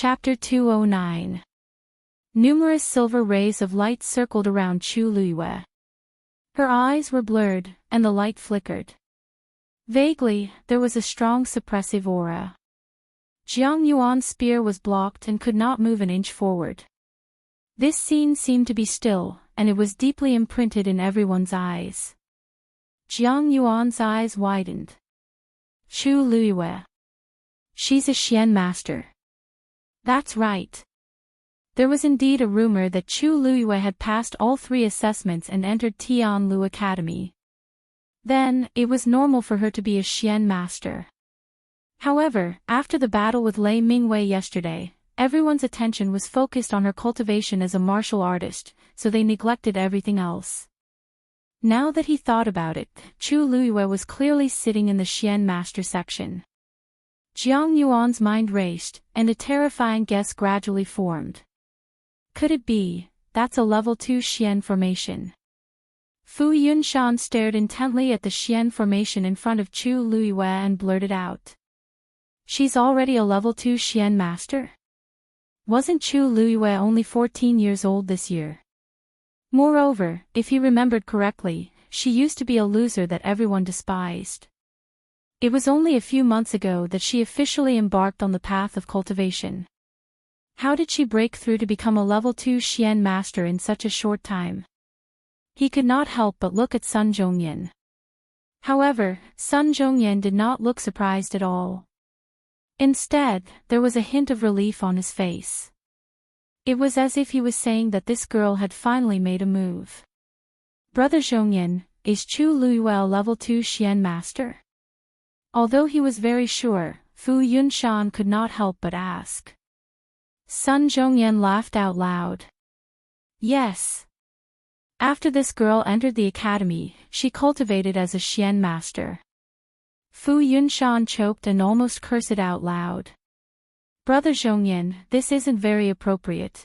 Chapter 209. Numerous silver rays of light circled around Chu Luiyue. Her eyes were blurred, and the light flickered. Vaguely, there was a strong suppressive aura. Jiang Yuan's spear was blocked and could not move an inch forward. This scene seemed to be still, and it was deeply imprinted in everyone's eyes. Jiang Yuan's eyes widened. Chu Luiyue. She's a Xian master. That's right. There was indeed a rumor that Chu Luiyue had passed all 3 assessments and entered Tianlu Academy. Then, it was normal for her to be a Xian master. However, after the battle with Lei Mingwei yesterday, everyone's attention was focused on her cultivation as a martial artist, so they neglected everything else. Now that he thought about it, Chu Luiyue was clearly sitting in the Xian master section. Jiang Yuan's mind raced, and a terrifying guess gradually formed. Could it be, that's a level 2 Xian formation? Fu Yunshan stared intently at the Xian formation in front of Chu Luiyue and blurted out. She's already a level 2 Xian master? Wasn't Chu Luiyue only 14 years old this year? Moreover, if he remembered correctly, she used to be a loser that everyone despised. It was only a few months ago that she officially embarked on the path of cultivation. How did she break through to become a level 2 Xian master in such a short time? He could not help but look at Sun Zhongyan. However, Sun Zhongyan did not look surprised at all. Instead, there was a hint of relief on his face. It was as if he was saying that this girl had finally made a move. Brother Zhongyan, is Chu Luiyue a level 2 Xian master? Although he was very sure, Fu Yunshan could not help but ask. Sun Zhongyan laughed out loud. Yes. After this girl entered the academy, she cultivated as a Xian master. Fu Yunshan choked and almost cursed out loud. Brother Zhongyan, this isn't very appropriate.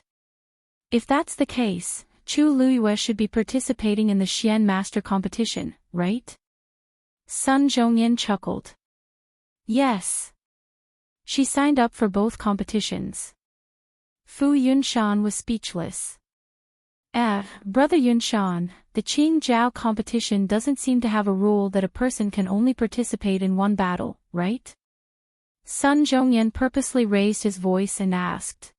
If that's the case, Chu Luiyue should be participating in the Xian master competition, right? Sun Zhongyan chuckled. Yes. She signed up for both competitions. Fu Yunshan was speechless. Brother Yunshan, the Qingjiao competition doesn't seem to have a rule that a person can only participate in one battle, right? Sun Zhongyan purposely raised his voice and asked.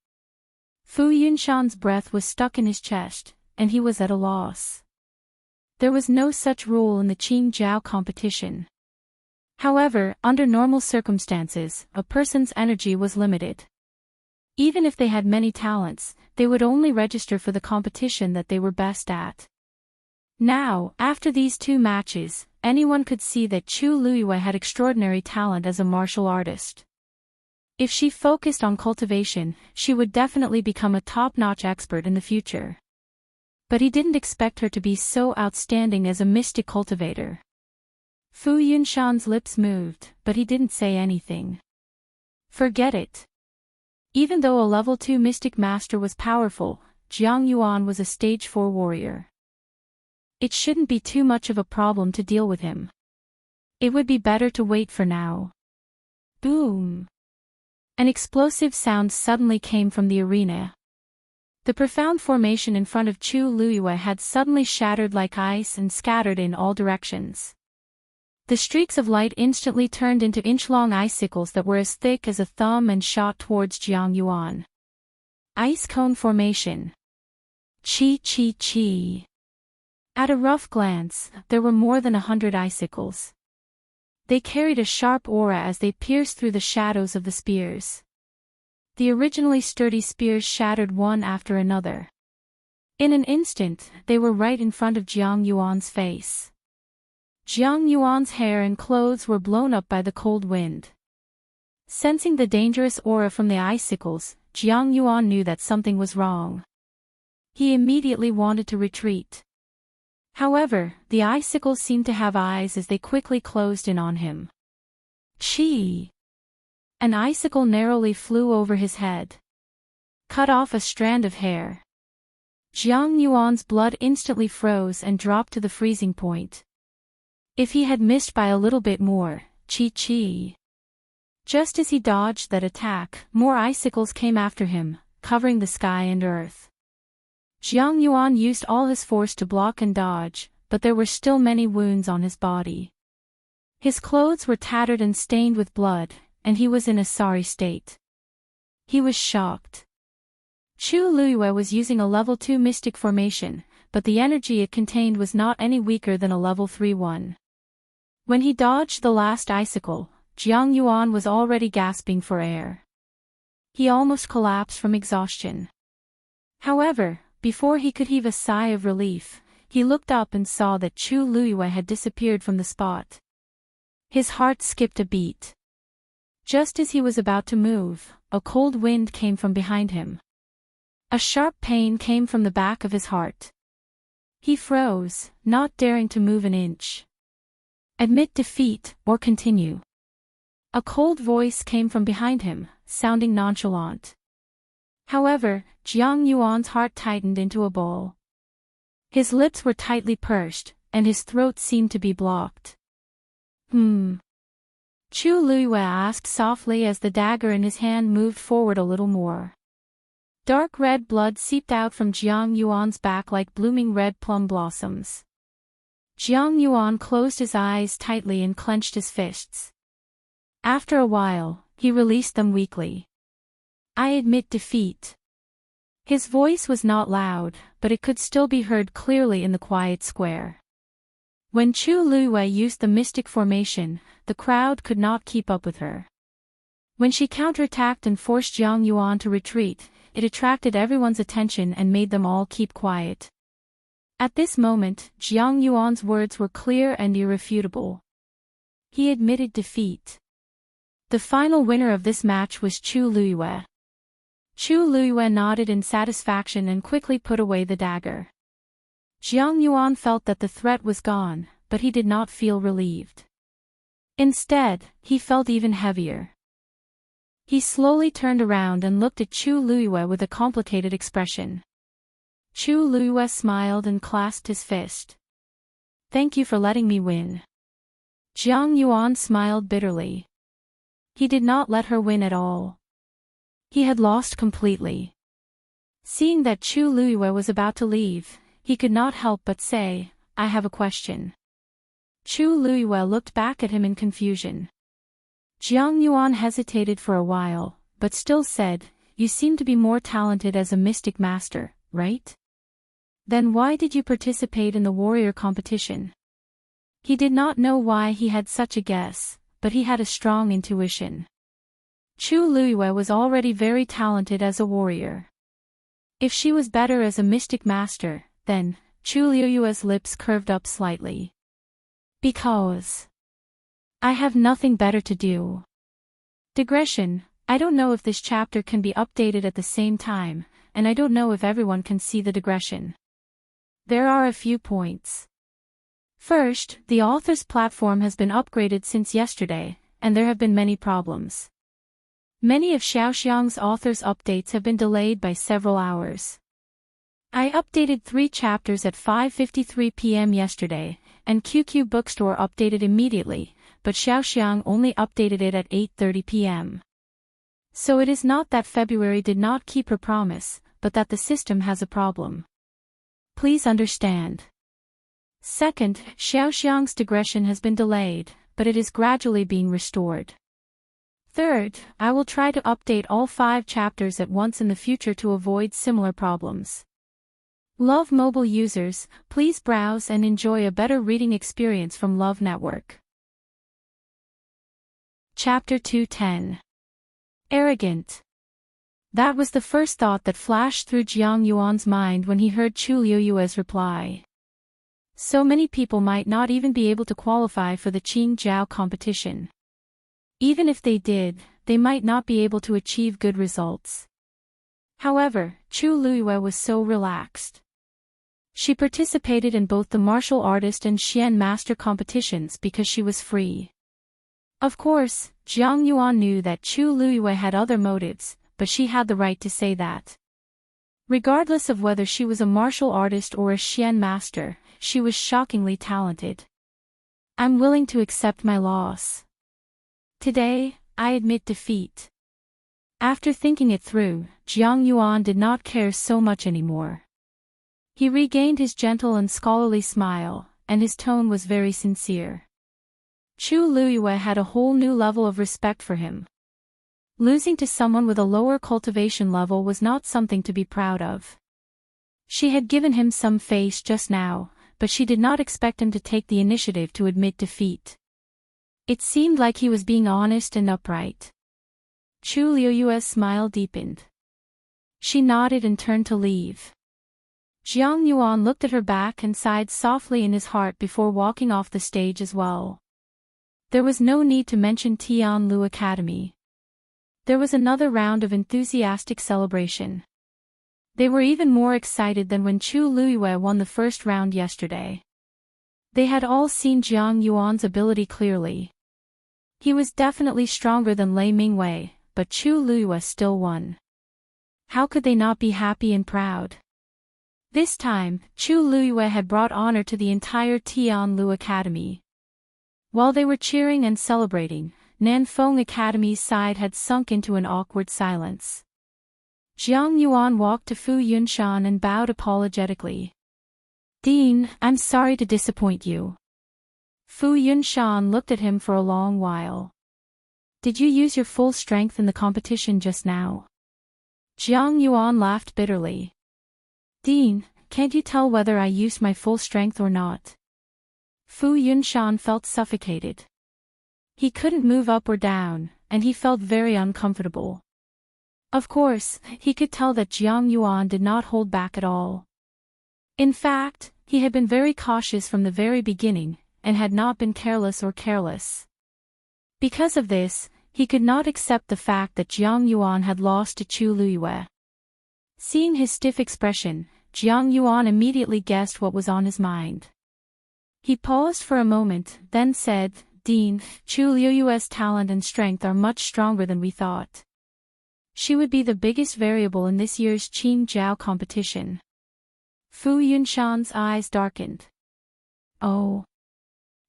Fu Yunshan's breath was stuck in his chest, and he was at a loss. There was no such rule in the Qingjiao competition. However, under normal circumstances, a person's energy was limited. Even if they had many talents, they would only register for the competition that they were best at. Now, after these 2 matches, anyone could see that Chu Luiyue had extraordinary talent as a martial artist. If she focused on cultivation, she would definitely become a top-notch expert in the future. But he didn't expect her to be so outstanding as a mystic cultivator. Fu Yunshan's lips moved, but he didn't say anything. Forget it. Even though a level 2 mystic master was powerful, Jiang Yuan was a stage 4 warrior. It shouldn't be too much of a problem to deal with him. It would be better to wait for now. Boom! An explosive sound suddenly came from the arena. The profound formation in front of Chu Luiyue had suddenly shattered like ice and scattered in all directions. The streaks of light instantly turned into inch-long icicles that were as thick as a thumb and shot towards Jiang Yuan. Ice cone formation. Chi. At a rough glance, there were more than 100 icicles. They carried a sharp aura as they pierced through the shadows of the spears. The originally sturdy spears shattered one after another. In an instant, they were right in front of Jiang Yuan's face. Jiang Yuan's hair and clothes were blown up by the cold wind. Sensing the dangerous aura from the icicles, Jiang Yuan knew that something was wrong. He immediately wanted to retreat. However, the icicles seemed to have eyes as they quickly closed in on him. Chi! An icicle narrowly flew over his head. Cut off a strand of hair. Jiang Yuan's blood instantly froze and dropped to the freezing point. If he had missed by a little bit more, Chi. Just as he dodged that attack, more icicles came after him, covering the sky and earth. Jiang Yuan used all his force to block and dodge, but there were still many wounds on his body. His clothes were tattered and stained with blood, and he was in a sorry state. He was shocked. Chu Luiyue was using a level 2 mystic formation, but the energy it contained was not any weaker than a level 3 one. When he dodged the last icicle, Jiang Yuan was already gasping for air. He almost collapsed from exhaustion. However, before he could heave a sigh of relief, he looked up and saw that Chu Luiyue had disappeared from the spot. His heart skipped a beat. Just as he was about to move, a cold wind came from behind him. A sharp pain came from the back of his heart. He froze, not daring to move an inch. Admit defeat, or continue. A cold voice came from behind him, sounding nonchalant. However, Jiang Yuan's heart tightened into a ball. His lips were tightly pursed, and his throat seemed to be blocked. Chu Luiyue asked softly as the dagger in his hand moved forward a little more. Dark red blood seeped out from Jiang Yuan's back like blooming red plum blossoms. Jiang Yuan closed his eyes tightly and clenched his fists. After a while, he released them weakly. I admit defeat. His voice was not loud, but it could still be heard clearly in the quiet square. When Chu Luiyue used the mystic formation, the crowd could not keep up with her. When she counterattacked and forced Jiang Yuan to retreat, it attracted everyone's attention and made them all keep quiet. At this moment, Jiang Yuan's words were clear and irrefutable. He admitted defeat. The final winner of this match was Chu Luiyue. Chu Luiyue nodded in satisfaction and quickly put away the dagger. Jiang Yuan felt that the threat was gone, but he did not feel relieved. Instead, he felt even heavier. He slowly turned around and looked at Chu Luiyue with a complicated expression. Chu Luiyue smiled and clasped his fist. Thank you for letting me win. Jiang Yuan smiled bitterly. He did not let her win at all. He had lost completely. Seeing that Chu Luiyue was about to leave, he could not help but say, I have a question. Chu Luiyue looked back at him in confusion. Jiang Yuan hesitated for a while, but still said, You seem to be more talented as a mystic master, right? Then why did you participate in the warrior competition? He did not know why he had such a guess, but he had a strong intuition. Chu Luiyue was already very talented as a warrior. If she was better as a mystic master, then, Chu Luiyue's lips curved up slightly. Because I have nothing better to do. Digression, I don't know if this chapter can be updated at the same time, and I don't know if everyone can see the digression. There are a few points. First, the author's platform has been upgraded since yesterday, and there have been many problems. Many of Xiaoxiang's author's updates have been delayed by several hours. I updated 3 chapters at 5:53 p.m. yesterday, and QQ Bookstore updated immediately, but Xiaoxiang only updated it at 8:30 p.m. So it is not that February did not keep her promise, but that the system has a problem. Please understand. Second, Xiaoxiang's digression has been delayed, but it is gradually being restored. Third, I will try to update all 5 chapters at once in the future to avoid similar problems. Love mobile users, please browse and enjoy a better reading experience from Love Network. Chapter 210. Arrogant. That was the first thought that flashed through Jiang Yuan's mind when he heard Chu Luiyue's reply. So many people might not even be able to qualify for the Qingjiao competition. Even if they did, they might not be able to achieve good results. However, Chu Luiyue was so relaxed. She participated in both the martial artist and Xian master competitions because she was free. Of course, Jiang Yuan knew that Chu Luiyue had other motives, but she had the right to say that. Regardless of whether she was a martial artist or a Xian master, she was shockingly talented. I'm willing to accept my loss. Today, I admit defeat. After thinking it through, Jiang Yuan did not care so much anymore. He regained his gentle and scholarly smile, and his tone was very sincere. Chu Liyue had a whole new level of respect for him. Losing to someone with a lower cultivation level was not something to be proud of. She had given him some face just now, but she did not expect him to take the initiative to admit defeat. It seemed like he was being honest and upright. Chu Liyue's smile deepened. She nodded and turned to leave. Jiang Yuan looked at her back and sighed softly in his heart before walking off the stage as well. There was no need to mention Tianlu Academy. There was another round of enthusiastic celebration. They were even more excited than when Chu Liyue won the first round yesterday. They had all seen Jiang Yuan's ability clearly. He was definitely stronger than Lei Mingwei, but Chu Liyue still won. How could they not be happy and proud? This time, Chu Liyue had brought honor to the entire Tianlu Academy. While they were cheering and celebrating, Nanfeng Academy's side had sunk into an awkward silence. Jiang Yuan walked to Fu Yunshan and bowed apologetically. "Dean, I'm sorry to disappoint you." Fu Yunshan looked at him for a long while. "Did you use your full strength in the competition just now?" Jiang Yuan laughed bitterly. "Dean, can't you tell whether I used my full strength or not?" Fu Yunshan felt suffocated. He couldn't move up or down, and he felt very uncomfortable. Of course, he could tell that Jiang Yuan did not hold back at all. In fact, he had been very cautious from the very beginning, and had not been careless or careless. Because of this, he could not accept the fact that Jiang Yuan had lost to Chu Liyue. Seeing his stiff expression, Jiang Yuan immediately guessed what was on his mind. He paused for a moment, then said, "Dean, Chu Liyue's talent and strength are much stronger than we thought. She would be the biggest variable in this year's Qing Jiao competition." Fu Yunshan's eyes darkened. Oh.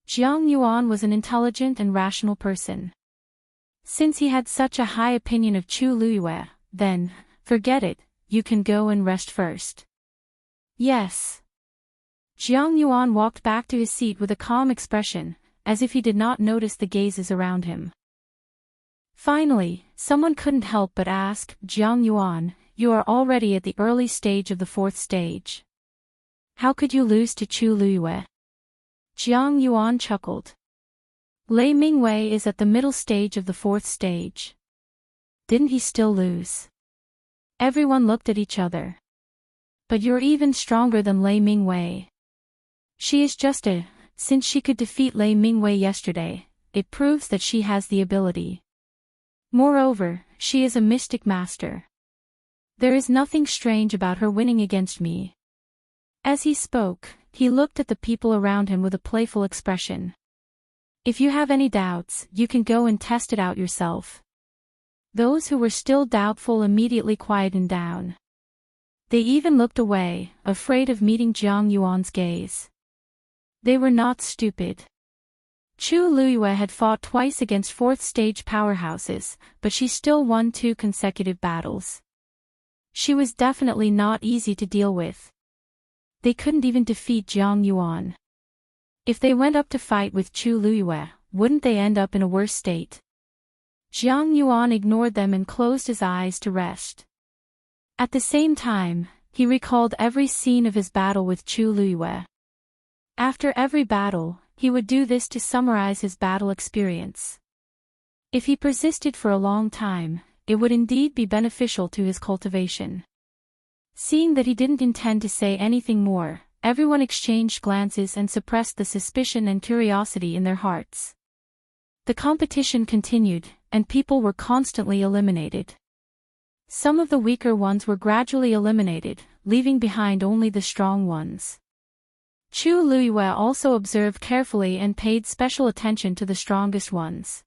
Jiang Yuan was an intelligent and rational person. Since he had such a high opinion of Chu Liyue, then, forget it, you can go and rest first. Yes. Jiang Yuan walked back to his seat with a calm expression, as if he did not notice the gazes around him. Finally, someone couldn't help but ask, "Jiang Yuan, you are already at the early stage of the fourth stage. How could you lose to Chu Liyue?" Jiang Yuan chuckled. "Lei Mingwei is at the middle stage of the fourth stage. Didn't he still lose?" Everyone looked at each other. "But you're even stronger than Lei Mingwei. She is just since she could defeat Lei Mingwei yesterday, it proves that she has the ability. Moreover, she is a mystic master. There is nothing strange about her winning against me." As he spoke, he looked at the people around him with a playful expression. "If you have any doubts, you can go and test it out yourself." Those who were still doubtful immediately quietened down. They even looked away, afraid of meeting Jiang Yuan's gaze. They were not stupid. Chu Liyue had fought twice against fourth-stage powerhouses, but she still won 2 consecutive battles. She was definitely not easy to deal with. They couldn't even defeat Jiang Yuan. If they went up to fight with Chu Liyue, wouldn't they end up in a worse state? Jiang Yuan ignored them and closed his eyes to rest. At the same time, he recalled every scene of his battle with Chu Liyue. After every battle, he would do this to summarize his battle experience. If he persisted for a long time, it would indeed be beneficial to his cultivation. Seeing that he didn't intend to say anything more, everyone exchanged glances and suppressed the suspicion and curiosity in their hearts. The competition continued, and people were constantly eliminated. Some of the weaker ones were gradually eliminated, leaving behind only the strong ones. Chu Liyue also observed carefully and paid special attention to the strongest ones.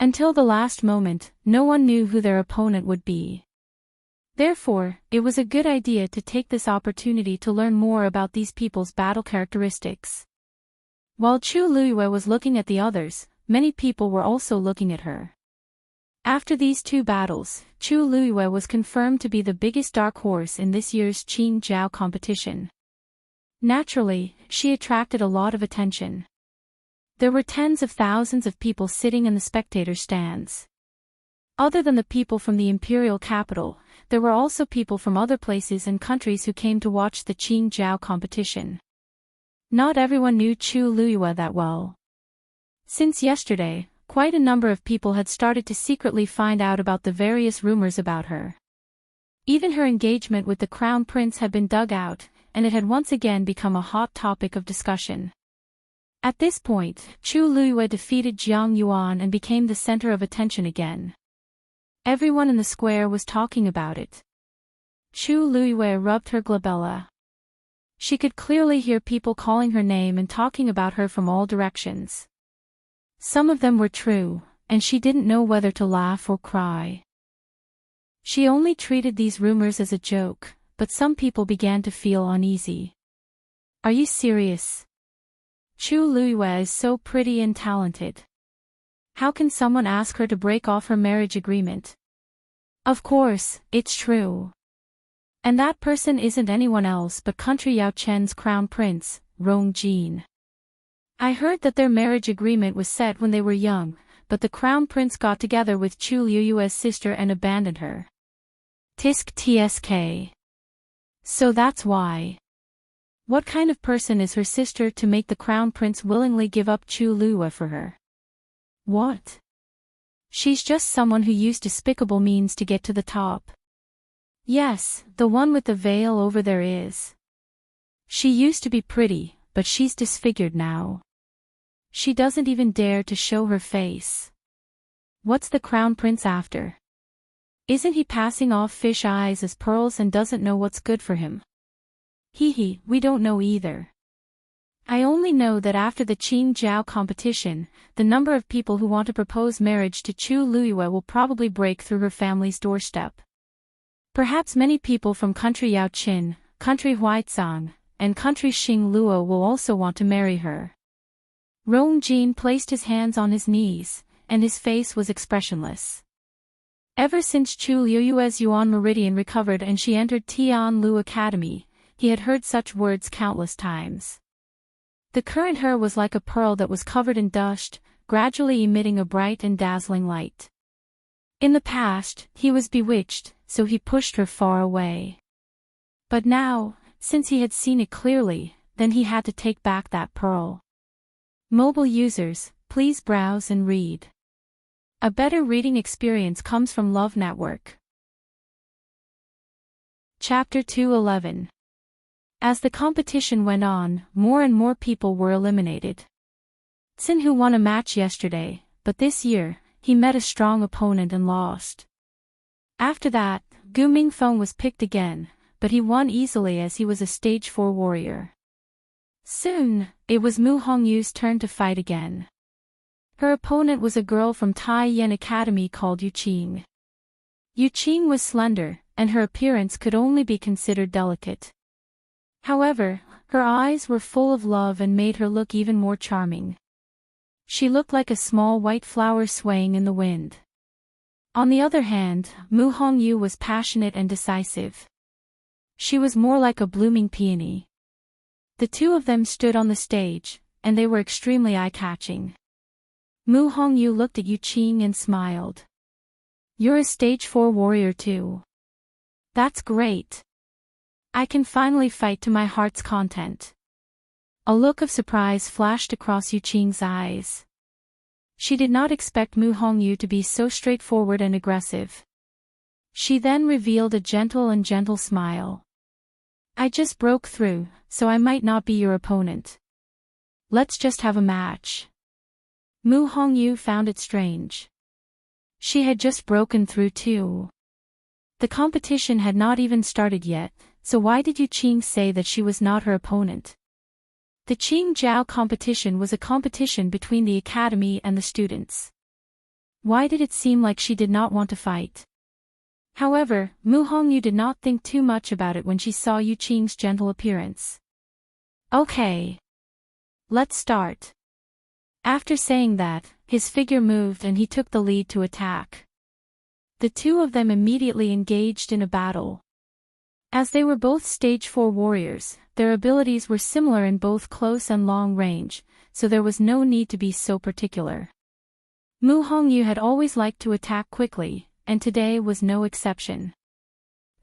Until the last moment, no one knew who their opponent would be. Therefore, it was a good idea to take this opportunity to learn more about these people's battle characteristics. While Chu Liyue was looking at the others, many people were also looking at her. After these two battles, Chu Luiyue was confirmed to be the biggest dark horse in this year's Qing Jiao competition. Naturally, she attracted a lot of attention. There were tens of thousands of people sitting in the spectator stands. Other than the people from the Imperial capital, there were also people from other places and countries who came to watch the Qing Jiao competition. Not everyone knew Chu Luiyue that well. Since yesterday, quite a number of people had started to secretly find out about the various rumors about her. Even her engagement with the Crown Prince had been dug out, and it had once again become a hot topic of discussion. At this point, Chu Luiyue defeated Jiang Yuan and became the center of attention again. Everyone in the square was talking about it. Chu Luiyue rubbed her glabella. She could clearly hear people calling her name and talking about her from all directions. Some of them were true, and she didn't know whether to laugh or cry. She only treated these rumors as a joke, but some people began to feel uneasy. Are you serious? Chu Luiyue is so pretty and talented. How can someone ask her to break off her marriage agreement? Of course, it's true. And that person isn't anyone else but Country Yao Chen's crown prince, Rong Jin. I heard that their marriage agreement was set when they were young, but the crown prince got together with Chu Luiyue's sister and abandoned her. Tisk tsk. So that's why. What kind of person is her sister to make the crown prince willingly give up Chu Luiyue for her? What? She's just someone who used despicable means to get to the top. Yes, the one with the veil over there is. She used to be pretty, but she's disfigured now. She doesn't even dare to show her face. What's the crown prince after? Isn't he passing off fish eyes as pearls and doesn't know what's good for him? We don't know either. I only know that after the Qing Jiao competition, the number of people who want to propose marriage to Chu Luiyue will probably break through her family's doorstep. Perhaps many people from country Yao Qin, country Huaizang, and country Xing Luo will also want to marry her. Rong Jin placed his hands on his knees, and his face was expressionless. Ever since Chu Luiyue's Yuan Meridian recovered and she entered Tianlu Academy, he had heard such words countless times. The current her was like a pearl that was covered in dust, gradually emitting a bright and dazzling light. In the past, he was bewitched, so he pushed her far away. But now, since he had seen it clearly, then he had to take back that pearl. Mobile users, please browse and read. A better reading experience comes from Love Network. Chapter 211. As the competition went on, more and more people were eliminated. Xin Hu won a match yesterday, but this year, he met a strong opponent and lost. After that, Gu Mingfeng was picked again, but he won easily as he was a stage 4 warrior. Soon, it was Mu Hongyu's turn to fight again. Her opponent was a girl from Tai Yan Academy called Yu Qing. Yu Qing was slender, and her appearance could only be considered delicate. However, her eyes were full of love and made her look even more charming. She looked like a small white flower swaying in the wind. On the other hand, Mu Hongyu was passionate and decisive. She was more like a blooming peony. The two of them stood on the stage, and they were extremely eye-catching. Mu Hongyu looked at Yu Qing and smiled. You're a stage 4 warrior too. That's great. I can finally fight to my heart's content. A look of surprise flashed across Yu Qing's eyes. She did not expect Mu Hongyu to be so straightforward and aggressive. She then revealed a gentle smile. I just broke through, so I might not be your opponent. Let's just have a match. Mu Hongyu found it strange. She had just broken through too. The competition had not even started yet, so why did Yu Qing say that she was not her opponent? The Qing Jiao competition was a competition between the academy and the students. Why did it seem like she did not want to fight? However, Mu Hongyu did not think too much about it when she saw Yu Qing's gentle appearance. Okay. Let's start. After saying that, his figure moved and he took the lead to attack. the two of them immediately engaged in a battle. As they were both stage 4 warriors, their abilities were similar in both close and long range, so there was no need to be so particular. Mu Hongyu had always liked to attack quickly, and today was no exception.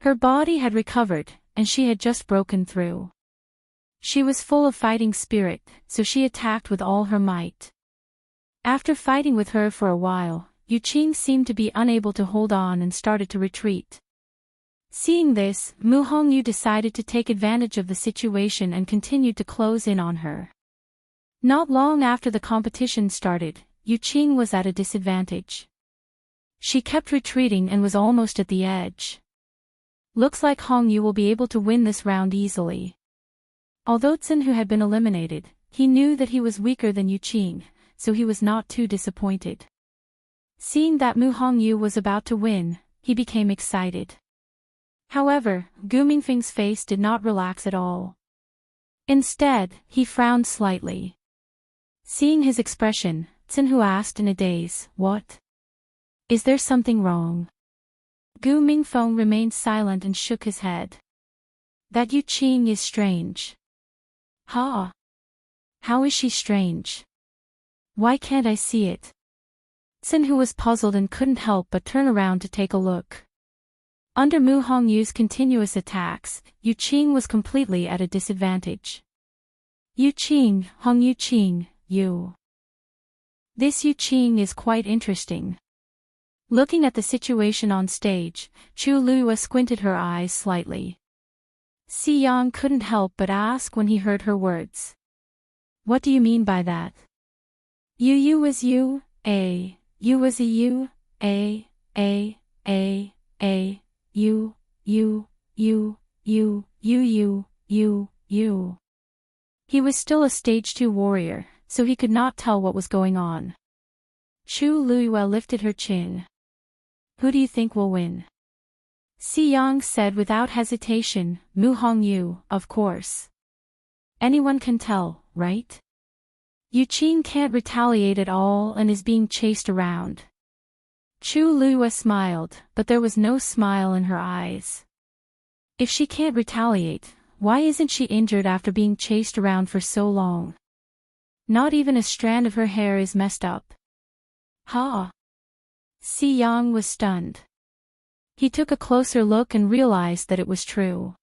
Her body had recovered, and she had just broken through. She was full of fighting spirit, so she attacked with all her might. After fighting with her for a while, Yuqing seemed to be unable to hold on and started to retreat. Seeing this, Mu Hongyu decided to take advantage of the situation and continued to close in on her. Not long after the competition started, Yuqing was at a disadvantage. She kept retreating and was almost at the edge. Looks like Hongyu will be able to win this round easily. Although Tsun, who had been eliminated, he knew that he was weaker than Yuqing, so he was not too disappointed. Seeing that Mu Hongyu was about to win, he became excited. However, Gu Mingfeng's face did not relax at all. Instead, he frowned slightly. Seeing his expression, Tsun asked in a daze, "What? Is there something wrong?" Gu Mingfeng remained silent and shook his head. "That Yuqing is strange." "Ha! How is she strange? Why can't I see it?" Tsun was puzzled and couldn't help but turn around to take a look. Under Mu Hongyu's continuous attacks, Yuqing was completely at a disadvantage. "Yuqing, Hong Yuqing, you. This Yuqing is quite interesting." Looking at the situation on stage, Chu Lua squinted her eyes slightly. Si Yang couldn't help but ask when he heard her words. "What do you mean by that?" You was you, you was a you, you, you. He was still a stage 2 warrior, so he could not tell what was going on. Chu Lua lifted her chin. "Who do you think will win?" Si Yang said without hesitation, "Mu Hongyu, of course. Anyone can tell, right? Yuqing can't retaliate at all and is being chased around." Chu Lua smiled, but there was no smile in her eyes. If she can't retaliate, why isn't she injured after being chased around for so long? Not even a strand of her hair is messed up. Ha! Si Yang was stunned. He took a closer look and realized that it was true.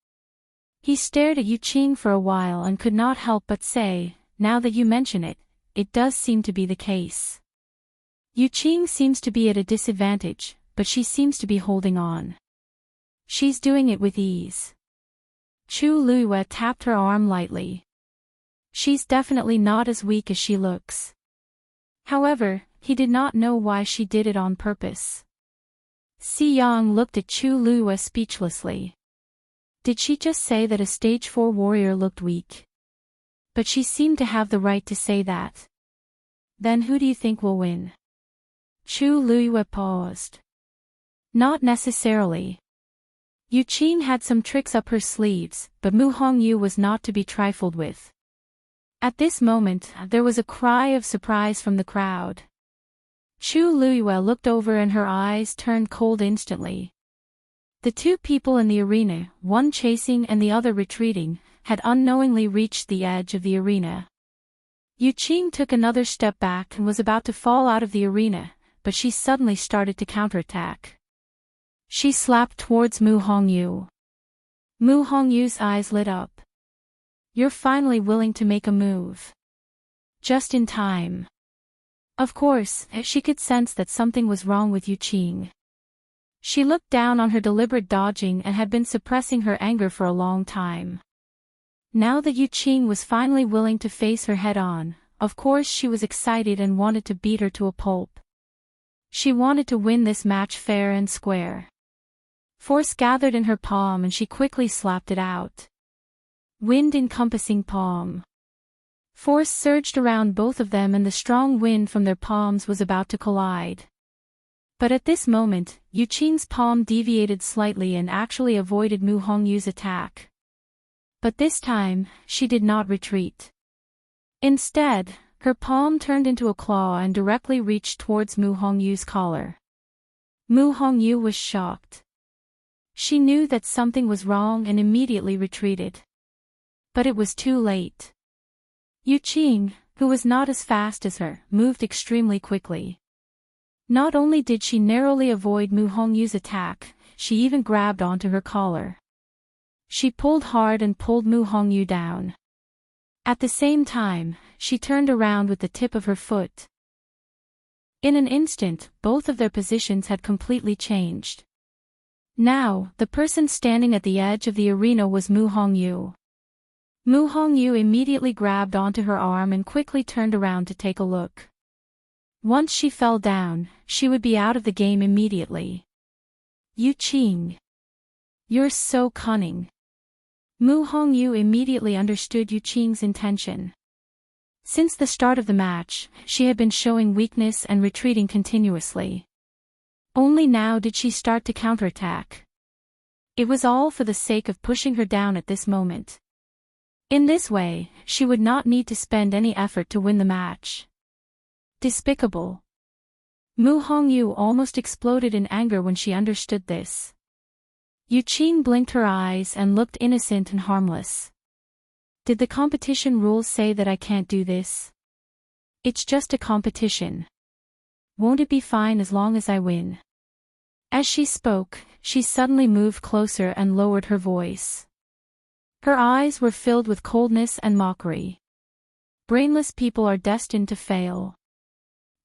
He stared at Yuqing for a while and could not help but say, "Now that you mention it, it does seem to be the case. Yuqing seems to be at a disadvantage, but she seems to be holding on. She's doing it with ease." Chu Lua tapped her arm lightly. "She's definitely not as weak as she looks." However, he did not know why she did it on purpose. Si Yang looked at Chu Lua speechlessly. Did she just say that a stage 4 warrior looked weak? But she seemed to have the right to say that. Then who do you think will win? Chu Lua paused. Not necessarily. Yuqing had some tricks up her sleeves, but Mu Hongyu was not to be trifled with. At this moment, there was a cry of surprise from the crowd. Chu Lua looked over and her eyes turned cold instantly. The two people in the arena, one chasing and the other retreating, had unknowingly reached the edge of the arena. Yuqing took another step back and was about to fall out of the arena, but she suddenly started to counterattack. She slapped towards Mu Hongyu. Mu Hongyu's eyes lit up. "You're finally willing to make a move. Just in time." Of course, she could sense that something was wrong with Yuqing. She looked down on her deliberate dodging and had been suppressing her anger for a long time. Now that Yuqing was finally willing to face her head-on, of course she was excited and wanted to beat her to a pulp. She wanted to win this match fair and square. Force gathered in her palm and she quickly slapped it out. Wind-encompassing palm. Force surged around both of them and the strong wind from their palms was about to collide. But at this moment, Yuqing's palm deviated slightly and actually avoided Mu Hongyu's attack. But this time, she did not retreat. Instead, her palm turned into a claw and directly reached towards Mu Hongyu's collar. Mu Hongyu was shocked. She knew that something was wrong and immediately retreated. But it was too late. Yu Qing, who was not as fast as her, moved extremely quickly. Not only did she narrowly avoid Mu Hongyu's attack, she even grabbed onto her collar. She pulled hard and pulled Mu Hongyu down. At the same time, she turned around with the tip of her foot. In an instant, both of their positions had completely changed. Now, the person standing at the edge of the arena was Mu Hongyu. Mu Hongyu immediately grabbed onto her arm and quickly turned around to take a look. Once she fell down, she would be out of the game immediately. Yu Qing. You're so cunning. Mu Hongyu immediately understood Yu Qing's intention. Since the start of the match, she had been showing weakness and retreating continuously. Only now did she start to counterattack. It was all for the sake of pushing her down at this moment. In this way, she would not need to spend any effort to win the match. Despicable. Mu Hongyu almost exploded in anger when she understood this. Yu Qing blinked her eyes and looked innocent and harmless. Did the competition rules say that I can't do this? It's just a competition. Won't it be fine as long as I win? As she spoke, she suddenly moved closer and lowered her voice. Her eyes were filled with coldness and mockery. Brainless people are destined to fail.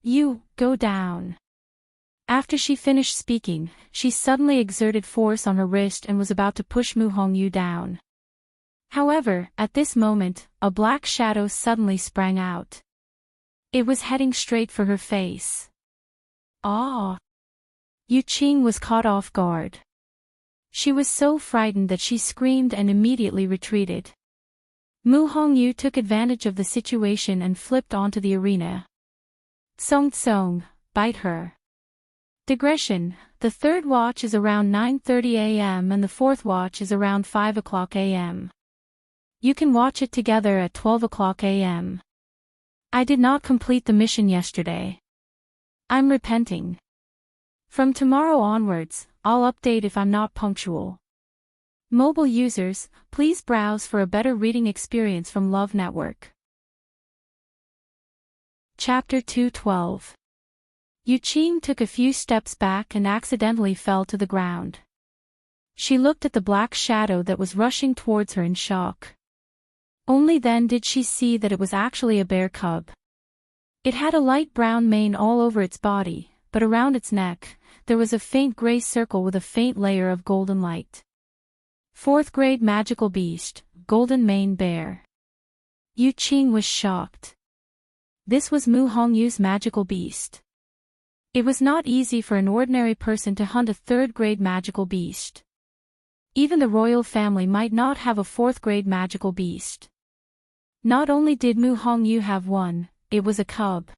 You, go down. After she finished speaking, she suddenly exerted force on her wrist and was about to push Mu Hongyu down. However, at this moment, a black shadow suddenly sprang out. It was heading straight for her face. Ah! Yu Qing was caught off guard. She was so frightened that she screamed and immediately retreated. Mu Hongyu took advantage of the situation and flipped onto the arena. Song Tsong, bite her. Digression, the third watch is around 9:30 a.m. and the fourth watch is around 5 o'clock a.m. You can watch it together at 12 o'clock a.m. I did not complete the mission yesterday. I'm repenting. From tomorrow onwards, I'll update if I'm not punctual. Mobile users, please browse for a better reading experience from Love Network. Chapter 212. Yu Qing took a few steps back and accidentally fell to the ground. She looked at the black shadow that was rushing towards her in shock. Only then did she see that it was actually a bear cub. It had a light brown mane all over its body, but around its neck, there was a faint gray circle with a faint layer of golden light. 4th grade magical beast, golden mane bear. Yu Qing was shocked. This was Mu Hongyu's magical beast. It was not easy for an ordinary person to hunt a 3rd grade magical beast. Even the royal family might not have a 4th grade magical beast. Not only did Mu Hongyu have one, it was a cub.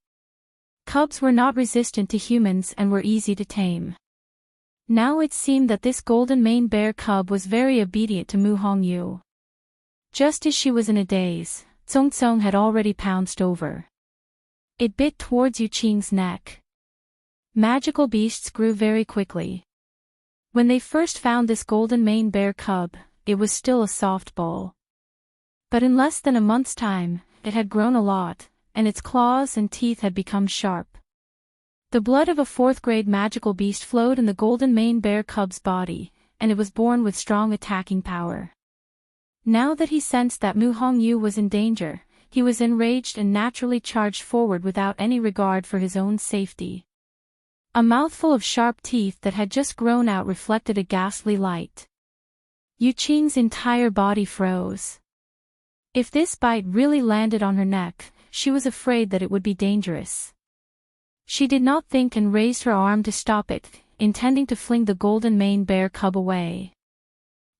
Cubs were not resistant to humans and were easy to tame. Now it seemed that this golden mane bear cub was very obedient to Mu Hongyu. Just as she was in a daze, Tsong Tsong had already pounced over. It bit towards Yu Qing's neck. Magical beasts grew very quickly. When they first found this golden mane bear cub, it was still a soft ball. But in less than a month's time, it had grown a lot, and its claws and teeth had become sharp. The blood of a 4th grade magical beast flowed in the golden mane bear cub's body, and it was born with strong attacking power. Now that he sensed that Mu Hongyu was in danger, he was enraged and naturally charged forward without any regard for his own safety. A mouthful of sharp teeth that had just grown out reflected a ghastly light. Yu Qing's entire body froze. If this bite really landed on her neck, she was afraid that it would be dangerous. She did not think and raised her arm to stop it, intending to fling the golden mane bear cub away.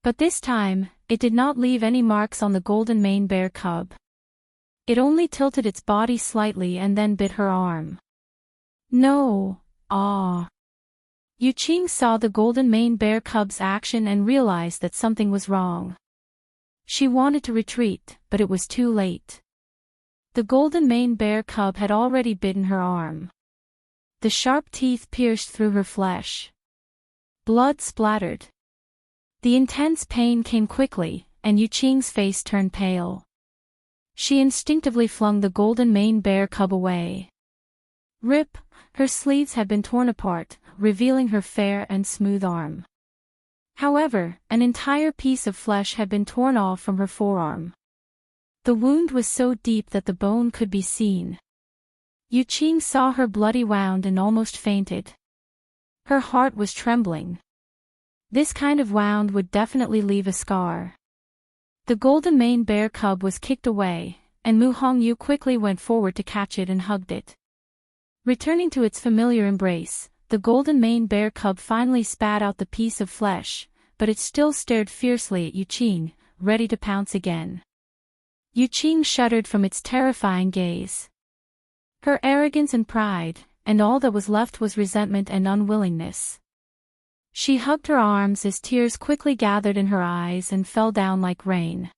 But this time, it did not leave any marks on the golden mane bear cub. It only tilted its body slightly and then bit her arm. No! Ah! Yu Qing saw the golden mane bear cub's action and realized that something was wrong. She wanted to retreat, but it was too late. The golden mane bear cub had already bitten her arm. The sharp teeth pierced through her flesh. Blood splattered. The intense pain came quickly, and Yuqing's face turned pale. She instinctively flung the golden mane bear cub away. Rip, her sleeves had been torn apart, revealing her fair and smooth arm. However, an entire piece of flesh had been torn off from her forearm. The wound was so deep that the bone could be seen. Yuqing saw her bloody wound and almost fainted. Her heart was trembling. This kind of wound would definitely leave a scar. The golden mane bear cub was kicked away, and Mu Hongyu quickly went forward to catch it and hugged it. Returning to its familiar embrace, the golden mane bear cub finally spat out the piece of flesh, but it still stared fiercely at Yuqing, ready to pounce again. Yuqing shuddered from its terrifying gaze. Her arrogance and pride, and all that was left was resentment and unwillingness. She hugged her arms as tears quickly gathered in her eyes and fell down like rain.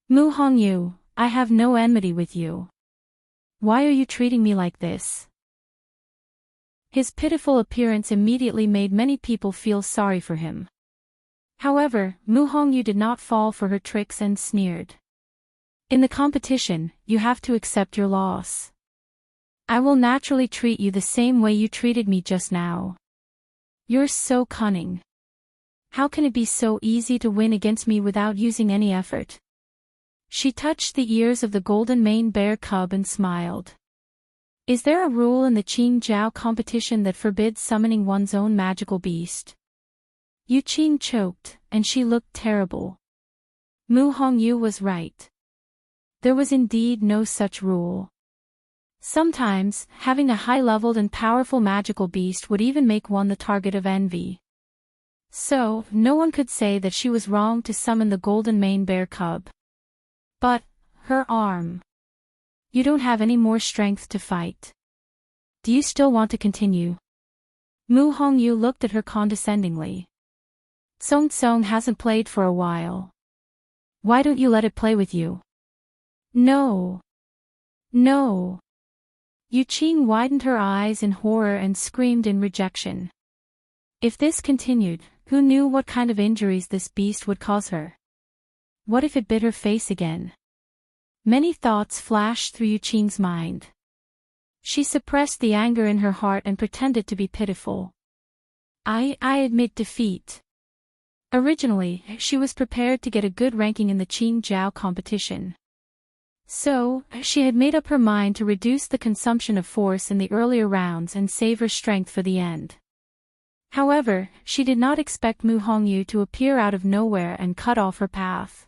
Mu Hongyu, I have no enmity with you. Why are you treating me like this? His pitiful appearance immediately made many people feel sorry for him. However, Mu Hongyu did not fall for her tricks and sneered. In the competition, you have to accept your loss. I will naturally treat you the same way you treated me just now. You're so cunning. How can it be so easy to win against me without using any effort? She touched the ears of the golden mane bear cub and smiled. Is there a rule in the Qing Jiao competition that forbids summoning one's own magical beast? Yuqing choked, and she looked terrible. Mu Hongyu was right. There was indeed no such rule. Sometimes, having a high-leveled and powerful magical beast would even make one the target of envy. So, no one could say that she was wrong to summon the golden mane bear cub. But, her arm. You don't have any more strength to fight. Do you still want to continue? Mu Hongyu looked at her condescendingly. Song Song hasn't played for a while. Why don't you let it play with you? No. No. Yuqing widened her eyes in horror and screamed in rejection. If this continued, who knew what kind of injuries this beast would cause her? What if it bit her face again? Many thoughts flashed through Yuqing's mind. She suppressed the anger in her heart and pretended to be pitiful. I admit defeat. Originally, she was prepared to get a good ranking in the Qing Jiao competition. So, she had made up her mind to reduce the consumption of force in the earlier rounds and save her strength for the end. However, she did not expect Mu Hongyu to appear out of nowhere and cut off her path.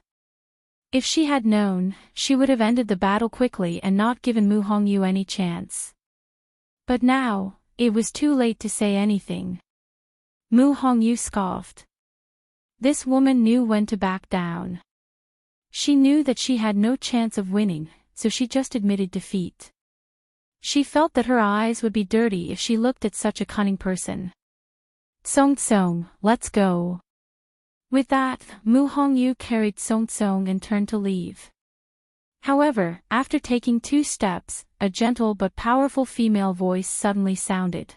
If she had known, she would have ended the battle quickly and not given Mu Hongyu any chance. But now, it was too late to say anything. Mu Hongyu scoffed. This woman knew when to back down. She knew that she had no chance of winning, so she just admitted defeat. She felt that her eyes would be dirty if she looked at such a cunning person. Song Song, let's go. With that, Mu Hongyu carried Song Song and turned to leave. However, after taking 2 steps, a gentle but powerful female voice suddenly sounded.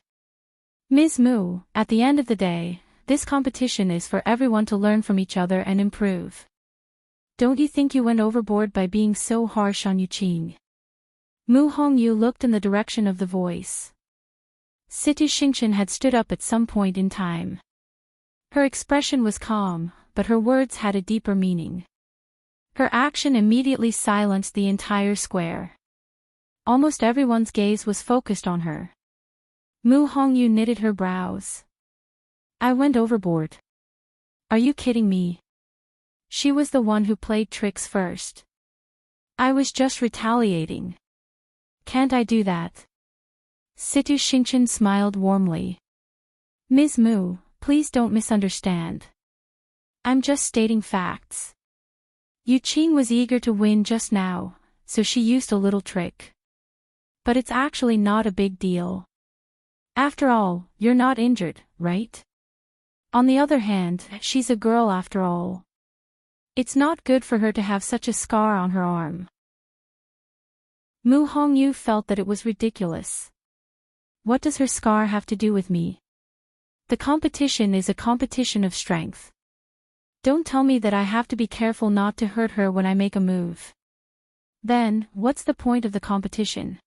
Ms. Mu, at the end of the day, this competition is for everyone to learn from each other and improve. Don't you think you went overboard by being so harsh on Yuqing? Mu Hongyu looked in the direction of the voice. Situ Xingchen had stood up at some point in time. Her expression was calm, but her words had a deeper meaning. Her action immediately silenced the entire square. Almost everyone's gaze was focused on her. Mu Hongyu knitted her brows. I went overboard. Are you kidding me? She was the one who played tricks first. I was just retaliating. Can't I do that? Situ Xingchen smiled warmly. Ms. Mu, please don't misunderstand. I'm just stating facts. Yuqing was eager to win just now, so she used a little trick. But it's actually not a big deal. After all, you're not injured, right? On the other hand, she's a girl after all. It's not good for her to have such a scar on her arm. Mu Hongyu felt that it was ridiculous. What does her scar have to do with me? The competition is a competition of strength. Don't tell me that I have to be careful not to hurt her when I make a move. Then, what's the point of the competition?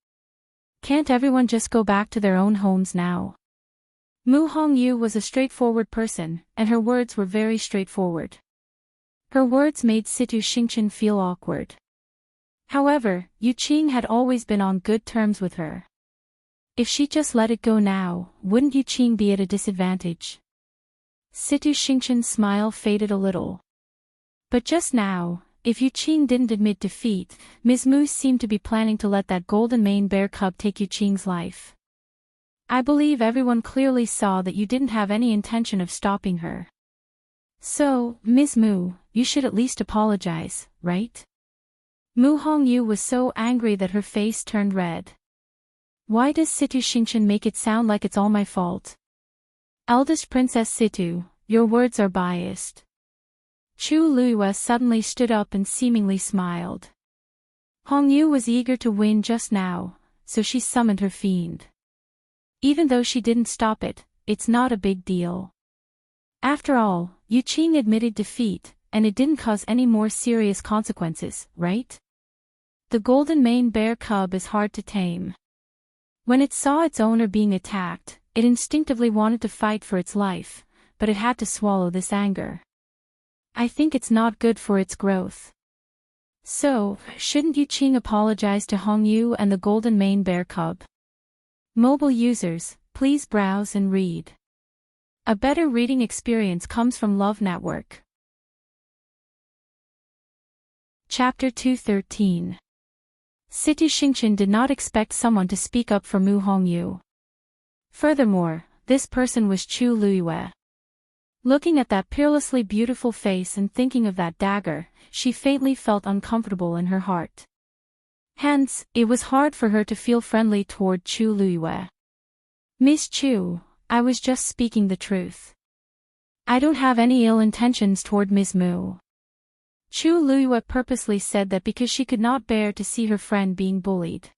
Can't everyone just go back to their own homes now? Mu Hongyu was a straightforward person, and her words were very straightforward. Her words made Situ Xingchen feel awkward. However, Yu Qing had always been on good terms with her. If she just let it go now, wouldn't Yu Qing be at a disadvantage? Situ Xingchen's smile faded a little. But just now, if Yu Qing didn't admit defeat, Ms. Mu seemed to be planning to let that golden mane bear cub take Yu Qing's life. I believe everyone clearly saw that you didn't have any intention of stopping her. So, Ms. Mu, you should at least apologize, right? Mu Hongyu was so angry that her face turned red. Why does Situ Xingchen make it sound like it's all my fault? Eldest Princess Situ, your words are biased. Chu Luiyue suddenly stood up and seemingly smiled. Hongyu was eager to win just now, so she summoned her fiend. Even though she didn't stop it, it's not a big deal. After all, Yu Qing admitted defeat, and it didn't cause any more serious consequences, right? The golden mane bear cub is hard to tame. When it saw its owner being attacked, it instinctively wanted to fight for its life, but it had to swallow this anger. I think it's not good for its growth. So, shouldn't Yu Qing apologize to Hongyu and the golden mane bear cub? Mobile users, please browse and read. A better reading experience comes from Love Network. Chapter 213. Situ Xingchen did not expect someone to speak up for Mu Hongyu. Furthermore, this person was Chu Luiyue. Looking at that peerlessly beautiful face and thinking of that dagger, she faintly felt uncomfortable in her heart. Hence, it was hard for her to feel friendly toward Chu Luiyue. Miss Chu, I was just speaking the truth. I don't have any ill intentions toward Ms. Mu. Chu Luiyue purposely said that because she could not bear to see her friend being bullied.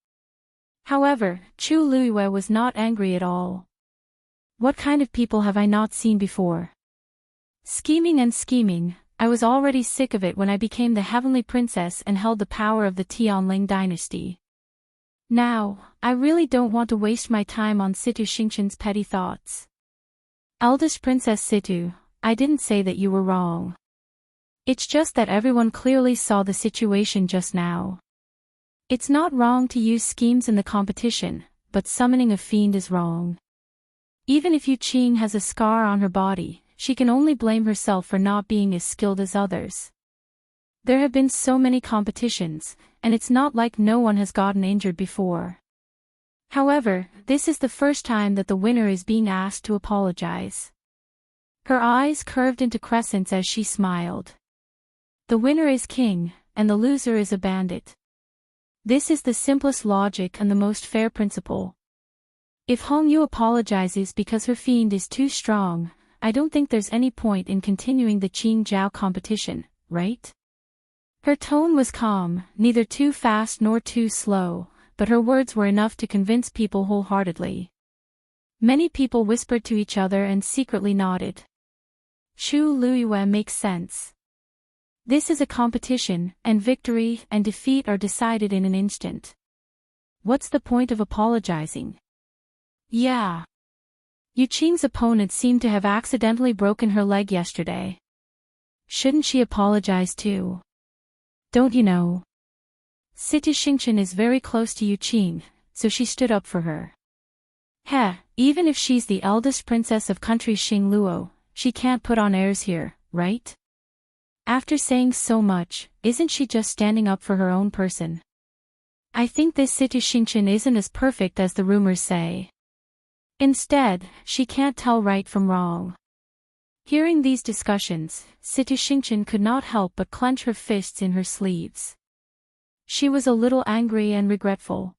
However, Chu Luiyue was not angry at all. What kind of people have I not seen before? Scheming and scheming, I was already sick of it when I became the Heavenly Princess and held the power of the Tianling dynasty. Now, I really don't want to waste my time on Situ Xingchen's petty thoughts. Eldest Princess Situ, I didn't say that you were wrong. It's just that everyone clearly saw the situation just now. It's not wrong to use schemes in the competition, but summoning a fiend is wrong. Even if Yu Qing has a scar on her body, she can only blame herself for not being as skilled as others. There have been so many competitions, and it's not like no one has gotten injured before. However, this is the first time that the winner is being asked to apologize. Her eyes curved into crescents as she smiled. The winner is king, and the loser is a bandit. This is the simplest logic and the most fair principle. If Hongyu apologizes because her fiend is too strong, I don't think there's any point in continuing the Qing Jiao competition, right? Her tone was calm, neither too fast nor too slow, but her words were enough to convince people wholeheartedly. Many people whispered to each other and secretly nodded. Chu Luiyue makes sense. This is a competition, and victory and defeat are decided in an instant. What's the point of apologizing? Yeah. Yu Qing's opponent seemed to have accidentally broken her leg yesterday. Shouldn't she apologize too? Don't you know? Situ Xingchen is very close to Yu Qing, so she stood up for her. Heh, even if she's the eldest princess of country Xingluo, she can't put on airs here, right? After saying so much, isn't she just standing up for her own person? I think this Situ Xingchen isn't as perfect as the rumors say. Instead, she can't tell right from wrong. Hearing these discussions, Situ Xingchen could not help but clench her fists in her sleeves. She was a little angry and regretful.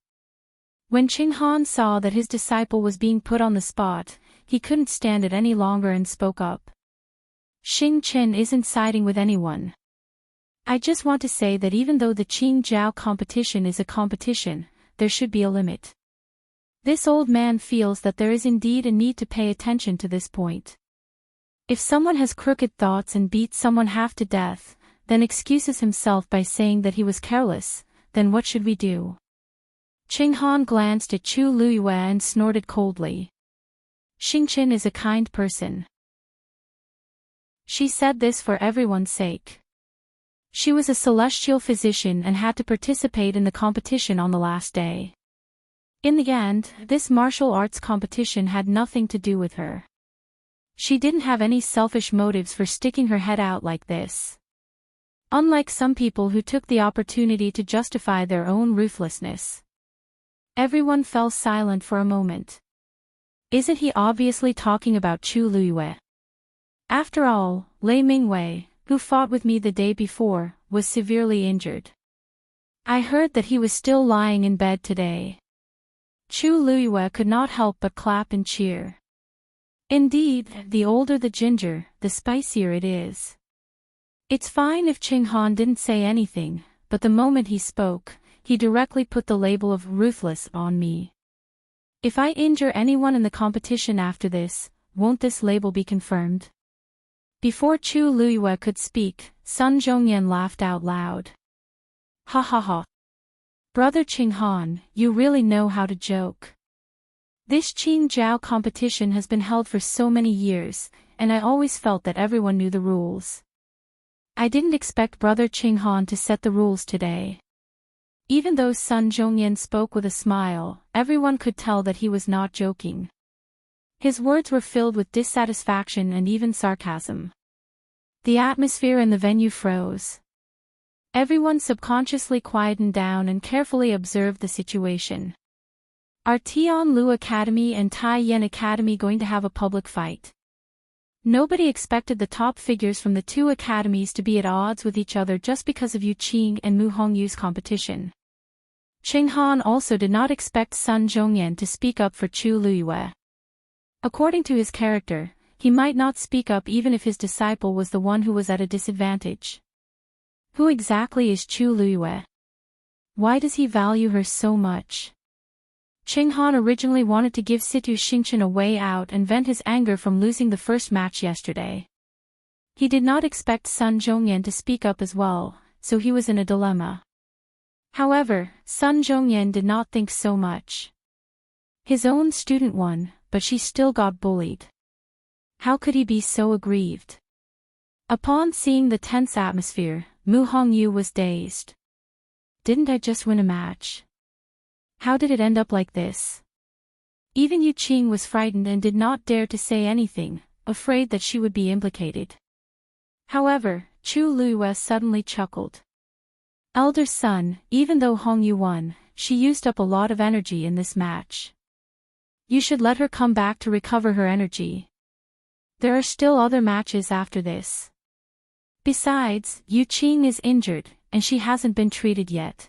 When Qing Han saw that his disciple was being put on the spot, he couldn't stand it any longer and spoke up. Xing Chen isn't siding with anyone. I just want to say that even though the Qing Jiao competition is a competition, there should be a limit. This old man feels that there is indeed a need to pay attention to this point. If someone has crooked thoughts and beats someone half to death, then excuses himself by saying that he was careless, then what should we do? Qinghan glanced at Chu Luiyue and snorted coldly. Xingqian is a kind person. She said this for everyone's sake. She was a celestial physician and had to participate in the competition on the last day. In the end, this martial arts competition had nothing to do with her. She didn't have any selfish motives for sticking her head out like this. Unlike some people who took the opportunity to justify their own ruthlessness. Everyone fell silent for a moment. Isn't he obviously talking about Chu Luiyue? After all, Lei Mingwei, who fought with me the day before, was severely injured. I heard that he was still lying in bed today. Chu Luiyue could not help but clap and cheer. Indeed, the older the ginger, the spicier it is. It's fine if Qinghan didn't say anything, but the moment he spoke, he directly put the label of ruthless on me. If I injure anyone in the competition after this, won't this label be confirmed? Before Chu Luiyue could speak, Sun Zhongyan laughed out loud. Ha ha ha. Brother Qinghan, you really know how to joke. This Qing Jiao competition has been held for so many years, and I always felt that everyone knew the rules. I didn't expect Brother Qinghan to set the rules today. Even though Sun Zhongyan spoke with a smile, everyone could tell that he was not joking. His words were filled with dissatisfaction and even sarcasm. The atmosphere in the venue froze. Everyone subconsciously quietened down and carefully observed the situation. Are Tianlu Academy and Taiyan Academy going to have a public fight? Nobody expected the top figures from the two academies to be at odds with each other just because of Yu Qing and Mu Hongyu's competition. Qinghan also did not expect Sun Zhongyan to speak up for Chu Luiyue. According to his character, he might not speak up even if his disciple was the one who was at a disadvantage. Who exactly is Chu Luiyue? Why does he value her so much? Qinghan originally wanted to give Situ Xingqian a way out and vent his anger from losing the first match yesterday. He did not expect Sun Zhongyan to speak up as well, so he was in a dilemma. However, Sun Zhongyan did not think so much. His own student won, but she still got bullied. How could he be so aggrieved? Upon seeing the tense atmosphere, Mu Hongyu was dazed. Didn't I just win a match? How did it end up like this? Even Yu Qing was frightened and did not dare to say anything, afraid that she would be implicated. However, Chu Luiyue suddenly chuckled. Elder son, even though Hongyu won, she used up a lot of energy in this match. You should let her come back to recover her energy. There are still other matches after this. Besides, Yu Qing is injured, and she hasn't been treated yet.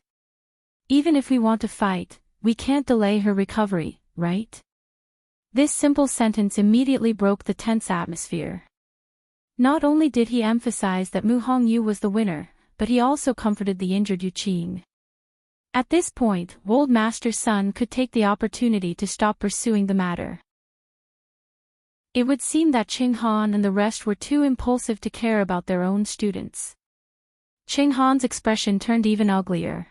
Even if we want to fight, we can't delay her recovery, right? This simple sentence immediately broke the tense atmosphere. Not only did he emphasize that Mu Hongyu was the winner, but he also comforted the injured Yu Qing. At this point, Old Master Sun could take the opportunity to stop pursuing the matter. It would seem that Qinghan and the rest were too impulsive to care about their own students. Qinghan's expression turned even uglier.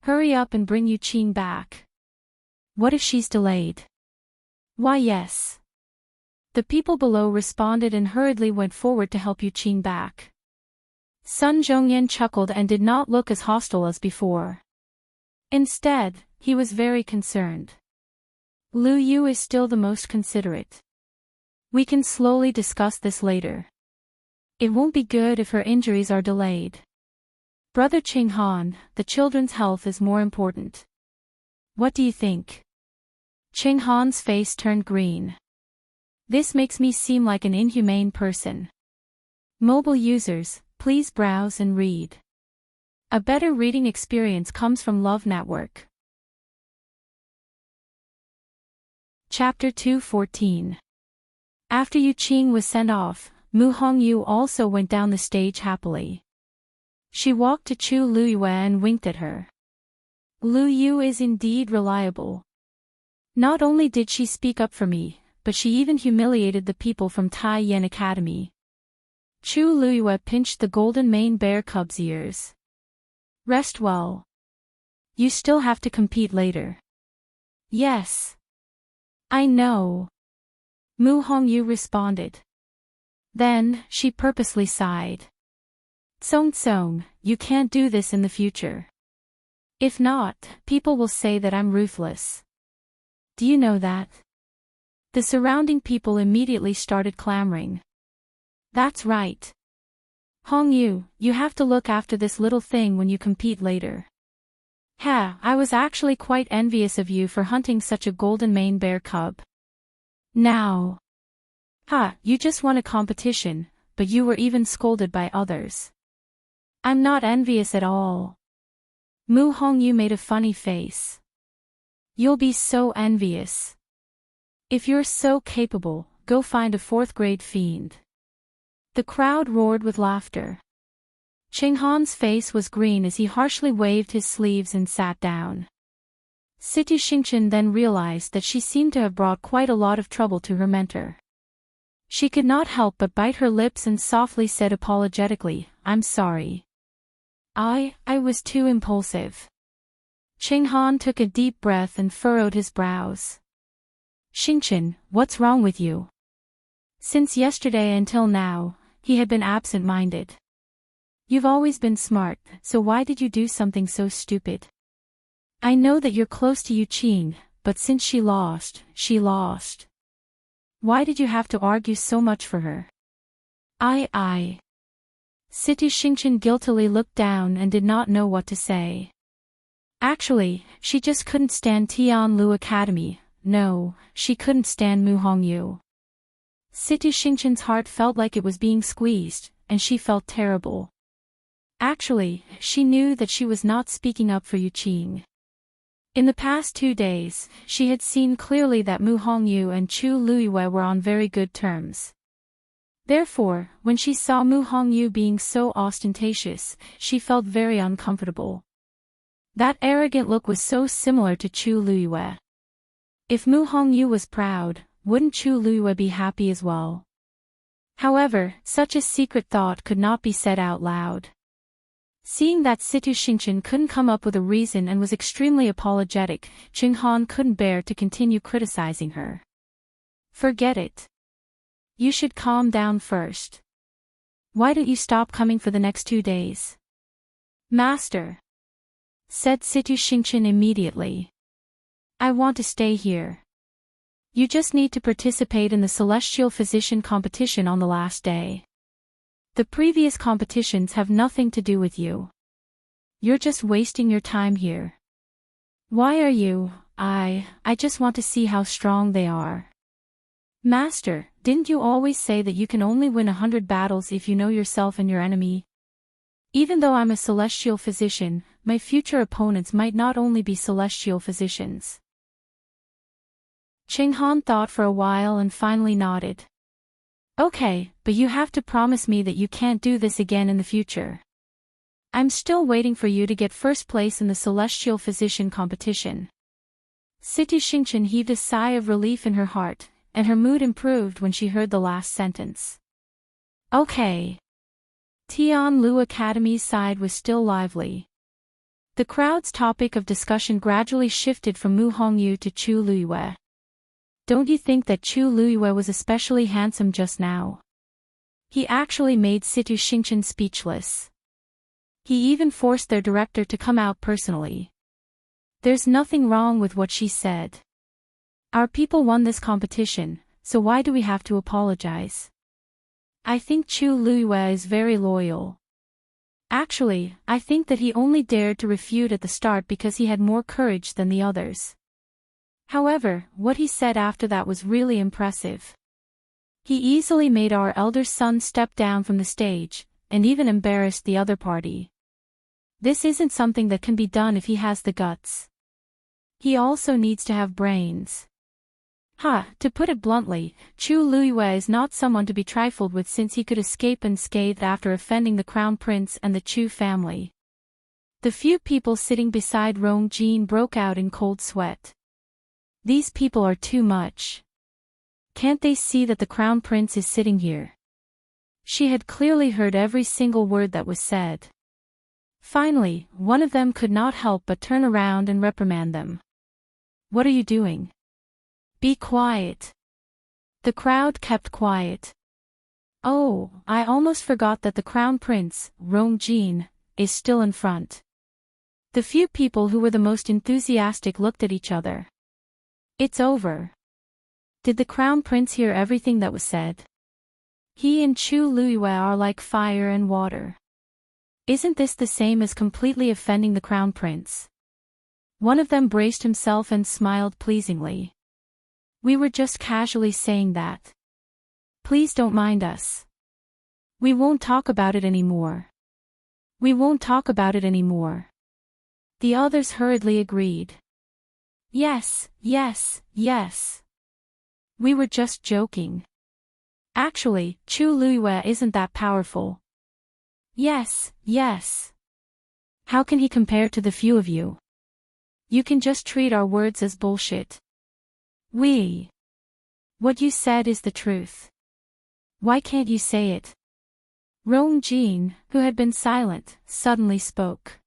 Hurry up and bring Yu Qing back. What if she's delayed? Why yes. The people below responded and hurriedly went forward to help Yu Qing back. Sun Zhongyan chuckled and did not look as hostile as before. Instead, he was very concerned. Lu Yu is still the most considerate. We can slowly discuss this later. It won't be good if her injuries are delayed. Brother Qinghan, the children's health is more important. What do you think? Qinghan's face turned green. This makes me seem like an inhumane person. Mobile users, please browse and read. A better reading experience comes from Love Network. Chapter 2:14. After Yu Qing was sent off, Mu Hongyu also went down the stage happily. She walked to Chu Luiyue and winked at her. Lu Yu is indeed reliable. Not only did she speak up for me, but she even humiliated the people from Tai Yen Academy. Chu Luiyue pinched the golden mane bear cub's ears. Rest well. You still have to compete later. Yes. I know. Mu Hongyu responded. Then, she purposely sighed. Tsong, you can't do this in the future. If not, people will say that I'm ruthless. Do you know that? The surrounding people immediately started clamoring. That's right. Hongyu, you have to look after this little thing when you compete later. I was actually quite envious of you for hunting such a golden mane bear cub. Now. You just won a competition, but you were even scolded by others. I'm not envious at all. Mu Hongyu made a funny face. You'll be so envious. If you're so capable, go find a 4th-grade fiend. The crowd roared with laughter. Qinghan's face was green as he harshly waved his sleeves and sat down. Situ Xingqian then realized that she seemed to have brought quite a lot of trouble to her mentor. She could not help but bite her lips and softly said apologetically, I'm sorry. I was too impulsive. Qinghan took a deep breath and furrowed his brows. Xingqian, what's wrong with you? Since yesterday until now, he had been absent-minded. You've always been smart, so why did you do something so stupid? I know that you're close to Yuqing, but since she lost. Why did you have to argue so much for her? Situ Xingqian guiltily looked down and did not know what to say. Actually, she just couldn't stand Tianlu Academy. No, she couldn't stand Mu Hongyu. Situ Xingqian's heart felt like it was being squeezed, and she felt terrible. Actually, she knew that she was not speaking up for Yuqing. In the past 2 days, she had seen clearly that Mu Hongyu and Chu Luiyue were on very good terms. Therefore, when she saw Mu Hongyu being so ostentatious, she felt very uncomfortable. That arrogant look was so similar to Chu Luiyue. If Mu Hongyu was proud, wouldn't Chu Luiyue be happy as well? However, such a secret thought could not be said out loud. Seeing that Situ Xingqian couldn't come up with a reason and was extremely apologetic, Qinghan couldn't bear to continue criticizing her. Forget it. You should calm down first. Why don't you stop coming for the next 2 days? Master, said Situ Xingqian immediately. I want to stay here. You just need to participate in the Celestial Physician competition on the last day. The previous competitions have nothing to do with you. You're just wasting your time here. Why are you? I just want to see how strong they are. Master, didn't you always say that you can only win 100 battles if you know yourself and your enemy? Even though I'm a Celestial Physician, my future opponents might not only be Celestial Physicians. Qinghan thought for a while and finally nodded. Okay, but you have to promise me that you can't do this again in the future. I'm still waiting for you to get first place in the Celestial Physician competition. Situ Xingqian heaved a sigh of relief in her heart, and her mood improved when she heard the last sentence. Okay. Tianlu Academy's side was still lively. The crowd's topic of discussion gradually shifted from Mu Hongyu to Chu Luiyue. Don't you think that Chu Luiyue was especially handsome just now? He actually made Situ Xingqian speechless. He even forced their director to come out personally. There's nothing wrong with what she said. Our people won this competition, so why do we have to apologize? I think Chu Luiyue is very loyal. Actually, I think that he only dared to refute at the start because he had more courage than the others. However, what he said after that was really impressive. He easily made our elder son step down from the stage, and even embarrassed the other party. This isn't something that can be done if he has the guts. He also needs to have brains. To put it bluntly, Chu Luiyue is not someone to be trifled with since he could escape unscathed after offending the crown prince and the Chu family. The few people sitting beside Rong Jin broke out in cold sweat. These people are too much. Can't they see that the Crown Prince is sitting here? She had clearly heard every single word that was said. Finally, one of them could not help but turn around and reprimand them. What are you doing? Be quiet. The crowd kept quiet. Oh, I almost forgot that the Crown Prince, Jean, is still in front. The few people who were the most enthusiastic looked at each other. It's over. Did the Crown Prince hear everything that was said? He and Chu Luiyue are like fire and water. Isn't this the same as completely offending the Crown Prince? One of them braced himself and smiled pleasingly. We were just casually saying that. Please don't mind us. We won't talk about it anymore. We won't talk about it anymore. The others hurriedly agreed. Yes, yes, yes. We were just joking. Actually, Chu Luiyue isn't that powerful. Yes, yes. How can he compare to the few of you? You can just treat our words as bullshit. What you said is the truth. Why can't you say it? Jean, who had been silent, suddenly spoke.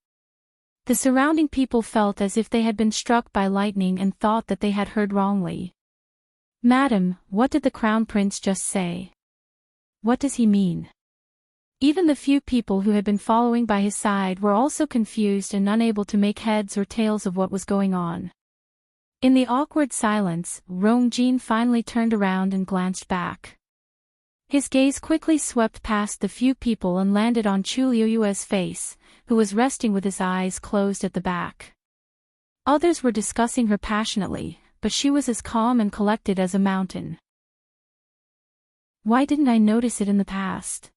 The surrounding people felt as if they had been struck by lightning and thought that they had heard wrongly. Madam, what did the Crown Prince just say? What does he mean? Even the few people who had been following by his side were also confused and unable to make heads or tails of what was going on. In the awkward silence, Jean finally turned around and glanced back. His gaze quickly swept past the few people and landed on Chu Luiyue's face, who was resting with his eyes closed at the back. Others were discussing her passionately, but she was as calm and collected as a mountain. Why didn't I notice it in the past?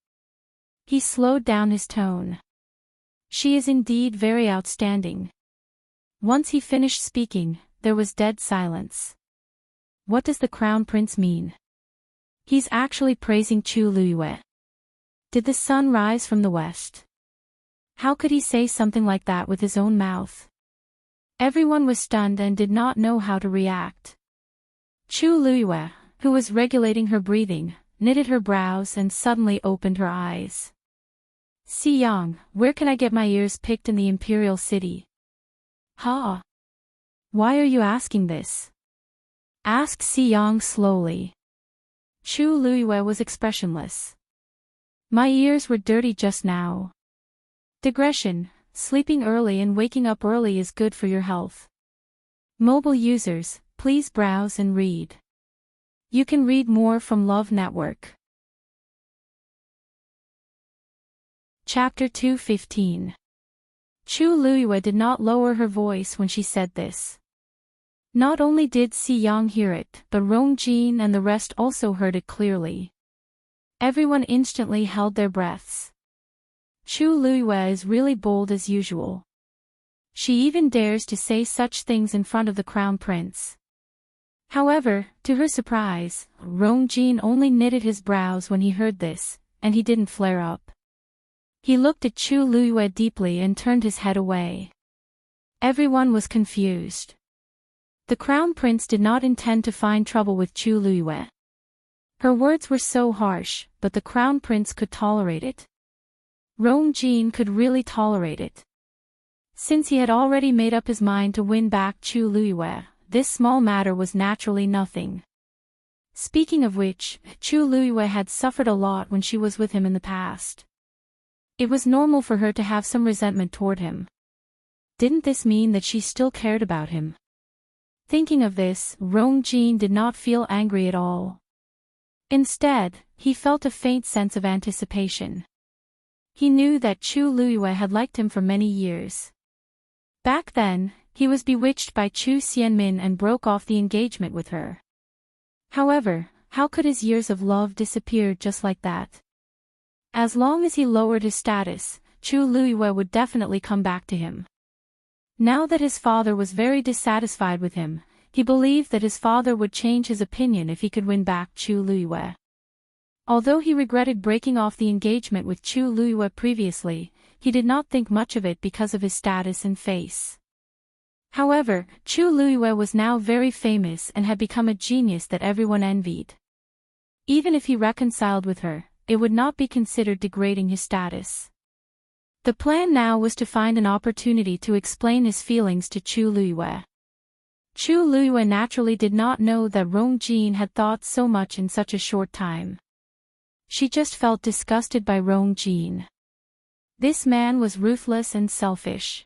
He slowed down his tone. She is indeed very outstanding. Once he finished speaking, there was dead silence. What does the Crown Prince mean? He's actually praising Chu Luiyue. Did the sun rise from the west? How could he say something like that with his own mouth? Everyone was stunned and did not know how to react. Chu Luiyue, who was regulating her breathing, knitted her brows and suddenly opened her eyes. Xiyang, where can I get my ears picked in the Imperial City? Ha! Why are you asking this? Asked Xiyang slowly. Chu Luiyue was expressionless. My ears were dirty just now. Digression, sleeping early and waking up early is good for your health. Mobile users, please browse and read. You can read more from Love Network. Chapter 2:15. Chu Luiyue did not lower her voice when she said this. Not only did Xiyang hear it, but Jean and the rest also heard it clearly. Everyone instantly held their breaths. Chu Luiyue is really bold as usual. She even dares to say such things in front of the Crown Prince. However, to her surprise, Jean only knitted his brows when he heard this, and he didn't flare up. He looked at Chu Luiyue deeply and turned his head away. Everyone was confused. The Crown Prince did not intend to find trouble with Chu Luiyue. Her words were so harsh, but the Crown Prince could tolerate it. Jean could really tolerate it. Since he had already made up his mind to win back Chu Luiyue, this small matter was naturally nothing. Speaking of which, Chu Luiyue had suffered a lot when she was with him in the past. It was normal for her to have some resentment toward him. Didn't this mean that she still cared about him? Thinking of this, Jean did not feel angry at all. Instead, he felt a faint sense of anticipation. He knew that Chu Luiyue had liked him for many years. Back then, he was bewitched by Chu Xianmin and broke off the engagement with her. However, how could his years of love disappear just like that? As long as he lowered his status, Chu Luiyue would definitely come back to him. Now that his father was very dissatisfied with him, he believed that his father would change his opinion if he could win back Chu Luiyue. Although he regretted breaking off the engagement with Chu Luiyue previously, he did not think much of it because of his status and face. However, Chu Luiyue was now very famous and had become a genius that everyone envied. Even if he reconciled with her, it would not be considered degrading his status. The plan now was to find an opportunity to explain his feelings to Chu Luiyue. Chu Luiyue naturally did not know that Rong Jin had thought so much in such a short time. She just felt disgusted by Rong Jin. This man was ruthless and selfish.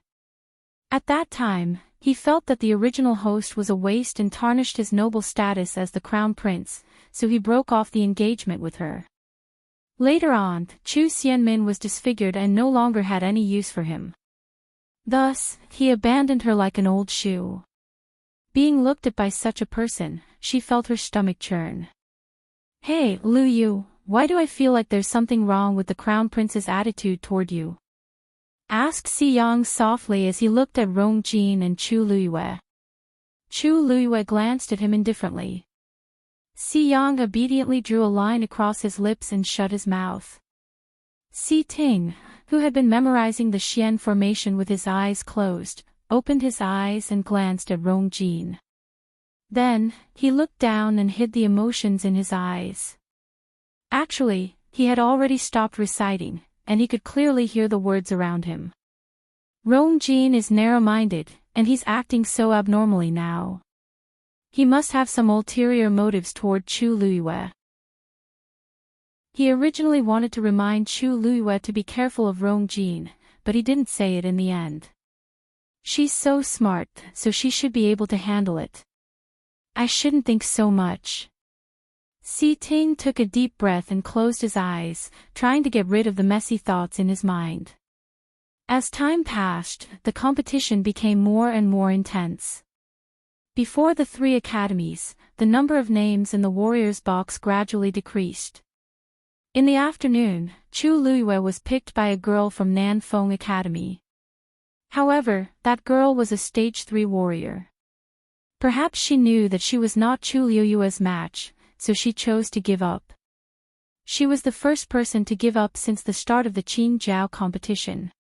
At that time, he felt that the original host was a waste and tarnished his noble status as the crown prince, so he broke off the engagement with her. Later on, Chu Xianmin was disfigured and no longer had any use for him. Thus, he abandoned her like an old shoe. Being looked at by such a person, she felt her stomach churn. "Hey, Lu Yu, why do I feel like there's something wrong with the crown prince's attitude toward you?" asked Si Yang softly as he looked at Rong Jin and Chu Luiyue. Chu Luiyue glanced at him indifferently. Si Yang obediently drew a line across his lips and shut his mouth. Si Ting, who had been memorizing the Xian formation with his eyes closed, opened his eyes and glanced at Rong Jin. Then, he looked down and hid the emotions in his eyes. Actually, he had already stopped reciting, and he could clearly hear the words around him. Rong Jin is narrow-minded, and he's acting so abnormally now. He must have some ulterior motives toward Chu Luiyue. He originally wanted to remind Chu Luiyue to be careful of Rong Jin, but he didn't say it in the end. She's so smart, so she should be able to handle it. I shouldn't think so much. Si Ting took a deep breath and closed his eyes, trying to get rid of the messy thoughts in his mind. As time passed, the competition became more and more intense. Before the 3 academies, the number of names in the warriors' box gradually decreased. In the afternoon, Chu Luiyue was picked by a girl from Nanfeng Academy. However, that girl was a stage 3 warrior. Perhaps she knew that she was not Chu Luiyue's match, so she chose to give up. She was the first person to give up since the start of the Qingjiao competition.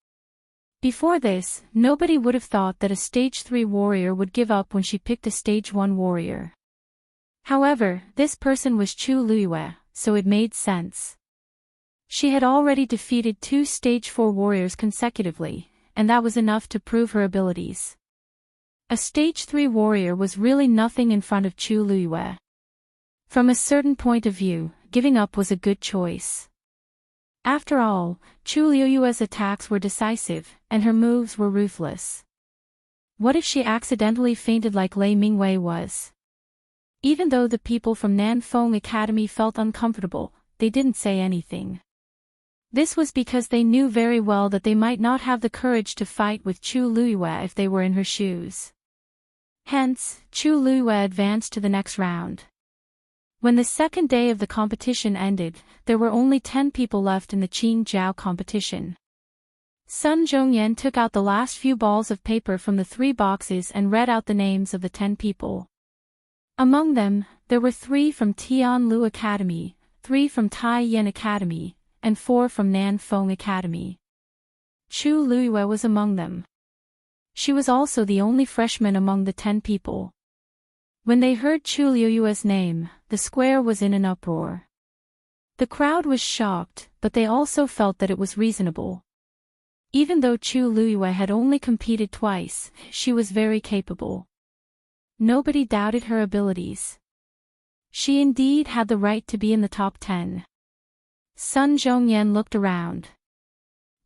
Before this, nobody would have thought that a stage 3 warrior would give up when she picked a stage 1 warrior. However, this person was Chu Luiyue, so it made sense. She had already defeated 2 stage 4 warriors consecutively, and that was enough to prove her abilities. A stage 3 warrior was really nothing in front of Chu Luiyue. From a certain point of view, giving up was a good choice. After all, Chu Luiyue's attacks were decisive, and her moves were ruthless. What if she accidentally fainted like Lei Mingwei was? Even though the people from Nanfeng Academy felt uncomfortable, they didn't say anything. This was because they knew very well that they might not have the courage to fight with Chu Luiyue if they were in her shoes. Hence, Chu Luiyue advanced to the next round. When the second day of the competition ended, there were only 10 people left in the Qingjiao competition. Sun Zhongyan took out the last few balls of paper from the 3 boxes and read out the names of the 10 people. Among them, there were 3 from Tianlu Academy, 3 from Taiyan Academy, and 4 from Nanfeng Academy. Chu Luiyue was among them. She was also the only freshman among the 10 people. When they heard Chu Luiyue's name, the square was in an uproar. The crowd was shocked, but they also felt that it was reasonable. Even though Chu Luiyue had only competed twice, she was very capable. Nobody doubted her abilities. She indeed had the right to be in the top 10. Sun Zhongyan looked around.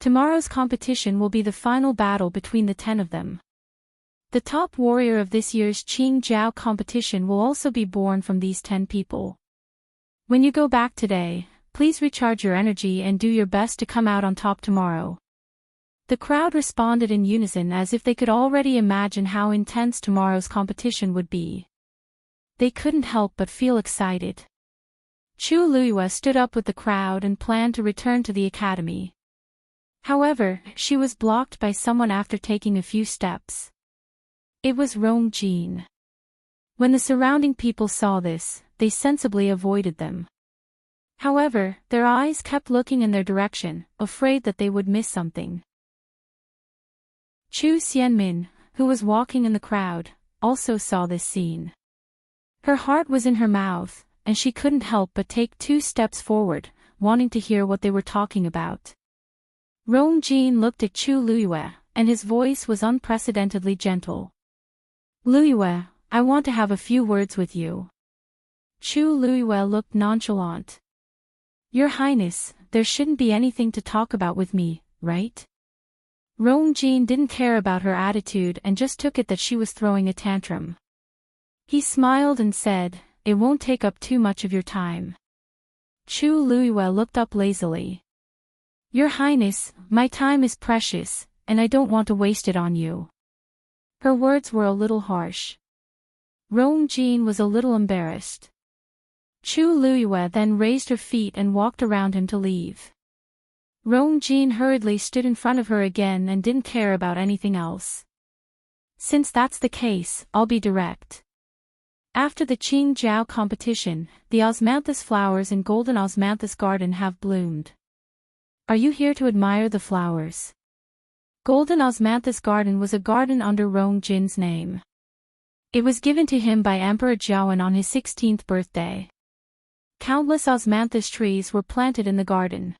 Tomorrow's competition will be the final battle between the 10 of them. The top warrior of this year's Qingjiao competition will also be born from these 10 people. When you go back today, please recharge your energy and do your best to come out on top tomorrow. The crowd responded in unison as if they could already imagine how intense tomorrow's competition would be. They couldn't help but feel excited. Chu Luiyue stood up with the crowd and planned to return to the academy. However, she was blocked by someone after taking a few steps. It was Rong Jin. When the surrounding people saw this, they sensibly avoided them. However, their eyes kept looking in their direction, afraid that they would miss something. Chu Xianmin, who was walking in the crowd, also saw this scene. Her heart was in her mouth, and she couldn't help but take 2 steps forward, wanting to hear what they were talking about. Rong Jin looked at Chu Liyue, and his voice was unprecedentedly gentle. Liyue, I want to have a few words with you. Chu Liyue looked nonchalant. Your Highness, there shouldn't be anything to talk about with me, right? Rong Jin didn't care about her attitude and just took it that she was throwing a tantrum. He smiled and said, it won't take up too much of your time. Chu Liyue looked up lazily. Your Highness, my time is precious, and I don't want to waste it on you. Her words were a little harsh. Rong Jin was a little embarrassed. Chu Liyue then raised her feet and walked around him to leave. Rong Jin hurriedly stood in front of her again and didn't care about anything else. Since that's the case, I'll be direct. After the Qingjiao competition, the osmanthus flowers in Golden Osmanthus Garden have bloomed. Are you here to admire the flowers? Golden Osmanthus Garden was a garden under Rong Jin's name. It was given to him by Emperor Jiawen on his 16th birthday. Countless osmanthus trees were planted in the garden.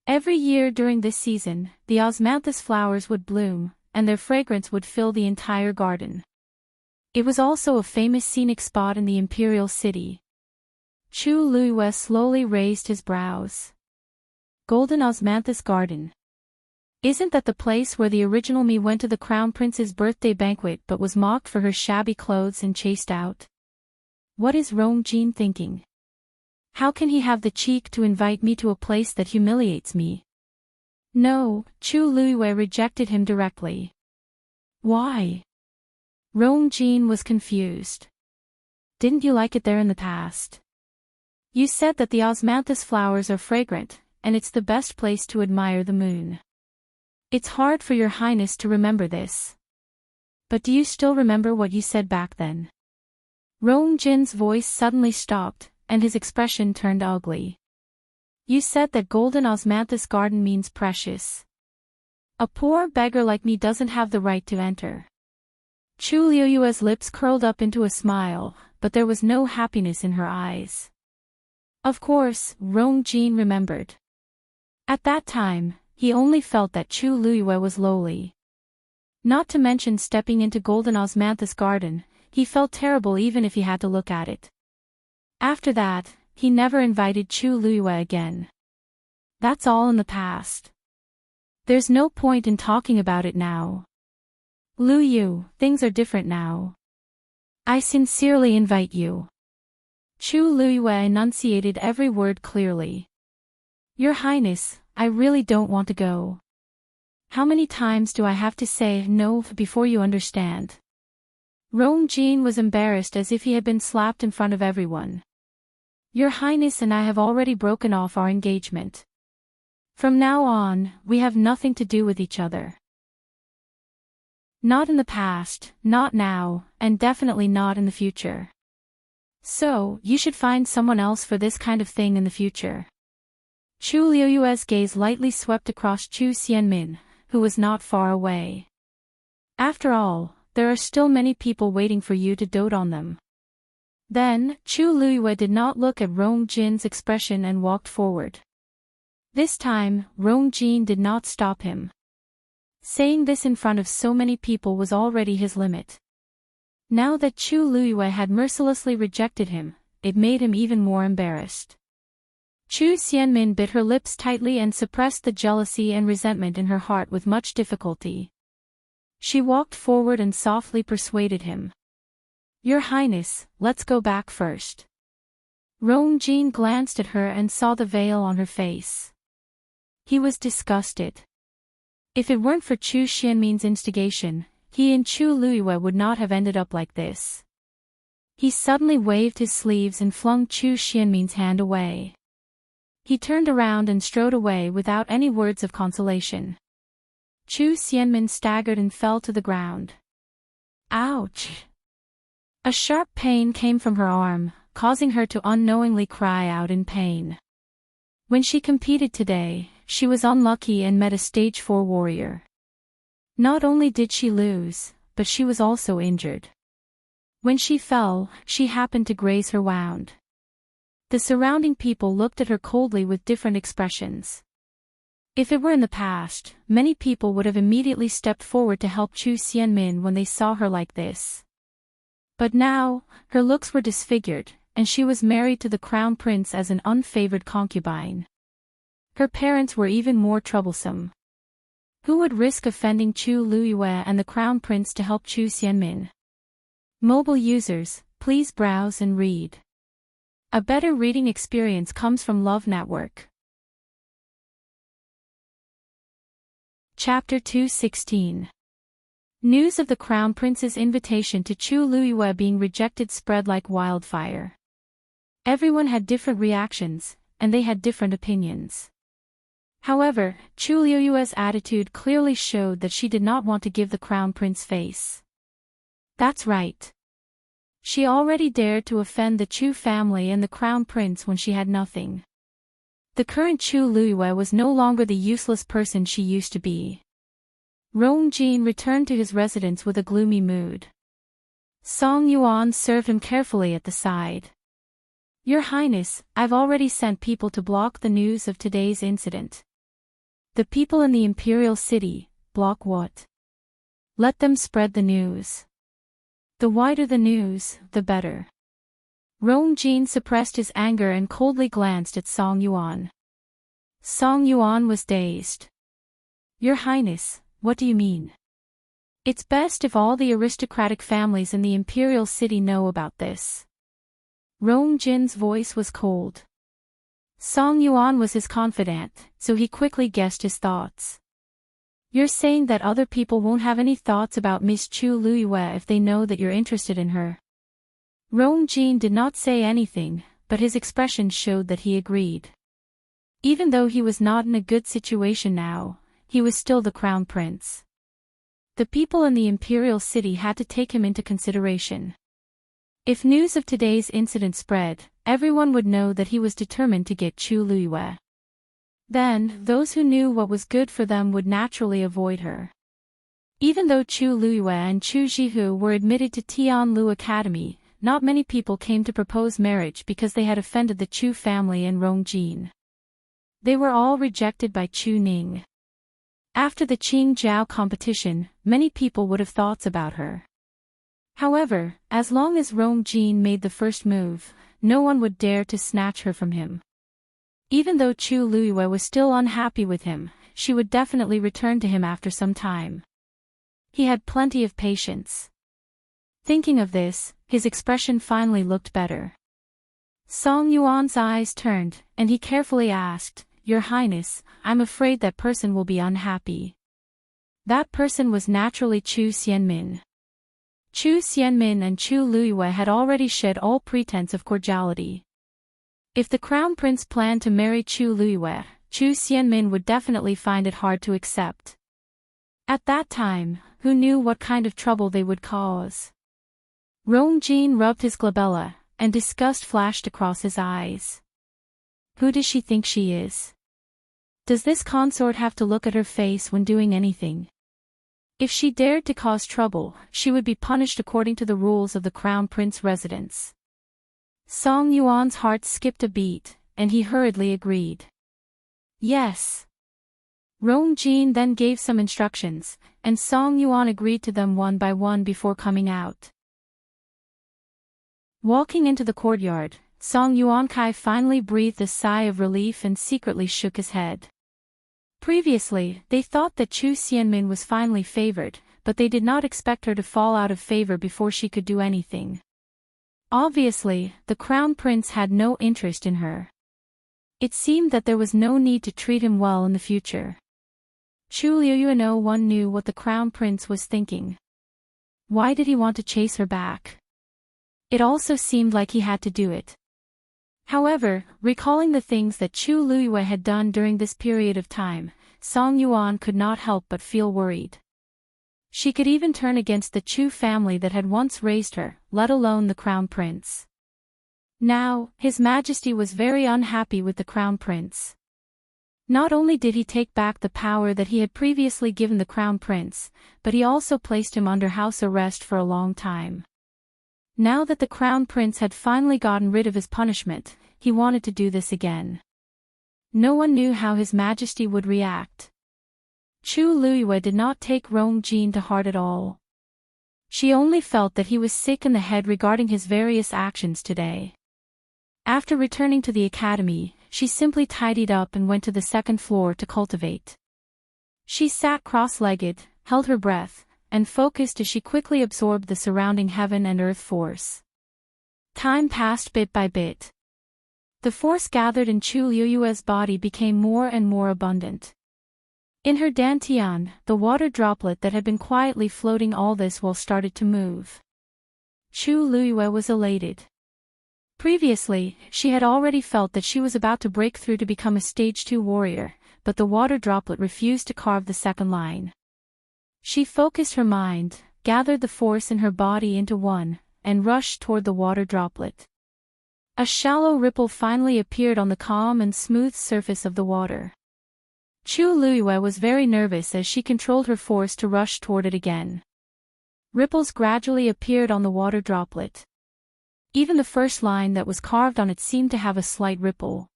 Every year during this season, the osmanthus flowers would bloom, and their fragrance would fill the entire garden. It was also a famous scenic spot in the Imperial city. Chu Liyue slowly raised his brows. Golden Osmanthus Garden. Isn't that the place where the original me went to the Crown Prince's birthday banquet but was mocked for her shabby clothes and chased out? What is Rong Jin thinking? How can he have the cheek to invite me to a place that humiliates me? No, Chu Liyue rejected him directly. Why? Rong Jin was confused. Didn't you like it there in the past? You said that the osmanthus flowers are fragrant, and it's the best place to admire the moon. It's hard for your Highness to remember this. But do you still remember what you said back then? Rong Jin's voice suddenly stopped, and his expression turned ugly. You said that Golden Osmanthus Garden means precious. A poor beggar like me doesn't have the right to enter. Chu Liyue's lips curled up into a smile, but there was no happiness in her eyes. Of course, Rong Jin remembered. At that time, he only felt that Chu Liyue was lowly. Not to mention stepping into Golden Osmanthus Garden, he felt terrible even if he had to look at it. After that, he never invited Chu Liyue again. That's all in the past. There's no point in talking about it now. Lu Yu, things are different now. I sincerely invite you. Chu Liyue enunciated every word clearly. Your Highness, I really don't want to go. How many times do I have to say no before you understand? Rong Jin was embarrassed as if he had been slapped in front of everyone. Your Highness and I have already broken off our engagement. From now on, we have nothing to do with each other. Not in the past, not now, and definitely not in the future. So, you should find someone else for this kind of thing in the future. Chu Liyue's gaze lightly swept across Chu Xianmin, who was not far away. After all, there are still many people waiting for you to dote on them. Then, Chu Liyue did not look at Rong Jin's expression and walked forward. This time, Rong Jin did not stop him. Saying this in front of so many people was already his limit. Now that Chu Liyue had mercilessly rejected him, it made him even more embarrassed. Chu Xianmin bit her lips tightly and suppressed the jealousy and resentment in her heart with much difficulty. She walked forward and softly persuaded him. Your Highness, let's go back first. Rong Jin glanced at her and saw the veil on her face. He was disgusted. If it weren't for Chu Xianmin's instigation, he and Chu Liyue would not have ended up like this. He suddenly waved his sleeves and flung Chu Xianmin's hand away. He turned around and strode away without any words of consolation. Chu Xianmin staggered and fell to the ground. Ouch! A sharp pain came from her arm, causing her to unknowingly cry out in pain. When she competed today, she was unlucky and met a stage 4 warrior. Not only did she lose, but she was also injured. When she fell, she happened to graze her wound. The surrounding people looked at her coldly with different expressions. If it were in the past, many people would have immediately stepped forward to help Chu Xianmin when they saw her like this. But now, her looks were disfigured, and she was married to the crown prince as an unfavored concubine. Her parents were even more troublesome. Who would risk offending Chu Luiyue and the crown prince to help Chu Xianmin? Mobile users, please browse and read. A better reading experience comes from Love Network. Chapter 216. News of the Crown Prince's invitation to Chu Luiyue being rejected spread like wildfire. Everyone had different reactions, and they had different opinions. However, Chu Luiyue's attitude clearly showed that she did not want to give the Crown Prince face. That's right. She already dared to offend the Chu family and the Crown Prince when she had nothing. The current Chu Luiyue was no longer the useless person she used to be. Rong Jin returned to his residence with a gloomy mood. Song Yuan served him carefully at the side. Your Highness, I've already sent people to block the news of today's incident. The people in the Imperial City, block what? Let them spread the news. The wider the news, the better. Rong Jin suppressed his anger and coldly glanced at Song Yuan. Song Yuan was dazed. Your Highness, what do you mean? It's best if all the aristocratic families in the Imperial City know about this. Rong Jin's voice was cold. Song Yuan was his confidant, so he quickly guessed his thoughts. You're saying that other people won't have any thoughts about Miss Chu Luiyue if they know that you're interested in her. Rong Jin did not say anything, but his expression showed that he agreed. Even though he was not in a good situation now, he was still the crown prince. The people in the Imperial City had to take him into consideration. If news of today's incident spread, everyone would know that he was determined to get Chu Luiyue. Then, those who knew what was good for them would naturally avoid her. Even though Chu Luiyue and Chu Jihu were admitted to Tianlu Academy, not many people came to propose marriage because they had offended the Chu family and Rong Jin. They were all rejected by Chu Ning. After the Qingjiao competition, many people would have thoughts about her. However, as long as Rong Jin made the first move, no one would dare to snatch her from him. Even though Chu Luiyue was still unhappy with him, she would definitely return to him after some time. He had plenty of patience. Thinking of this, his expression finally looked better. Song Yuan's eyes turned, and he carefully asked, Your Highness, I'm afraid that person will be unhappy. That person was naturally Chu Xianmin. Chu Xianmin and Chu Luiyue had already shed all pretense of cordiality. If the crown prince planned to marry Chu Luiyue, Chu Xianmin would definitely find it hard to accept. At that time, who knew what kind of trouble they would cause? Rong Jin rubbed his glabella, and disgust flashed across his eyes. Who does she think she is? Does this consort have to look at her face when doing anything? If she dared to cause trouble, she would be punished according to the rules of the crown prince residence. Song Yuan's heart skipped a beat, and he hurriedly agreed. Yes. Rong Jin then gave some instructions, and Song Yuan agreed to them one by one before coming out. Walking into the courtyard, Song Yuankai finally breathed a sigh of relief and secretly shook his head. Previously, they thought that Chu Xianmin was finally favored, but they did not expect her to fall out of favor before she could do anything. Obviously, the crown prince had no interest in her. It seemed that there was no need to treat him well in the future. Chu Luiyue no one knew what the crown prince was thinking. Why did he want to chase her back? It also seemed like he had to do it. However, recalling the things that Chu Luiyue had done during this period of time, Song Yuan could not help but feel worried. She could even turn against the Chu family that had once raised her, let alone the crown prince. Now, His Majesty was very unhappy with the crown prince. Not only did he take back the power that he had previously given the crown prince, but he also placed him under house arrest for a long time. Now that the crown prince had finally gotten rid of his punishment, he wanted to do this again. No one knew how His Majesty would react. Chu Luiyue did not take Rong Jin to heart at all. She only felt that he was sick in the head regarding his various actions today. After returning to the academy, she simply tidied up and went to the second floor to cultivate. She sat cross-legged, held her breath, and focused as she quickly absorbed the surrounding heaven and earth force. Time passed bit by bit. The force gathered in Chu Luiyue's body became more and more abundant. In her dantian, the water droplet that had been quietly floating all this while started to move. Chu Luiyue was elated. Previously, she had already felt that she was about to break through to become a stage 2 warrior, but the water droplet refused to carve the second line. She focused her mind, gathered the force in her body into one, and rushed toward the water droplet. A shallow ripple finally appeared on the calm and smooth surface of the water. Chu Luiyue was very nervous as she controlled her force to rush toward it again. Ripples gradually appeared on the water droplet. Even the first line that was carved on it seemed to have a slight ripple.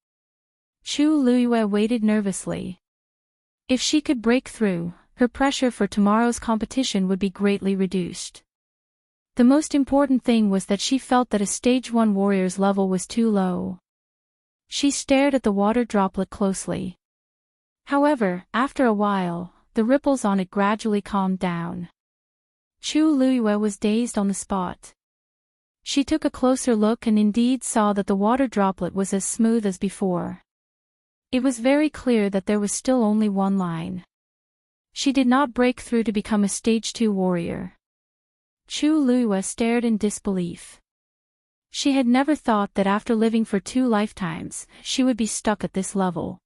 Chu Luiyue waited nervously. If she could break through, her pressure for tomorrow's competition would be greatly reduced. The most important thing was that she felt that a stage 1 warrior's level was too low. She stared at the water droplet closely. However, after a while, the ripples on it gradually calmed down. Chu Luiyue was dazed on the spot. She took a closer look and indeed saw that the water droplet was as smooth as before. It was very clear that there was still only one line. She did not break through to become a stage 2 warrior. Chu Luiyue stared in disbelief. She had never thought that after living for 2 lifetimes, she would be stuck at this level.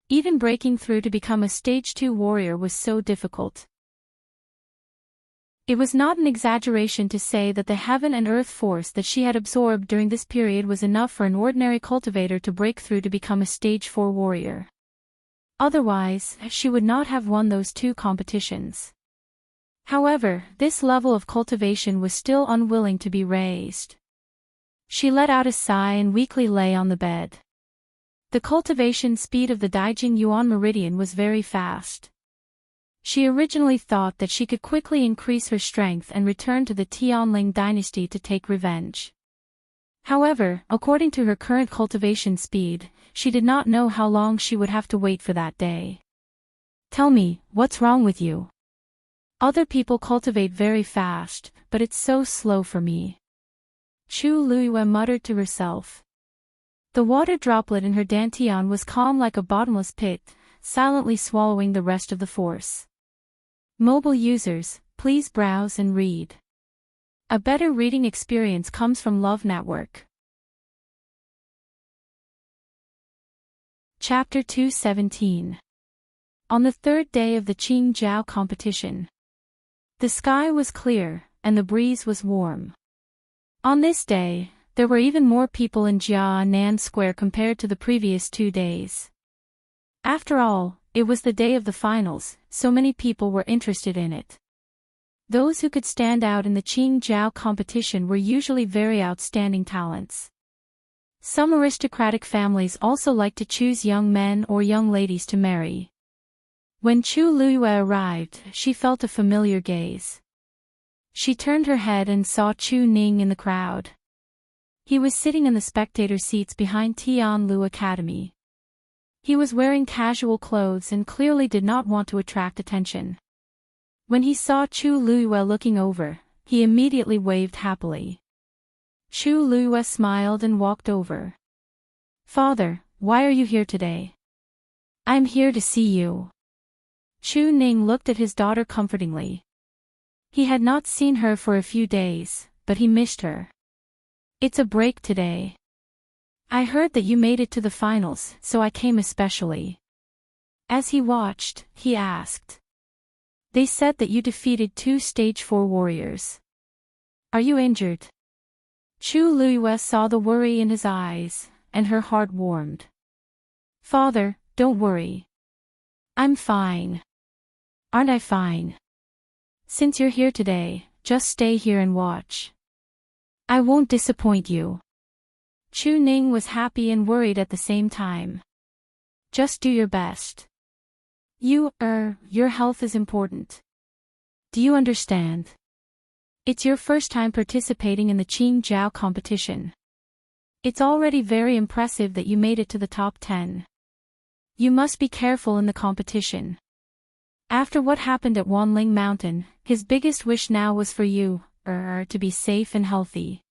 Even breaking through to become a stage 2 warrior was so difficult. It was not an exaggeration to say that the heaven and earth force that she had absorbed during this period was enough for an ordinary cultivator to break through to become a stage 4 warrior. Otherwise, she would not have won those 2 competitions. However, this level of cultivation was still unwilling to be raised. She let out a sigh and weakly lay on the bed. The cultivation speed of the Daijing Yuan Meridian was very fast. She originally thought that she could quickly increase her strength and return to the Tianling dynasty to take revenge. However, according to her current cultivation speed, she did not know how long she would have to wait for that day. Tell me, what's wrong with you? Other people cultivate very fast, but it's so slow for me. Chu Luiyue muttered to herself. The water droplet in her dantian was calm like a bottomless pit, silently swallowing the rest of the force. Mobile users, please browse and read. A better reading experience comes from Love Network. Chapter 217. On the 3rd day of the Qingjiao competition. The sky was clear, and the breeze was warm. On this day, there were even more people in Jianan Square compared to the previous 2 days. After all, it was the day of the finals, so many people were interested in it. Those who could stand out in the Qingjiao competition were usually very outstanding talents. Some aristocratic families also liked to choose young men or young ladies to marry. When Chu Luiyue arrived, she felt a familiar gaze. She turned her head and saw Chu Ning in the crowd. He was sitting in the spectator seats behind Tianlu Academy. He was wearing casual clothes and clearly did not want to attract attention. When he saw Chu Luiyue looking over, he immediately waved happily. Chu Luiyue smiled and walked over. Father, why are you here today? I'm here to see you. Chu Ning looked at his daughter comfortingly. He had not seen her for a few days, but he missed her. It's a break today. I heard that you made it to the finals, so I came especially. As he watched, he asked. They said that you defeated 2 stage 4 warriors. Are you injured? Chu Luiyue saw the worry in his eyes, and her heart warmed. Father, don't worry. I'm fine. Aren't I fine? Since you're here today, just stay here and watch. I won't disappoint you. Chu Ning was happy and worried at the same time. Just do your best. Your health is important. Do you understand? It's your first time participating in the Qingjiao competition. It's already very impressive that you made it to the top 10. You must be careful in the competition. After what happened at Wanling Mountain, his biggest wish now was for you, to be safe and healthy.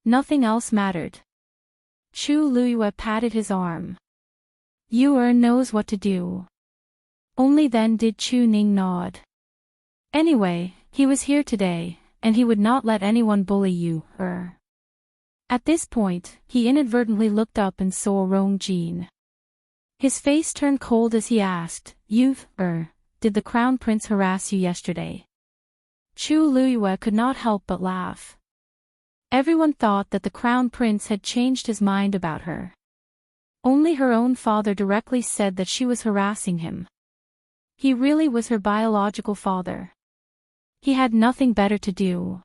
Nothing else mattered. Chu Luiyue patted his arm. You knows what to do. Only then did Chu Ning nod. Anyway, he was here today, and he would not let anyone bully you, At this point, he inadvertently looked up and saw Rong Jin. His face turned cold as he asked, did the Crown Prince harass you yesterday? Chu Luiyue could not help but laugh. Everyone thought that the Crown Prince had changed his mind about her. Only her own father directly said that she was harassing him. He really was her biological father. He had nothing better to do.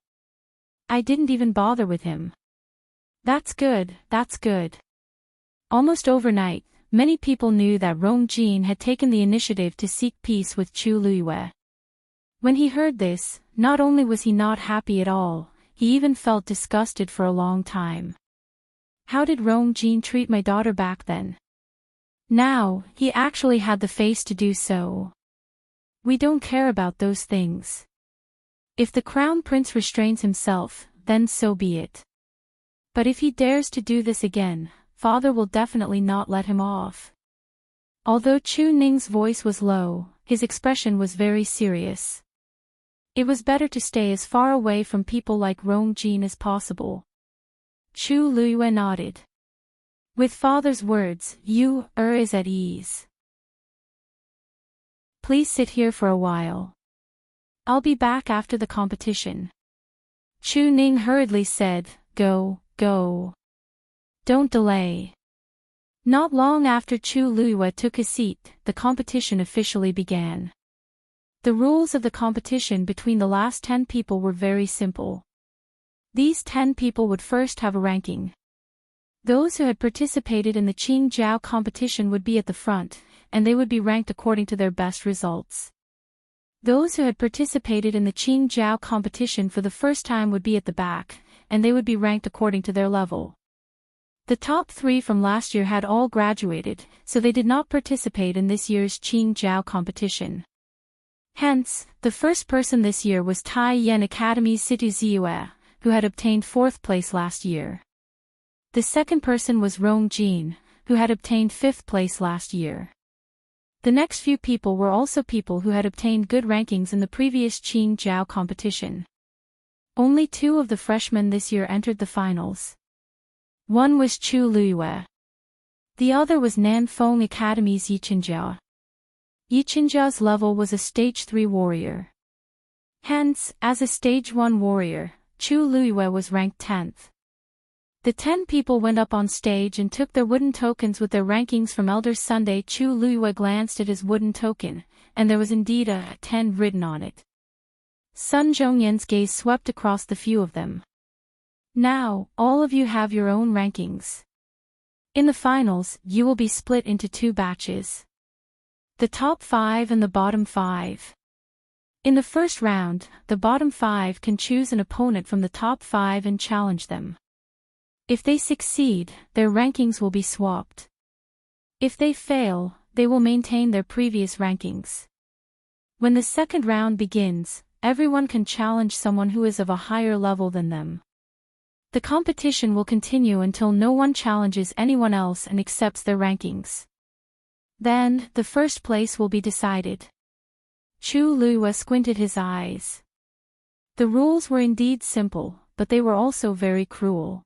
I didn't even bother with him. That's good, that's good. Almost overnight, many people knew that Rong Jin had taken the initiative to seek peace with Chu Luiyue. When he heard this, not only was he not happy at all, he even felt disgusted for a long time. How did Rong Jin treat my daughter back then? Now, he actually had the face to do so. We don't care about those things. If the Crown Prince restrains himself, then so be it. But if he dares to do this again, Father will definitely not let him off. Although Chu Ning's voice was low, his expression was very serious. It was better to stay as far away from people like Rong Jin as possible. Chu Luiyue nodded. With Father's words, you is at ease. Please sit here for a while. I'll be back after the competition. Chu Ning hurriedly said, Go. Don't delay. Not long after Chu Luiyue took his seat, the competition officially began. The rules of the competition between the last 10 people were very simple. These 10 people would first have a ranking. Those who had participated in the Qingjiao competition would be at the front, and they would be ranked according to their best results. Those who had participated in the Qingjiao competition for the first time would be at the back, and they would be ranked according to their level. The top 3 from last year had all graduated, so they did not participate in this year's Qingjiao competition. Hence, the first person this year was Tai Yan Academy's Situ Ziyue, who had obtained 4th place last year. The second person was Rong Jin, who had obtained 5th place last year. The next few people were also people who had obtained good rankings in the previous Qingjiao competition. Only 2 of the freshmen this year entered the finals. One was Chu Luiyue. The other was Nanfeng Academy's Yichenjia. Yichenjia's level was a Stage 3 warrior. Hence, as a Stage 1 warrior, Chu Luiyue was ranked 10th. The 10 people went up on stage and took their wooden tokens with their rankings from Elder Sunday. Chu Luiyue glanced at his wooden token, and there was indeed a 10 written on it. Sun Zhongyan's gaze swept across the few of them. Now, all of you have your own rankings. In the finals, you will be split into 2 batches. The top 5 and the bottom 5. In the first round, the bottom 5 can choose an opponent from the top 5 and challenge them. If they succeed, their rankings will be swapped. If they fail, they will maintain their previous rankings. When the second round begins, everyone can challenge someone who is of a higher level than them. The competition will continue until no one challenges anyone else and accepts their rankings. Then, the first place will be decided. Chu Luiyue squinted his eyes. The rules were indeed simple, but they were also very cruel.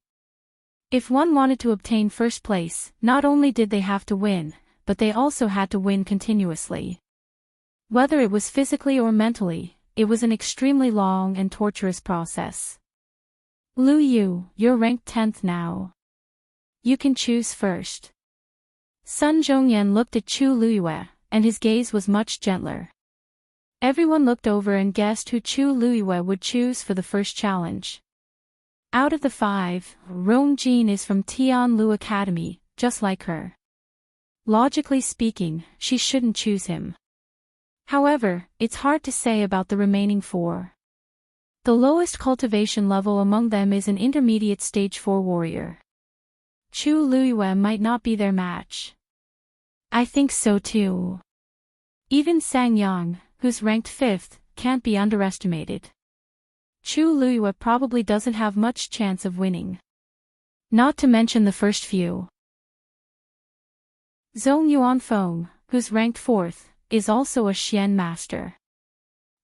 If one wanted to obtain first place, not only did they have to win, but they also had to win continuously. Whether it was physically or mentally, it was an extremely long and torturous process. Lu Yu, you're ranked 10th now. You can choose first. Sun Zhongyan looked at Chu Luiyue, and his gaze was much gentler. Everyone looked over and guessed who Chu Luiyue would choose for the first challenge. Out of the 5, Rong Jin is from Tianlu Academy, just like her. Logically speaking, she shouldn't choose him. However, it's hard to say about the remaining 4. The lowest cultivation level among them is an intermediate stage 4 warrior. Chu Luiyue might not be their match. I think so too. Even Sang Yang, who's ranked 5th, can't be underestimated. Chu Luiyue probably doesn't have much chance of winning. Not to mention the first few. Zhong Yuanfeng, who's ranked 4th, is also a Xian master.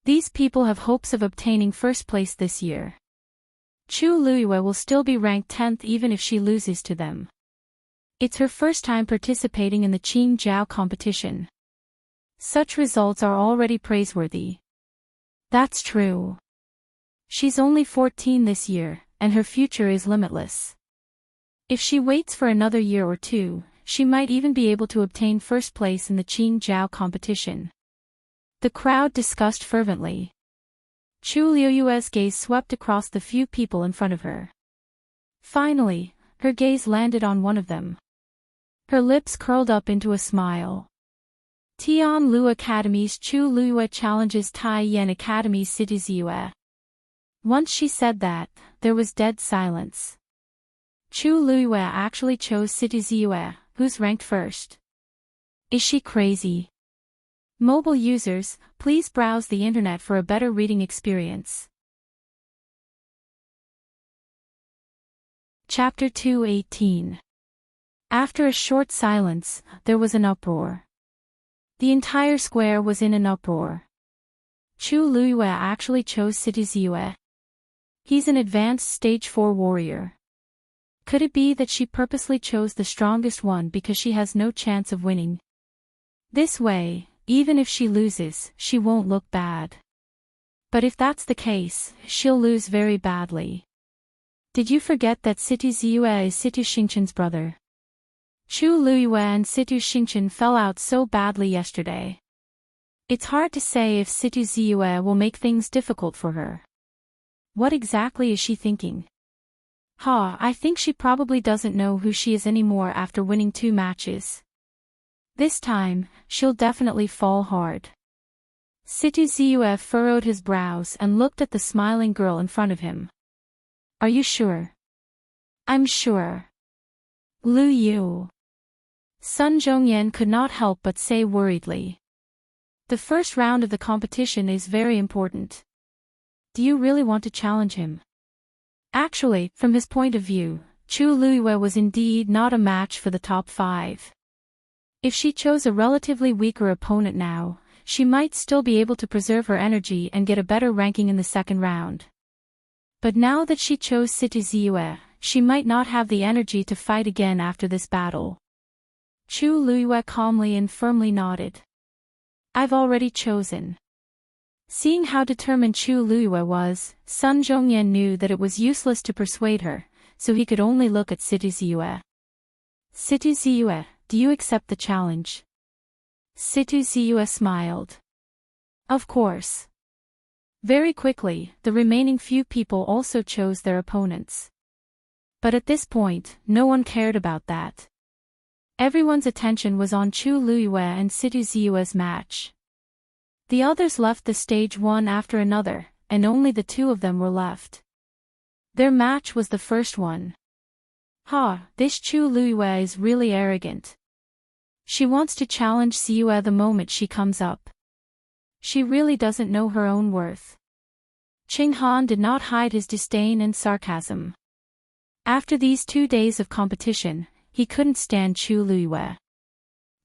These people have hopes of obtaining first place this year. Chu Luiyue will still be ranked 10th even if she loses to them. It's her first time participating in the Qingjiao competition. Such results are already praiseworthy. That's true. She's only 14 this year, and her future is limitless. If she waits for another year or 2, she might even be able to obtain first place in the Qingjiao competition. The crowd discussed fervently. Chu Luiyue's gaze swept across the few people in front of her. Finally, her gaze landed on one of them. Her lips curled up into a smile. Tianlu Academy's Chu Luiyue challenges Taiyan Academy's City Ziyue. Once she said that, there was dead silence. Chu Luiyue actually chose City Ziyue, who's ranked 1st. Is she crazy? Mobile users, please browse the internet for a better reading experience. Chapter 218. After a short silence, there was an uproar. The entire square was in an uproar. Chu Luiyue actually chose City Ziyue. He's an advanced stage 4 warrior. Could it be that she purposely chose the strongest one because she has no chance of winning? This way, even if she loses, she won't look bad. But if that's the case, she'll lose very badly. Did you forget that Situ Ziyue is Situ Xingchen's brother? Chu Luiyue and Situ Xingchen fell out so badly yesterday. It's hard to say if Situ Ziyue will make things difficult for her. What exactly is she thinking? I think she probably doesn't know who she is anymore after winning 2 matches. This time, she'll definitely fall hard. Situ Ziyue furrowed his brows and looked at the smiling girl in front of him. Are you sure? I'm sure. Lu Yu. Sun Zhongyan could not help but say worriedly. The first round of the competition is very important. Do you really want to challenge him? Actually, from his point of view, Chu Luiyue was indeed not a match for the top 5. If she chose a relatively weaker opponent now, she might still be able to preserve her energy and get a better ranking in the second round. But now that she chose Situ Ziyue, she might not have the energy to fight again after this battle. Chu Luiyue calmly and firmly nodded. I've already chosen. Seeing how determined Chu Luiyue was, Sun Zhongyan knew that it was useless to persuade her, so he could only look at Situ Ziyue. Situ Ziyue, do you accept the challenge? Situ Ziyue smiled. Of course. Very quickly, the remaining few people also chose their opponents. But at this point, no one cared about that. Everyone's attention was on Chu Luiyue and Situ Ziyue's match. The others left the stage one after another, and only the 2 of them were left. Their match was the first one. This Chu Luiyue is really arrogant. She wants to challenge Ziyue the moment she comes up. She really doesn't know her own worth. Qing Han did not hide his disdain and sarcasm. After these 2 days of competition, he couldn't stand Chu Luiyue.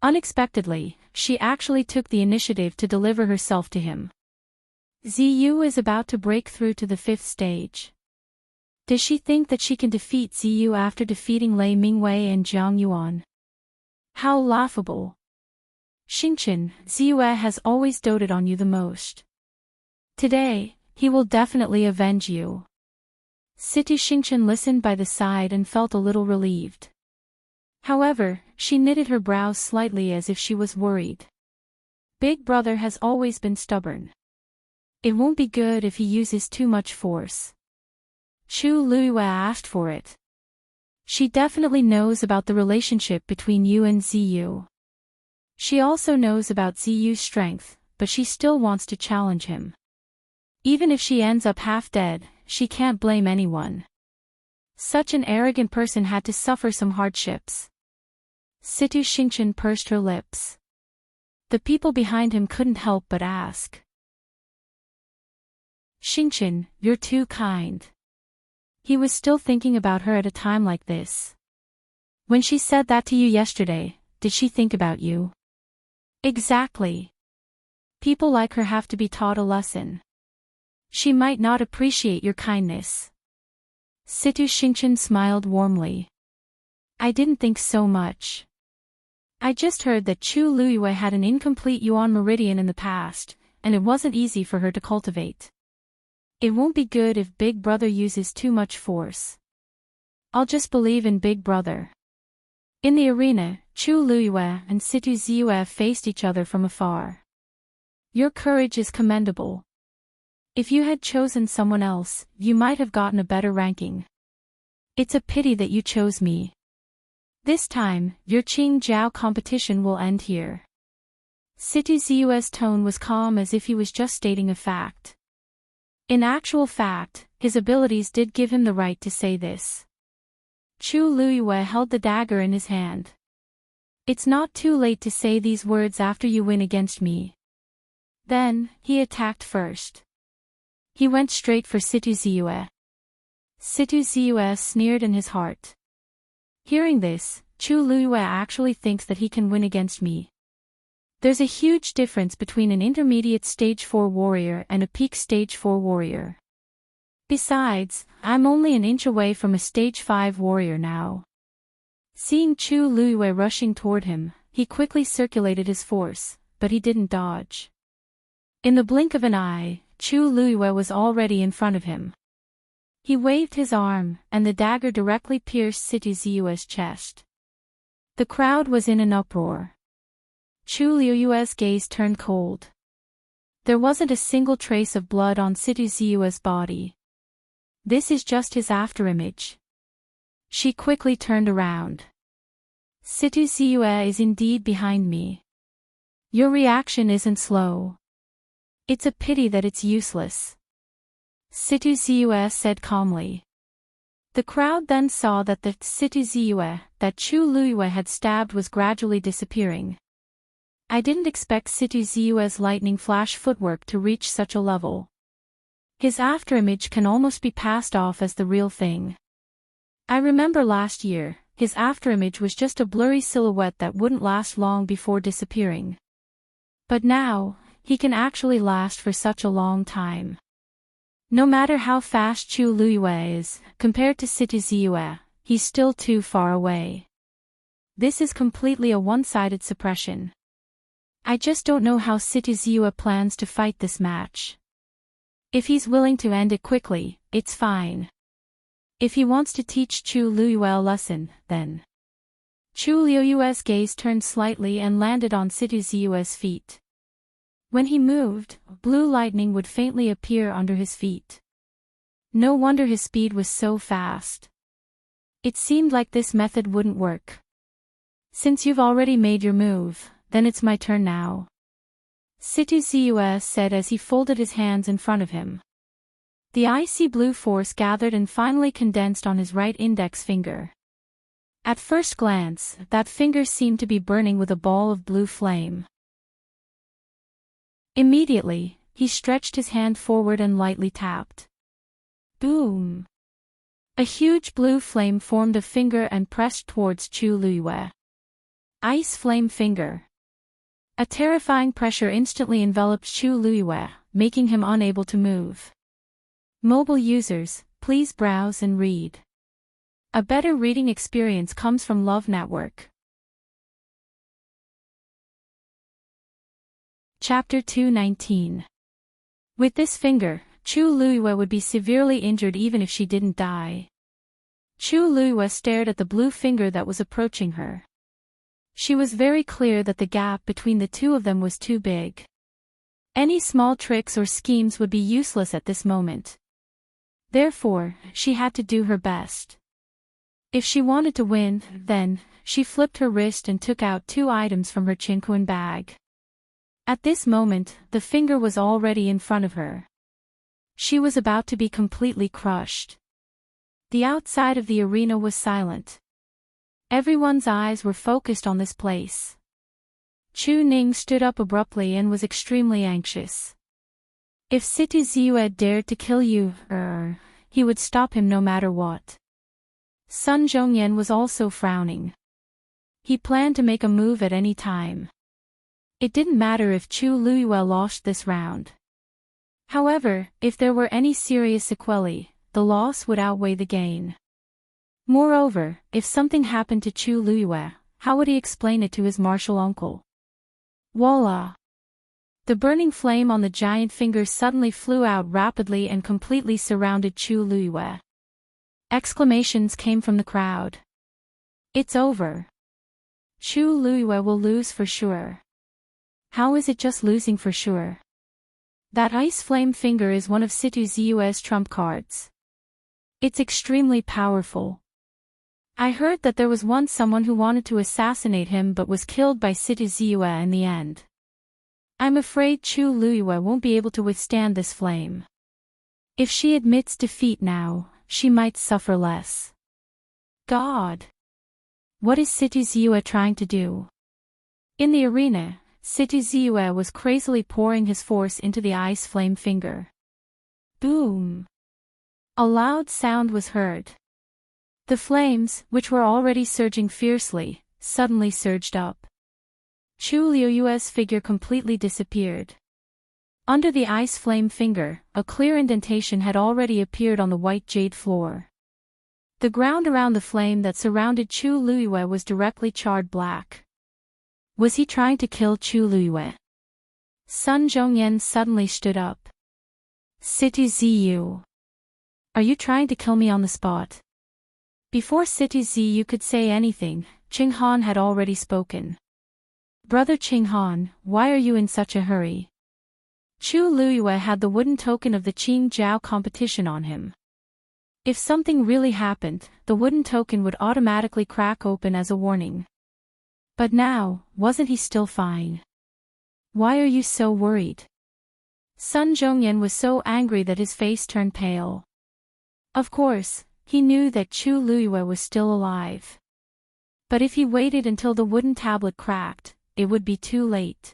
Unexpectedly, she actually took the initiative to deliver herself to him. Ziyu is about to break through to the 5th stage. Does she think that she can defeat Ziyu after defeating Lei Mingwei and Jiang Yuan? How laughable. Xingchen, Ziyue has always doted on you the most. Today, he will definitely avenge you. Situ Xingchen listened by the side and felt a little relieved. However, she knitted her brows slightly as if she was worried. Big Brother has always been stubborn. It won't be good if he uses too much force. Chu Luiyue asked for it. She definitely knows about the relationship between you and Ziyu. She also knows about Ziyu's strength, but she still wants to challenge him. Even if she ends up half dead, she can't blame anyone. Such an arrogant person had to suffer some hardships. Situ Xingchen pursed her lips. The people behind him couldn't help but ask. Xingchen, you're too kind. He was still thinking about her at a time like this. When she said that to you yesterday, did she think about you? Exactly. People like her have to be taught a lesson. She might not appreciate your kindness. Situ Xingchen smiled warmly. I didn't think so much. I just heard that Chu Luiyue had an incomplete Yuan meridian in the past, and it wasn't easy for her to cultivate. It won't be good if Big Brother uses too much force. I'll just believe in Big Brother. In the arena, Chu Luiyue and Situ Ziyue faced each other from afar. Your courage is commendable. If you had chosen someone else, you might have gotten a better ranking. It's a pity that you chose me. This time, your Qing Jiao competition will end here. Situ Ziyue's tone was calm as if he was just stating a fact. In actual fact, his abilities did give him the right to say this. Chu Luiyue held the dagger in his hand. It's not too late to say these words after you win against me. Then, he attacked first. He went straight for Situ Ziyue. Situ Ziyue sneered in his heart. Hearing this, Chu Luiyue actually thinks that he can win against me. There's a huge difference between an intermediate stage 4 warrior and a peak stage 4 warrior. Besides, I'm only an inch away from a stage 5 warrior now. Seeing Chu Luiyue rushing toward him, he quickly circulated his force, but he didn't dodge. In the blink of an eye, Chu Luiyue was already in front of him. He waved his arm, and the dagger directly pierced Situ Ziyue's chest. The crowd was in an uproar. Chu Luiyue's gaze turned cold. There wasn't a single trace of blood on Situ Ziyue's body. This is just his afterimage. She quickly turned around. Situ Ziyue is indeed behind me. Your reaction isn't slow. It's a pity that it's useless. Situ Ziyue said calmly. The crowd then saw that the Situ Ziyue that Chu Luiyue had stabbed was gradually disappearing. I didn't expect Situ Ziyue's lightning flash footwork to reach such a level. His afterimage can almost be passed off as the real thing. I remember last year, his afterimage was just a blurry silhouette that wouldn't last long before disappearing. But now, he can actually last for such a long time. No matter how fast Chu Luiyue is, compared to Situ Ziyue, he's still too far away. This is completely a one-sided suppression. I just don't know how Situ Ziyue plans to fight this match. If he's willing to end it quickly, it's fine. If he wants to teach Chu Luiyue a lesson, then. Chu Luiyue's gaze turned slightly and landed on Situ Ziyue's feet. When he moved, blue lightning would faintly appear under his feet. No wonder his speed was so fast. It seemed like this method wouldn't work. Since you've already made your move, then it's my turn now. Situ Ziyue said as he folded his hands in front of him. The icy blue force gathered and finally condensed on his right index finger. At first glance, that finger seemed to be burning with a ball of blue flame. Immediately, he stretched his hand forward and lightly tapped. Boom! A huge blue flame formed a finger and pressed towards Chu Luiyue. Ice Flame Finger. A terrifying pressure instantly enveloped Chu Luiyue, making him unable to move. Mobile users, please browse and read. A better reading experience comes from Love Network. Chapter 219. With this finger, Chu Luiyue would be severely injured even if she didn't die. Chu Luiyue stared at the blue finger that was approaching her. She was very clear that the gap between the two of them was too big. Any small tricks or schemes would be useless at this moment. Therefore, she had to do her best. If she wanted to win, then, she flipped her wrist and took out 2 items from her chinquan bag. At this moment, the finger was already in front of her. She was about to be completely crushed. The outside of the arena was silent. Everyone's eyes were focused on this place. Chu Ning stood up abruptly and was extremely anxious. If City Ziyue dared to kill you, he would stop him no matter what. Sun Zhongyan was also frowning. He planned to make a move at any time. It didn't matter if Chu Luiyue lost this round. However, if there were any serious sequelae, the loss would outweigh the gain. Moreover, if something happened to Chu Luiyue, how would he explain it to his martial uncle? Voila! The burning flame on the giant finger suddenly flew out rapidly and completely surrounded Chu Luiyue. Exclamations came from the crowd. It's over. Chu Luiyue will lose for sure. How is it just losing for sure? That ice flame finger is one of Situ Ziyue's trump cards. It's extremely powerful. I heard that there was once someone who wanted to assassinate him but was killed by Situ Ziyue in the end. I'm afraid Chu Luiyue won't be able to withstand this flame. If she admits defeat now, she might suffer less. God! What is Situ Ziyue trying to do? In the arena, Situ Ziyue was crazily pouring his force into the ice flame finger. Boom! A loud sound was heard. The flames, which were already surging fiercely, suddenly surged up. Chu Luiyue's figure completely disappeared. Under the ice flame finger, a clear indentation had already appeared on the white jade floor. The ground around the flame that surrounded Chu Luiyue was directly charred black. Was he trying to kill Chu Luiyue? Sun Zhongyan suddenly stood up. Situ Ziyu. Are you trying to kill me on the spot? Before Situ Ziyu could say anything, Qing Han had already spoken. Brother Qing Han, why are you in such a hurry? Chu Luiyue had the wooden token of the Qing Jiao competition on him. If something really happened, the wooden token would automatically crack open as a warning. But now, wasn't he still fine? Why are you so worried? Sun Zhongyan was so angry that his face turned pale. Of course, he knew that Chu Luiyue was still alive. But if he waited until the wooden tablet cracked, it would be too late.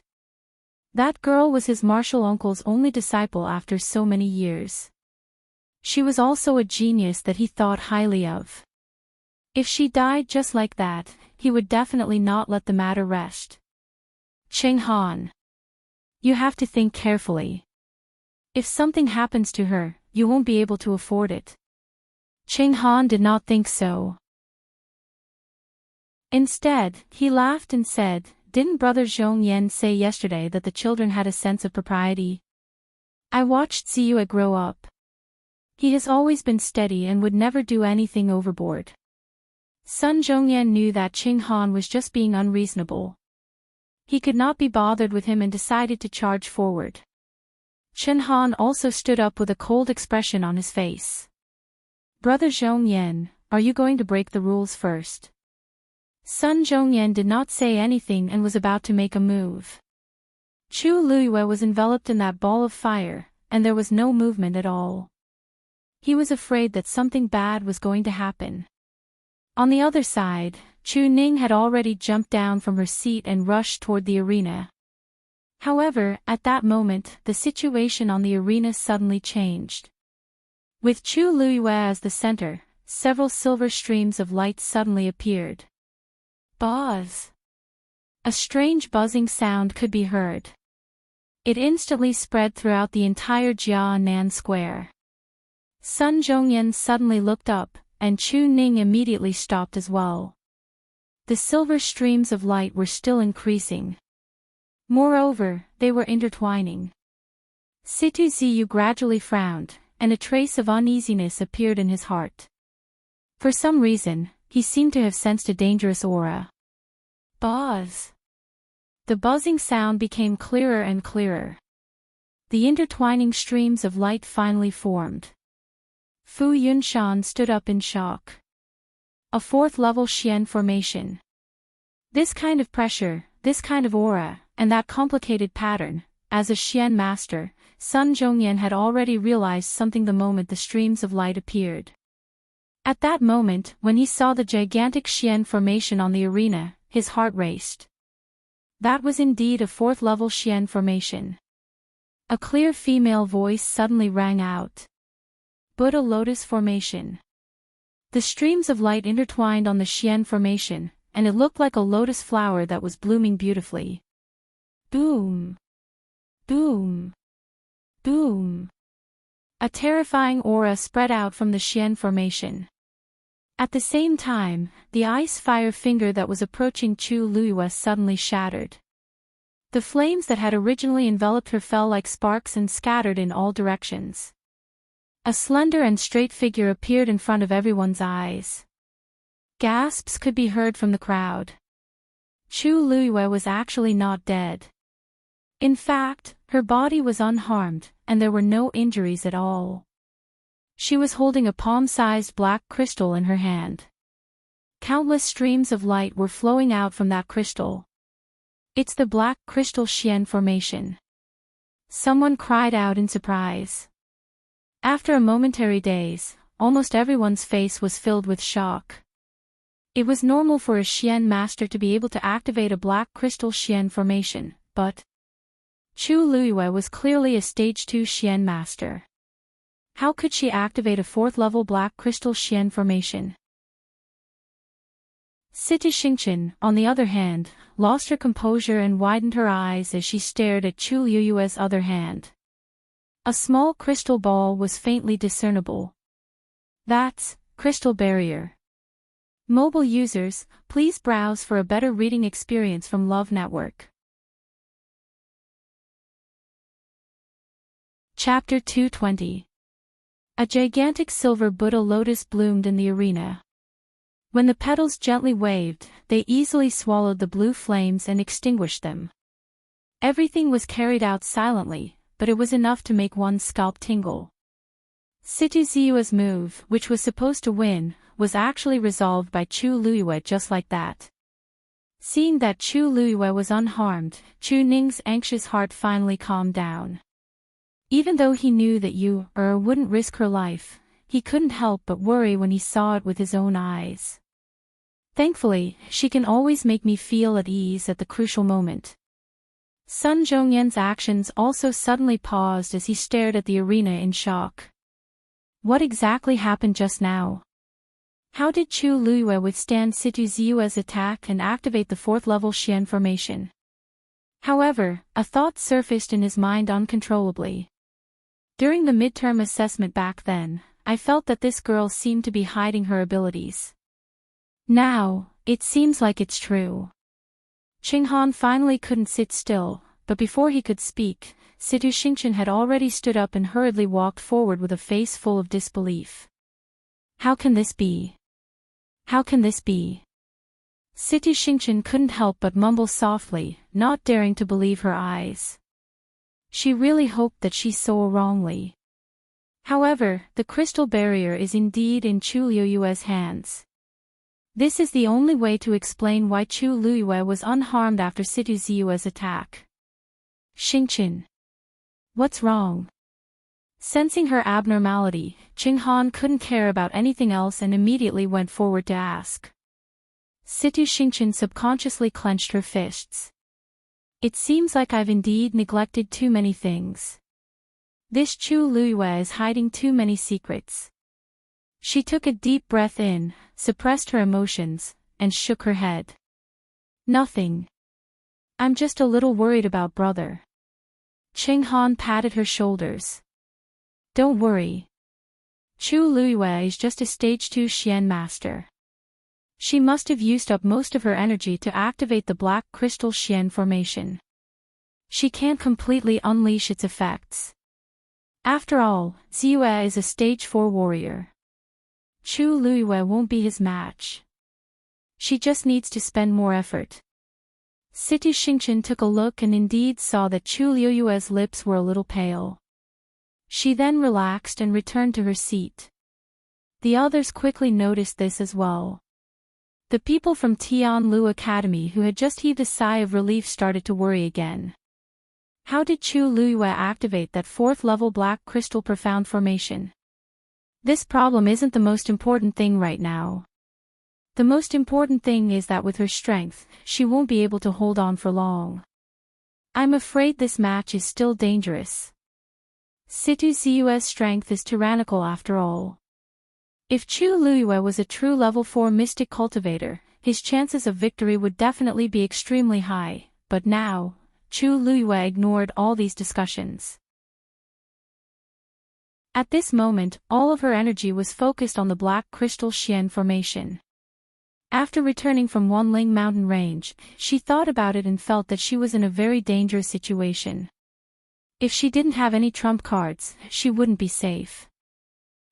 That girl was his martial uncle's only disciple after so many years. She was also a genius that he thought highly of. If she died just like that, he would definitely not let the matter rest. Qing Han. You have to think carefully. If something happens to her, you won't be able to afford it. Qing Han did not think so. Instead, he laughed and said, didn't Brother Zhongyan say yesterday that the children had a sense of propriety? I watched Ziyue grow up. He has always been steady and would never do anything overboard. Sun Zhongyan knew that Qing Han was just being unreasonable. He could not be bothered with him and decided to charge forward. Qing Han also stood up with a cold expression on his face. Brother Zhongyan, are you going to break the rules first? Sun Zhongyan did not say anything and was about to make a move. Chu Luiyue was enveloped in that ball of fire, and there was no movement at all. He was afraid that something bad was going to happen. On the other side, Chu Ning had already jumped down from her seat and rushed toward the arena. However, at that moment, the situation on the arena suddenly changed. With Chu Luiyue as the center, several silver streams of light suddenly appeared. Buzz! A strange buzzing sound could be heard. It instantly spread throughout the entire Jianan Square. Sun Zhongyan suddenly looked up, and Chu Ning immediately stopped as well. The silver streams of light were still increasing. Moreover, they were intertwining. Situ Ziyu gradually frowned, and a trace of uneasiness appeared in his heart. For some reason, he seemed to have sensed a dangerous aura. Buzz. The buzzing sound became clearer and clearer. The intertwining streams of light finally formed. Fu Yunshan stood up in shock. A fourth-level Xian formation. This kind of pressure, this kind of aura, and that complicated pattern, as a Xian master, Sun Zhongyan had already realized something the moment the streams of light appeared. At that moment, when he saw the gigantic Xian formation on the arena, his heart raced. That was indeed a fourth-level Xian formation. A clear female voice suddenly rang out. Buddha Lotus Formation. The streams of light intertwined on the Xian formation, and it looked like a lotus flower that was blooming beautifully. Boom! Boom! Boom! A terrifying aura spread out from the Xian formation. At the same time, the ice-fire finger that was approaching Chu Luiyue suddenly shattered. The flames that had originally enveloped her fell like sparks and scattered in all directions. A slender and straight figure appeared in front of everyone's eyes. Gasps could be heard from the crowd. Chu Luiyue was actually not dead. In fact, her body was unharmed, and there were no injuries at all. She was holding a palm-sized black crystal in her hand. Countless streams of light were flowing out from that crystal. It's the Black Crystal Xian Formation. Someone cried out in surprise. After a momentary daze, almost everyone's face was filled with shock. It was normal for a Xian master to be able to activate a Black Crystal Xian Formation, but Chu Luiyue was clearly a Stage 2 Xian master. How could she activate a fourth-level Black Crystal Xian Formation? Situ Xingqian, on the other hand, lost her composure and widened her eyes as she stared at Chu Luiyue's other hand. A small crystal ball was faintly discernible. That's Crystal Barrier. Mobile users, please browse for a better reading experience from Love Network. Chapter 220. A gigantic silver Buddha lotus bloomed in the arena. When the petals gently waved, they easily swallowed the blue flames and extinguished them. Everything was carried out silently, but it was enough to make one's scalp tingle. Situ Ziyue's move, which was supposed to win, was actually resolved by Chu Luiyue just like that. Seeing that Chu Luiyue was unharmed, Chu Ning's anxious heart finally calmed down. Even though he knew that wouldn't risk her life, he couldn't help but worry when he saw it with his own eyes. Thankfully, she can always make me feel at ease at the crucial moment. Sun Zhongyan's actions also suddenly paused as he stared at the arena in shock. What exactly happened just now? How did Chu Luiyue withstand Situ Ziyue's attack and activate the fourth-level Xian formation? However, a thought surfaced in his mind uncontrollably. During the midterm assessment back then, I felt that this girl seemed to be hiding her abilities. Now, it seems like it's true. Qinghan finally couldn't sit still, but before he could speak, Situ Xingqian had already stood up and hurriedly walked forward with a face full of disbelief. How can this be? How can this be? Situ Xingqian couldn't help but mumble softly, not daring to believe her eyes. She really hoped that she saw wrongly. However, the crystal barrier is indeed in Chu Luiyue's hands. This is the only way to explain why Chu Luiyue was unharmed after Situ Ziyue's attack. Xingqian. What's wrong? Sensing her abnormality, Qinghan couldn't care about anything else and immediately went forward to ask. Situ Xingqian subconsciously clenched her fists. It seems like I've indeed neglected too many things. This Chu Luiyue is hiding too many secrets. She took a deep breath in, suppressed her emotions, and shook her head. Nothing. I'm just a little worried about brother. Qinghan patted her shoulders. Don't worry. Chu Luiyue is just a Stage 2 Xian master. She must have used up most of her energy to activate the Black Crystal Xian formation. She can't completely unleash its effects. After all, Ziyue is a Stage 4 warrior. Chu Luiyue won't be his match. She just needs to spend more effort. Situ Xingchen took a look and indeed saw that Chu Luiyue's lips were a little pale. She then relaxed and returned to her seat. The others quickly noticed this as well. The people from Tianlu Academy who had just heaved a sigh of relief started to worry again. How did Chu Luiyue activate that 4th level black crystal profound formation? This problem isn't the most important thing right now. The most important thing is that with her strength, she won't be able to hold on for long. I'm afraid this match is still dangerous. Situ Ziyue's strength is tyrannical after all. If Chu Luiyue was a true level 4 mystic cultivator, his chances of victory would definitely be extremely high, but now, Chu Luiyue ignored all these discussions. At this moment, all of her energy was focused on the black crystal Xian formation. After returning from Wanling mountain range, she thought about it and felt that she was in a very dangerous situation. If she didn't have any trump cards, she wouldn't be safe.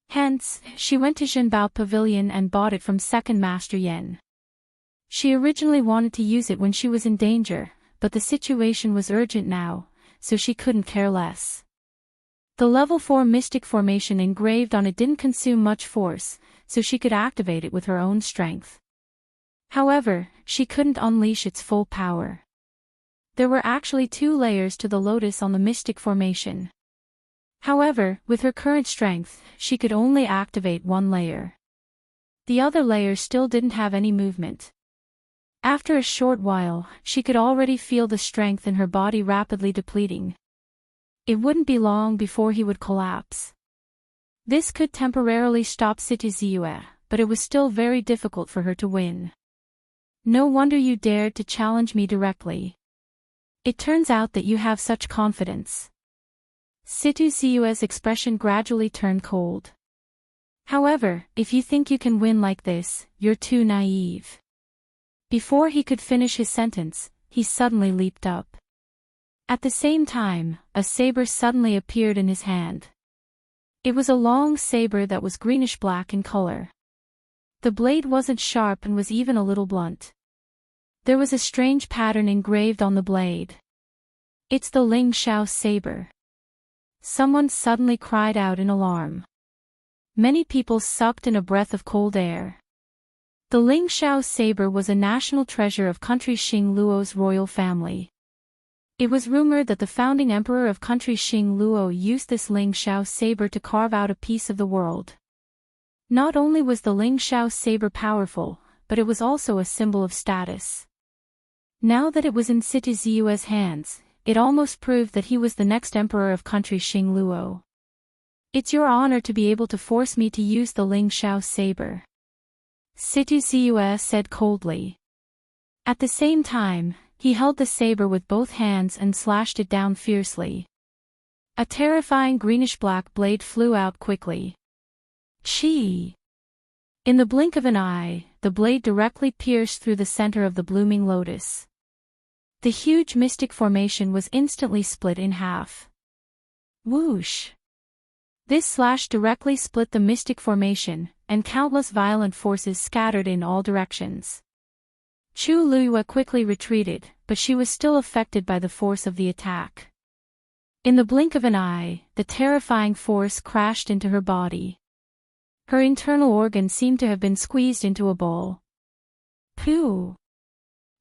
Hence, she went to Zhenbao Pavilion and bought it from Second Master Yen. She originally wanted to use it when she was in danger, but the situation was urgent now, so she couldn't care less. The level 4 mystic formation engraved on it didn't consume much force, so she could activate it with her own strength. However, she couldn't unleash its full power. There were actually 2 layers to the lotus on the mystic formation. However, with her current strength, she could only activate 1 layer. The other layer still didn't have any movement. After a short while, she could already feel the strength in her body rapidly depleting. It wouldn't be long before he would collapse. This could temporarily stop Situ Ziyue, but it was still very difficult for her to win. No wonder you dared to challenge me directly. It turns out that you have such confidence. Situ Ziyue's expression gradually turned cold. However, if you think you can win like this, you're too naive. Before he could finish his sentence, he suddenly leaped up. At the same time, a saber suddenly appeared in his hand. It was a long saber that was greenish-black in color. The blade wasn't sharp and was even a little blunt. There was a strange pattern engraved on the blade. It's the Ling Xiao saber. Someone suddenly cried out in alarm. Many people sucked in a breath of cold air. The Ling Xiao saber was a national treasure of country Xing Luo's royal family. It was rumored that the founding emperor of country Xing Luo used this Ling Xiao saber to carve out a piece of the world. Not only was the Ling Xiao saber powerful, but it was also a symbol of status. Now that it was in Situ Ziyue's hands, it almost proved that he was the next emperor of country Xing Luo. It's your honor to be able to force me to use the Ling Xiao saber, Situ Ziyue said coldly. At the same time, he held the saber with both hands and slashed it down fiercely. A terrifying greenish-black blade flew out quickly. Chi! In the blink of an eye, the blade directly pierced through the center of the blooming lotus. The huge mystic formation was instantly split in half. Whoosh! This slash directly split the mystic formation, and countless violent forces scattered in all directions. Chu Luiyue quickly retreated, but she was still affected by the force of the attack. In the blink of an eye, the terrifying force crashed into her body. Her internal organs seemed to have been squeezed into a ball. Pooh!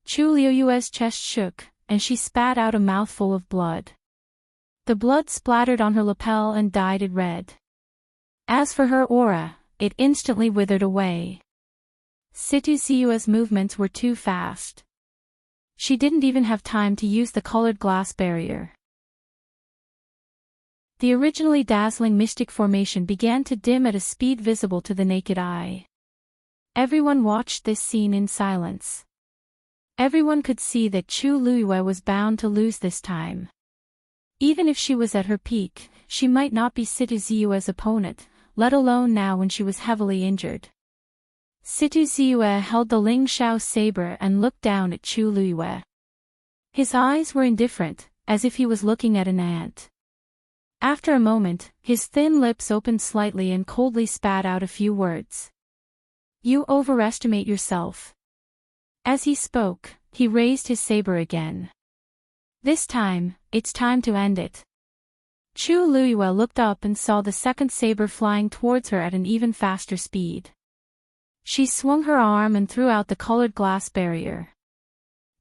Chu Luiyue's chest shook, and she spat out a mouthful of blood. The blood splattered on her lapel and dyed it red. As for her aura, it instantly withered away. Situ Ziyue's movements were too fast. She didn't even have time to use the colored glass barrier. The originally dazzling mystic formation began to dim at a speed visible to the naked eye. Everyone watched this scene in silence. Everyone could see that Chu Luiyue was bound to lose this time. Even if she was at her peak, she might not be Situ Ziyue's opponent, let alone now when she was heavily injured. Situ Ziyue held the Ling Xiao saber and looked down at Chu Luiyue. His eyes were indifferent, as if he was looking at an ant. After a moment, his thin lips opened slightly and coldly spat out a few words. You overestimate yourself. As he spoke, he raised his saber again. This time, it's time to end it. Chu Luiyue looked up and saw the second saber flying towards her at an even faster speed. She swung her arm and threw out the colored glass barrier.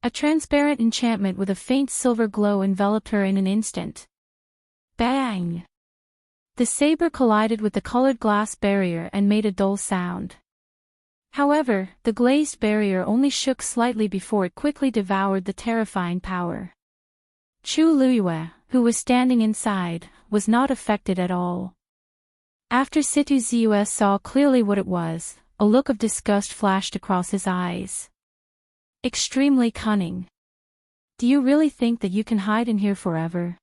A transparent enchantment with a faint silver glow enveloped her in an instant. Bang! The saber collided with the colored glass barrier and made a dull sound. However, the glazed barrier only shook slightly before it quickly devoured the terrifying power. Chu Luiyue, who was standing inside, was not affected at all. After Situ Ziyue saw clearly what it was, a look of disgust flashed across his eyes. Extremely cunning. Do you really think that you can hide in here forever?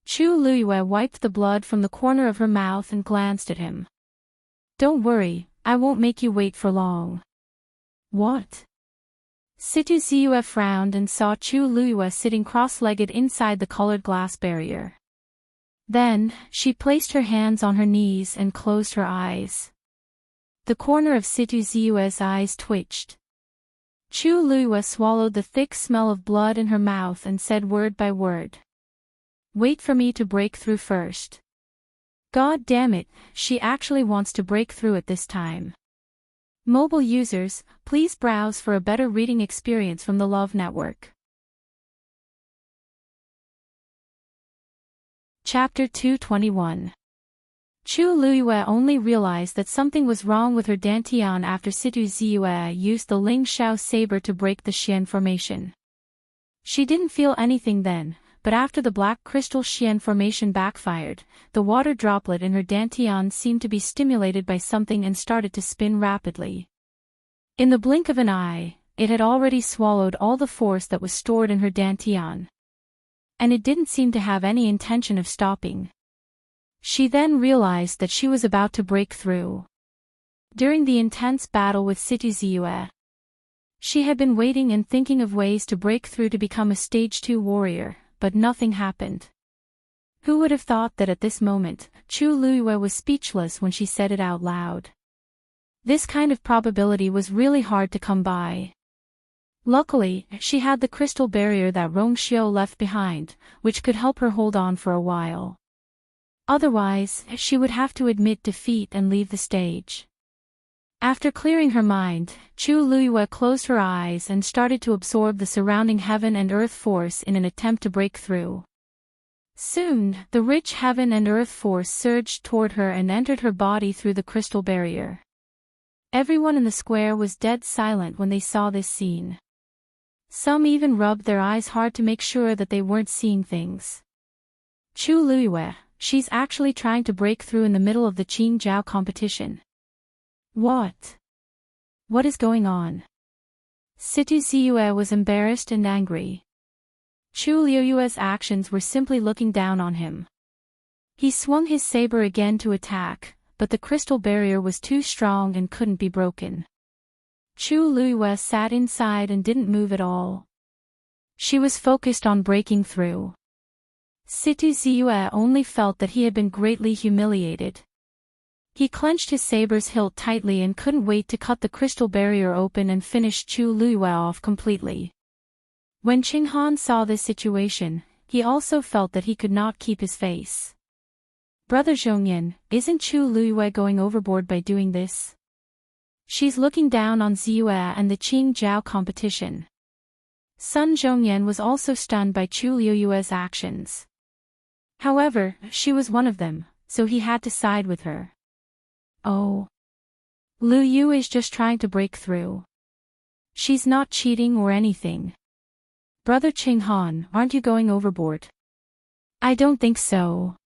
Chu Luiyue wiped the blood from the corner of her mouth and glanced at him. Don't worry, I won't make you wait for long. What? Situ Ziyue frowned and saw Chu Luiyue sitting cross-legged inside the colored glass barrier. Then, she placed her hands on her knees and closed her eyes. The corner of Situ Ziyue's eyes twitched. Chu Luiyue swallowed the thick smell of blood in her mouth and said word by word. Wait for me to break through first. God damn it, she actually wants to break through it this time. Mobile users, please browse for a better reading experience from the Love Network. Chapter 221. Chu Luiyue only realized that something was wrong with her dantian after Situ Ziyue used the Ling Shao saber to break the Xian formation. She didn't feel anything then, but after the black crystal Xian formation backfired, the water droplet in her dantian seemed to be stimulated by something and started to spin rapidly. In the blink of an eye, it had already swallowed all the force that was stored in her dantian. And it didn't seem to have any intention of stopping. She then realized that she was about to break through. During the intense battle with Situ Ziyue, she had been waiting and thinking of ways to break through to become a Stage 2 warrior, but nothing happened. Who would have thought that at this moment, Chu Luiyue was speechless when she said it out loud. This kind of probability was really hard to come by. Luckily, she had the crystal barrier that Rong Xiu left behind, which could help her hold on for a while. Otherwise, she would have to admit defeat and leave the stage. After clearing her mind, Chu Luiyue closed her eyes and started to absorb the surrounding heaven and earth force in an attempt to break through. Soon, the rich heaven and earth force surged toward her and entered her body through the crystal barrier. Everyone in the square was dead silent when they saw this scene. Some even rubbed their eyes hard to make sure that they weren't seeing things. Chu Luiyue, she's actually trying to break through in the middle of the Qing Jiao competition. What? What is going on? Situ Ziyue was embarrassed and angry. Chu Luiyue's actions were simply looking down on him. He swung his saber again to attack, but the crystal barrier was too strong and couldn't be broken. Chu Luiyue sat inside and didn't move at all. She was focused on breaking through. Situ Ziyue only felt that he had been greatly humiliated. He clenched his saber's hilt tightly and couldn't wait to cut the crystal barrier open and finish Chu Luiyue off completely. When Qinghan saw this situation, he also felt that he could not keep his face. Brother Zhongyan, isn't Chu Luiyue going overboard by doing this? She's looking down on Ziyue and the Qing Jiao competition. Sun Zhongyan was also stunned by Chu Luiyue's actions. However, she was one of them, so he had to side with her. Oh. Lu Yu is just trying to break through. She's not cheating or anything. Brother Qinghan, aren't you going overboard? I don't think so.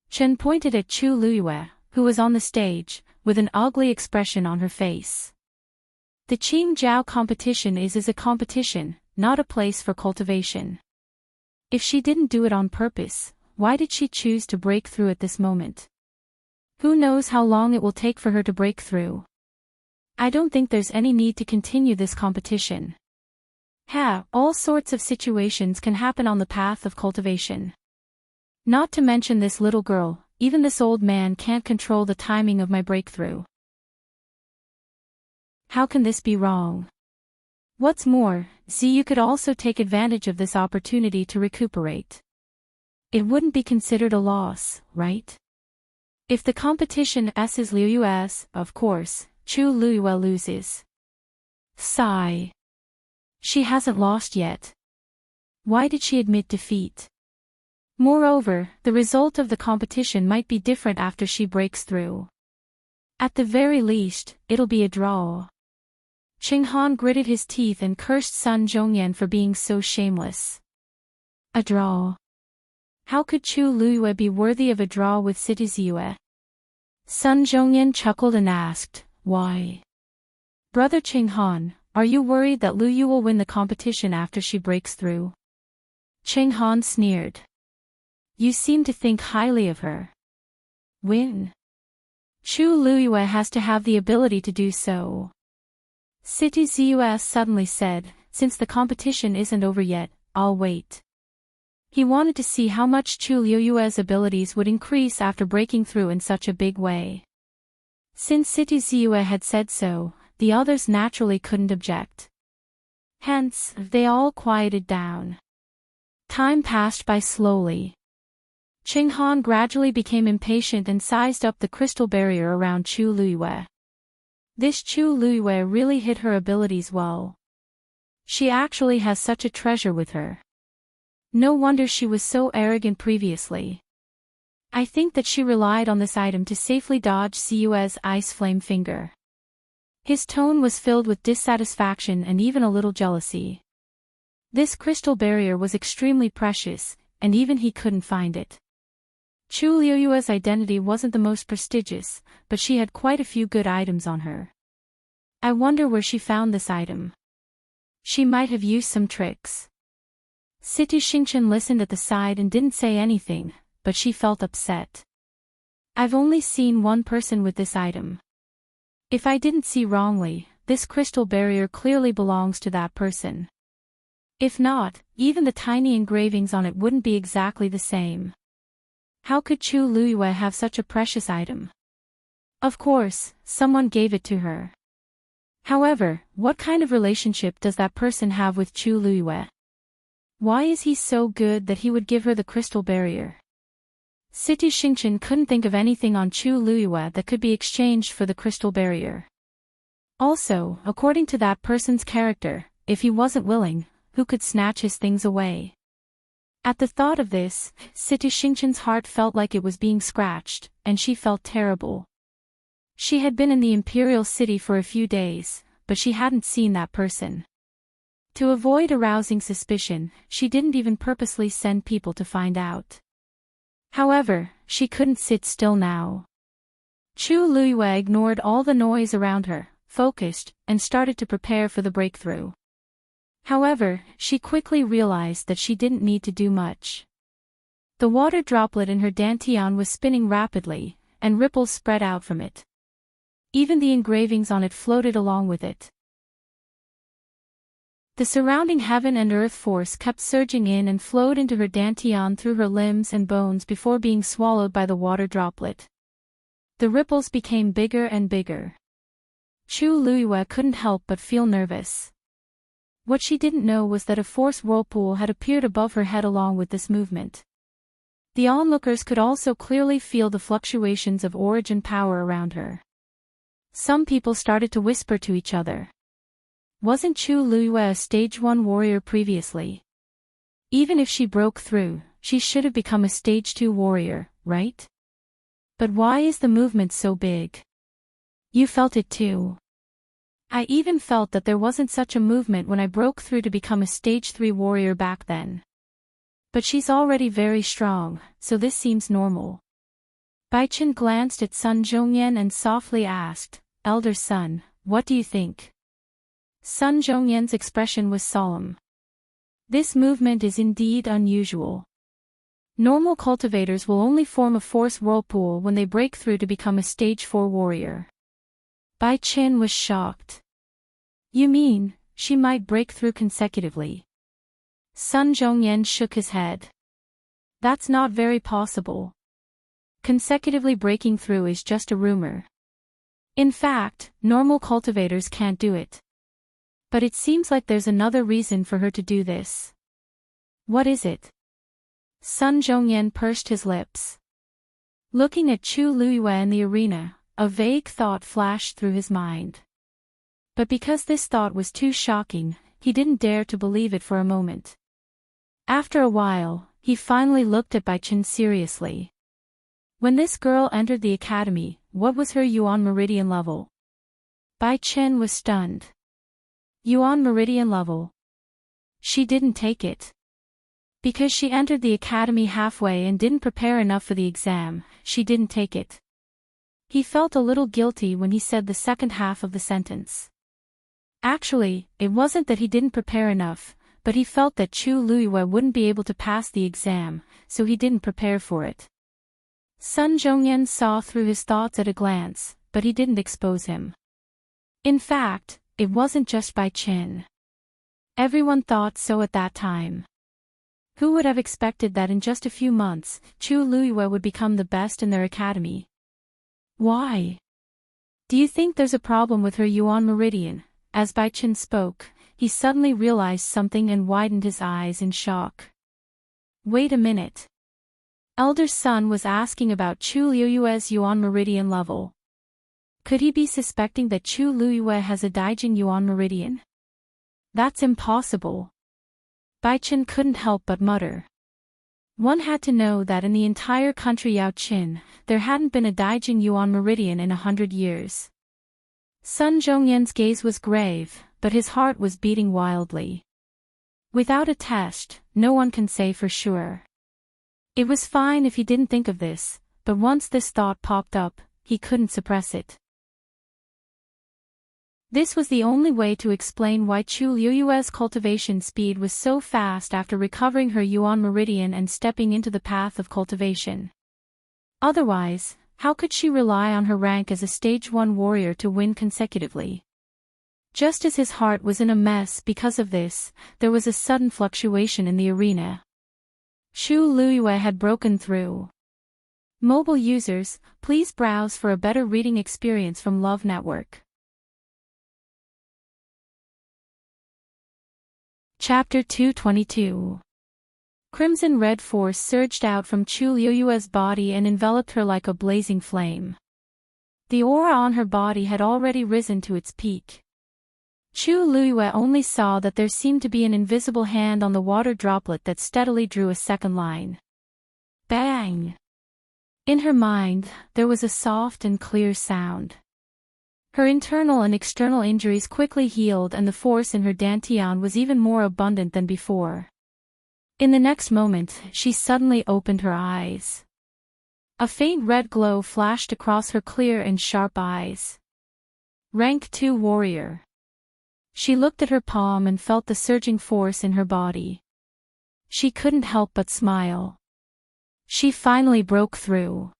Chen pointed at Chu Luiyue, who was on the stage, with an ugly expression on her face. The Qing Jiao competition is a competition, not a place for cultivation. If she didn't do it on purpose, why did she choose to break through at this moment? Who knows how long it will take for her to break through? I don't think there's any need to continue this competition. All sorts of situations can happen on the path of cultivation. Not to mention this little girl, even this old man can't control the timing of my breakthrough. How can this be wrong? What's more, you could also take advantage of this opportunity to recuperate. It wouldn't be considered a loss, right? If the competition is Liu's, of course, Chu Liu loses. Sigh. She hasn't lost yet. Why did she admit defeat? Moreover, the result of the competition might be different after she breaks through. At the very least, it'll be a draw. Qing Han gritted his teeth and cursed Sun Zhongyan for being so shameless. A draw. How could Chu Liu be worthy of a draw with Citizen? Sun Zhongyan chuckled and asked, why? Brother Qing Han, are you worried that Liu will win the competition after she breaks through? Qing Han sneered. You seem to think highly of her. Win? Chu Liu has to have the ability to do so. Citizen suddenly said, since the competition isn't over yet, I'll wait. He wanted to see how much Chu Liu's abilities would increase after breaking through in such a big way. Since Citizen had said so, the others naturally couldn't object. Hence, they all quieted down. Time passed by slowly. Qing Han gradually became impatient and sized up the crystal barrier around Chu Liu. This Chu Liu really hid her abilities well. She actually has such a treasure with her. No wonder she was so arrogant previously. I think that she relied on this item to safely dodge Cu's ice flame finger. His tone was filled with dissatisfaction and even a little jealousy. This crystal barrier was extremely precious, and even he couldn't find it. Chu Liu's identity wasn't the most prestigious, but she had quite a few good items on her. I wonder where she found this item. She might have used some tricks. Xingchen listened at the side and didn't say anything, but she felt upset. I've only seen one person with this item. If I didn't see wrongly, this crystal barrier clearly belongs to that person. If not, even the tiny engravings on it wouldn't be exactly the same. How could Chu Liu have such a precious item? Of course, someone gave it to her. However, what kind of relationship does that person have with Chu Liu? Why is he so good that he would give her the crystal barrier? Xingchen couldn't think of anything on Chu Liu that could be exchanged for the crystal barrier. Also, according to that person's character, if he wasn't willing, who could snatch his things away? At the thought of this, Xingchen's heart felt like it was being scratched, and she felt terrible. She had been in the Imperial city for a few days, but she hadn't seen that person. To avoid arousing suspicion, she didn't even purposely send people to find out. However, she couldn't sit still now. Chu Liu ignored all the noise around her, focused, and started to prepare for the breakthrough. However, she quickly realized that she didn't need to do much. The water droplet in her dantian was spinning rapidly, and ripples spread out from it. Even the engravings on it floated along with it. The surrounding heaven and earth force kept surging in and flowed into her dantian through her limbs and bones before being swallowed by the water droplet. The ripples became bigger and bigger. Chu Liu couldn't help but feel nervous. What she didn't know was that a force whirlpool had appeared above her head along with this movement. The onlookers could also clearly feel the fluctuations of origin power around her. Some people started to whisper to each other. Wasn't Chu Liu a stage 1 warrior previously? Even if she broke through, she should have become a stage 2 warrior, right? But why is the movement so big? You felt it too. I even felt that there wasn't such a movement when I broke through to become a stage 3 warrior back then. But she's already very strong, so this seems normal. Baichen glanced at Sun Zhongyan and softly asked, Elder Sun, what do you think? Sun Zhongyan's expression was solemn. This movement is indeed unusual. Normal cultivators will only form a force whirlpool when they break through to become a stage 4 warrior. Bai Qin was shocked. You mean, she might break through consecutively? Sun Zhongyan shook his head. That's not very possible. Consecutively breaking through is just a rumor. In fact, normal cultivators can't do it. But it seems like there's another reason for her to do this. What is it? Sun Zhongyan pursed his lips. Looking at Chu Luiyue in the arena, a vague thought flashed through his mind. But because this thought was too shocking, he didn't dare to believe it for a moment. After a while, he finally looked at Bai Chen seriously. When this girl entered the academy, what was her Yuan Meridian level? Bai Chen was stunned. Yuan Meridian level. She didn't take it. Because she entered the academy halfway and didn't prepare enough for the exam, she didn't take it. He felt a little guilty when he said the second half of the sentence. Actually, it wasn't that he didn't prepare enough, but he felt that Chu Luiyue wouldn't be able to pass the exam, so he didn't prepare for it. Sun Zhongyan saw through his thoughts at a glance, but he didn't expose him. In fact, it wasn't just Bai Chen. Everyone thought so at that time. Who would have expected that in just a few months, Chu Luiyue would become the best in their academy? Why? Do you think there's a problem with her Yuan Meridian? As Bai Chen spoke, he suddenly realized something and widened his eyes in shock. Wait a minute. Elder Sun was asking about Chu Luiyue's Yuan Meridian level. Could he be suspecting that Chu Luiyue has a Daijing Yuan Meridian? That's impossible. Bai Chen couldn't help but mutter. One had to know that in the entire country Yao Qin, there hadn't been a Daijing Yuan Meridian in 100 years. Sun Zhongyan's gaze was grave, but his heart was beating wildly. Without a test, no one can say for sure. It was fine if he didn't think of this, but once this thought popped up, he couldn't suppress it. This was the only way to explain why Chu Luiyue's cultivation speed was so fast after recovering her Yuan Meridian and stepping into the path of cultivation. Otherwise, how could she rely on her rank as a Stage 1 warrior to win consecutively? Just as his heart was in a mess because of this, there was a sudden fluctuation in the arena. Chu Luiyue had broken through. Mobile users, please browse for a better reading experience from Love Network. Chapter 222. Crimson red force surged out from Chu Luiyue's body and enveloped her like a blazing flame. The aura on her body had already risen to its peak. Chu Luiyue only saw that there seemed to be an invisible hand on the water droplet that steadily drew a second line. Bang! In her mind, there was a soft and clear sound. Her internal and external injuries quickly healed and the force in her dantian was even more abundant than before. In the next moment, she suddenly opened her eyes. A faint red glow flashed across her clear and sharp eyes. Rank 2 warrior. She looked at her palm and felt the surging force in her body. She couldn't help but smile. She finally broke through.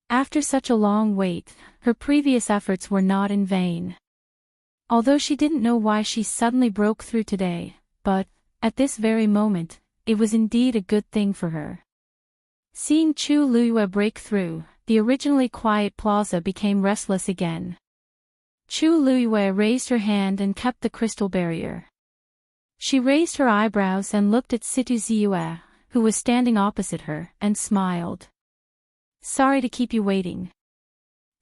After such a long wait, her previous efforts were not in vain. Although she didn't know why she suddenly broke through today, but, at this very moment, it was indeed a good thing for her. Seeing Chu Luiyue break through, the originally quiet plaza became restless again. Chu Luiyue raised her hand and kept the crystal barrier. She raised her eyebrows and looked at Situ Ziyue, who was standing opposite her, and smiled. Sorry to keep you waiting.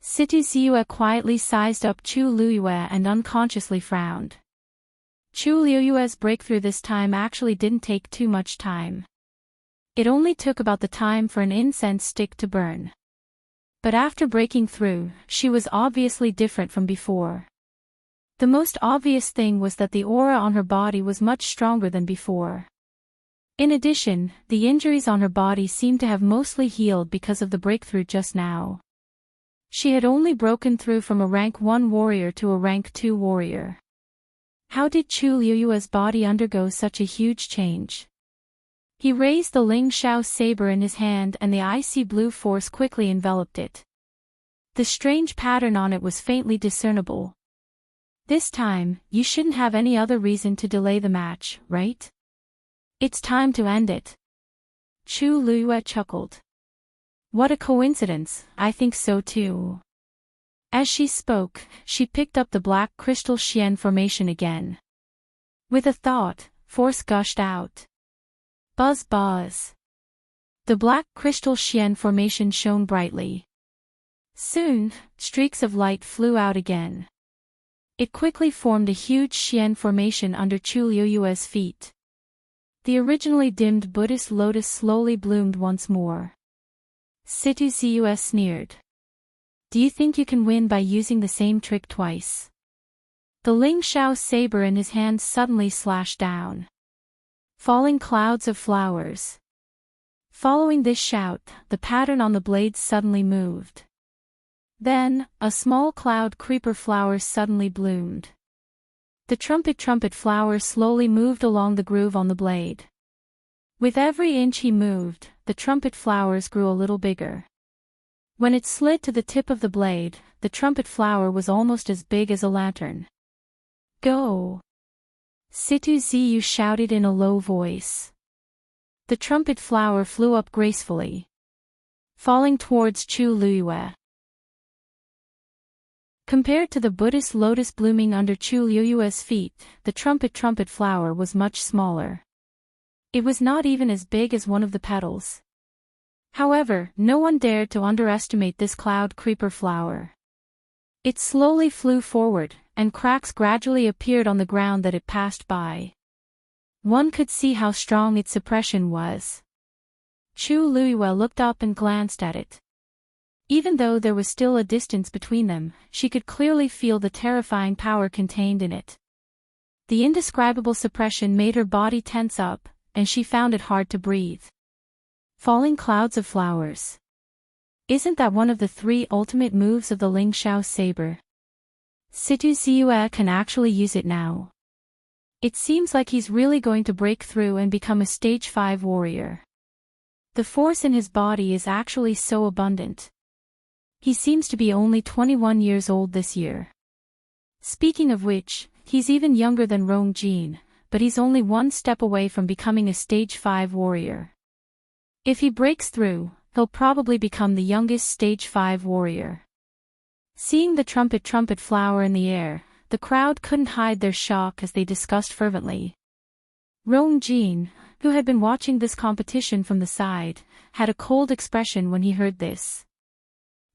Situ Ziyue quietly sized up Chu Luiyue and unconsciously frowned. Chu Luiyue's breakthrough this time actually didn't take too much time. It only took about the time for an incense stick to burn. But after breaking through, she was obviously different from before. The most obvious thing was that the aura on her body was much stronger than before. In addition, the injuries on her body seemed to have mostly healed because of the breakthrough just now. She had only broken through from a rank 1 warrior to a rank 2 warrior. How did Chu Luiyue's body undergo such a huge change? He raised the Ling Shao saber in his hand and the icy blue force quickly enveloped it. The strange pattern on it was faintly discernible. This time, you shouldn't have any other reason to delay the match, right? It's time to end it. Chu Luiyue chuckled. What a coincidence, I think so too. As she spoke, she picked up the black crystal Xian formation again. With a thought, force gushed out. Buzz buzz. The black crystal Xian formation shone brightly. Soon, streaks of light flew out again. It quickly formed a huge Xian formation under Chu Liuyue's feet. The originally dimmed Buddhist lotus slowly bloomed once more. Situ Ziyue sneered. Do you think you can win by using the same trick twice? The Ling Xiao saber in his hand suddenly slashed down. Falling clouds of flowers. Following this shout, the pattern on the blades suddenly moved. Then, a small cloud creeper flower suddenly bloomed. The trumpet flower slowly moved along the groove on the blade. With every inch he moved, the trumpet flowers grew a little bigger. When it slid to the tip of the blade, the trumpet flower was almost as big as a lantern. Go! Situ Ziyu shouted in a low voice. The trumpet flower flew up gracefully, falling towards Chu Liyue. Compared to the Buddhist lotus blooming under Chu Liyue's feet, the trumpet flower was much smaller. It was not even as big as one of the petals. However, no one dared to underestimate this cloud creeper flower. It slowly flew forward, and cracks gradually appeared on the ground that it passed by. One could see how strong its suppression was. Chu Liyue looked up and glanced at it. Even though there was still a distance between them, she could clearly feel the terrifying power contained in it. The indescribable suppression made her body tense up, and she found it hard to breathe. Falling clouds of flowers. Isn't that one of the 3 ultimate moves of the Ling Xiao saber? Situ Ziyue can actually use it now. It seems like he's really going to break through and become a stage 5 warrior. The force in his body is actually so abundant. He seems to be only 21 years old this year. Speaking of which, he's even younger than Rong Jin, but he's only one step away from becoming a stage 5 warrior. If he breaks through, he'll probably become the youngest stage 5 warrior. Seeing the trumpet flower in the air, the crowd couldn't hide their shock as they discussed fervently. Rong Jin, who had been watching this competition from the side, had a cold expression when he heard this.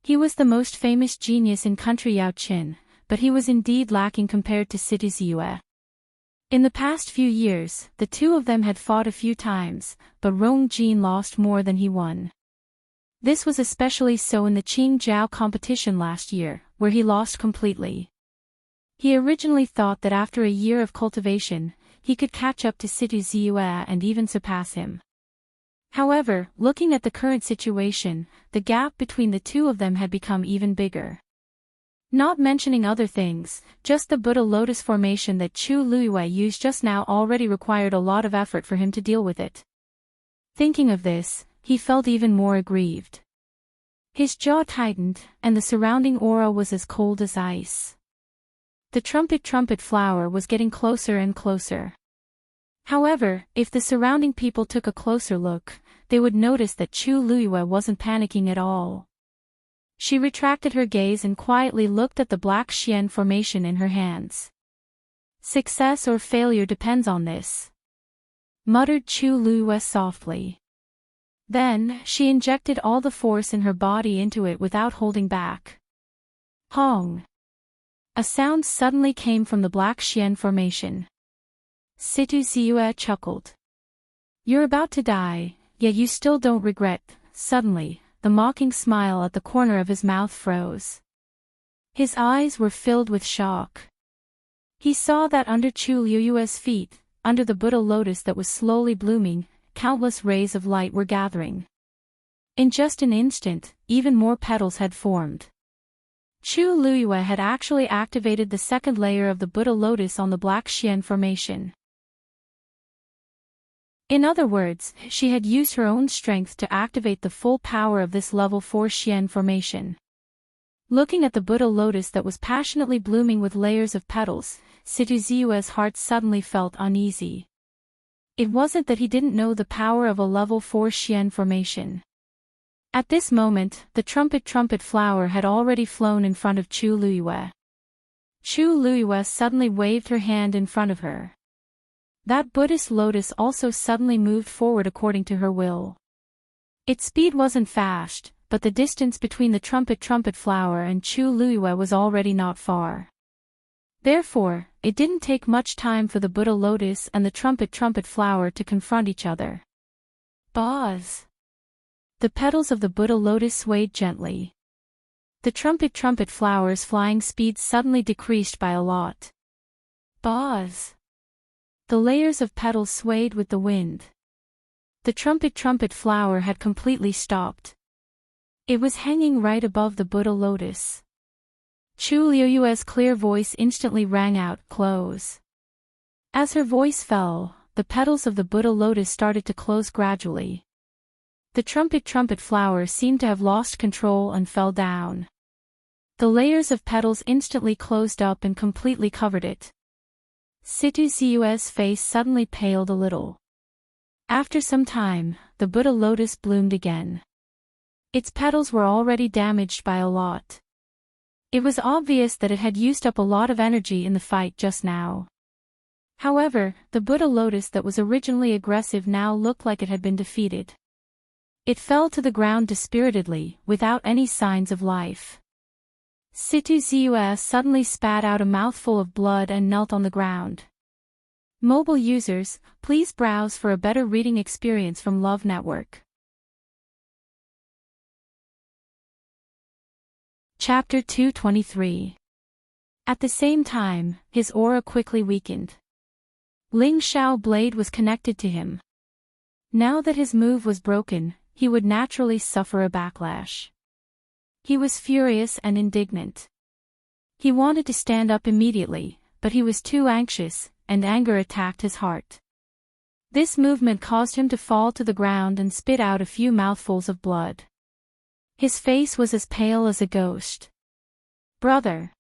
He was the most famous genius in country Yaoqin, but he was indeed lacking compared to Situ Ziyue. In the past few years, the two of them had fought a few times, but Rong Jin lost more than he won. This was especially so in the Qingjiao competition last year, where he lost completely. He originally thought that after a year of cultivation, he could catch up to Situ Ziyue and even surpass him. However, looking at the current situation, the gap between the two of them had become even bigger. Not mentioning other things, just the Buddha lotus formation that Chu Liyue used just now already required a lot of effort for him to deal with it. Thinking of this, he felt even more aggrieved. His jaw tightened, and the surrounding aura was as cold as ice. The trumpet flower was getting closer and closer. However, if the surrounding people took a closer look, they would notice that Chu Liyue wasn't panicking at all. She retracted her gaze and quietly looked at the black Xian formation in her hands. Success or failure depends on this, muttered Chu Liyue softly. Then, she injected all the force in her body into it without holding back. Hong! A sound suddenly came from the black Xian formation. Situ Ziyue chuckled. You're about to die, yet you still don't regret. Suddenly, the mocking smile at the corner of his mouth froze. His eyes were filled with shock. He saw that under Chu Liyue's feet, under the Buddha lotus that was slowly blooming, countless rays of light were gathering. In just an instant, even more petals had formed. Chu Liyue had actually activated the second layer of the Buddha lotus on the black Xian formation. In other words, she had used her own strength to activate the full power of this level 4 Xian formation. Looking at the Buddha lotus that was passionately blooming with layers of petals, Situ Ziyue's heart suddenly felt uneasy. It wasn't that he didn't know the power of a level 4 Xian formation. At this moment, the trumpet flower had already flown in front of Chu Luiyue. Chu Luiyue suddenly waved her hand in front of her. That Buddhist lotus also suddenly moved forward according to her will. Its speed wasn't fast, but the distance between the trumpet flower and Chu Luiyue was already not far. Therefore, it didn't take much time for the Buddha lotus and the trumpet flower to confront each other. Buzz! The petals of the Buddha lotus swayed gently. The trumpet flower's flying speed suddenly decreased by a lot. Buzz! The layers of petals swayed with the wind. The trumpet flower had completely stopped. It was hanging right above the Buddha lotus. Chu Luiyue's clear voice instantly rang out, "Close." As her voice fell, the petals of the Buddha lotus started to close gradually. The trumpet flower seemed to have lost control and fell down. The layers of petals instantly closed up and completely covered it. Situ Ziyue's face suddenly paled a little. After some time, the Buddha lotus bloomed again. Its petals were already damaged by a lot. It was obvious that it had used up a lot of energy in the fight just now. However, the Buddha lotus that was originally aggressive now looked like it had been defeated. It fell to the ground dispiritedly, without any signs of life. Situ Ziyue suddenly spat out a mouthful of blood and knelt on the ground. Mobile users, please browse for a better reading experience from Love Network. Chapter 223. At the same time, his aura quickly weakened. Ling Xiao blade was connected to him. Now that his move was broken, he would naturally suffer a backlash. He was furious and indignant. He wanted to stand up immediately, but he was too anxious, and anger attacked his heart. This movement caused him to fall to the ground and spit out a few mouthfuls of blood. His face was as pale as a ghost. "Brother!"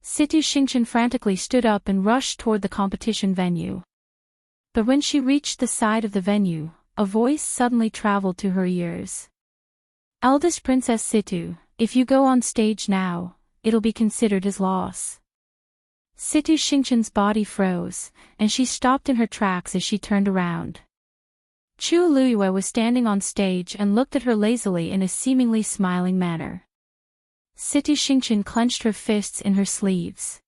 Situ Xingchen frantically stood up and rushed toward the competition venue. But when she reached the side of the venue, a voice suddenly traveled to her ears. "Eldest Princess Situ, if you go on stage now, it'll be considered his loss." Situ Xingchen's body froze, and she stopped in her tracks as she turned around. Chu Luiyue was standing on stage and looked at her lazily in a seemingly smiling manner. Situ Xingchen clenched her fists in her sleeves.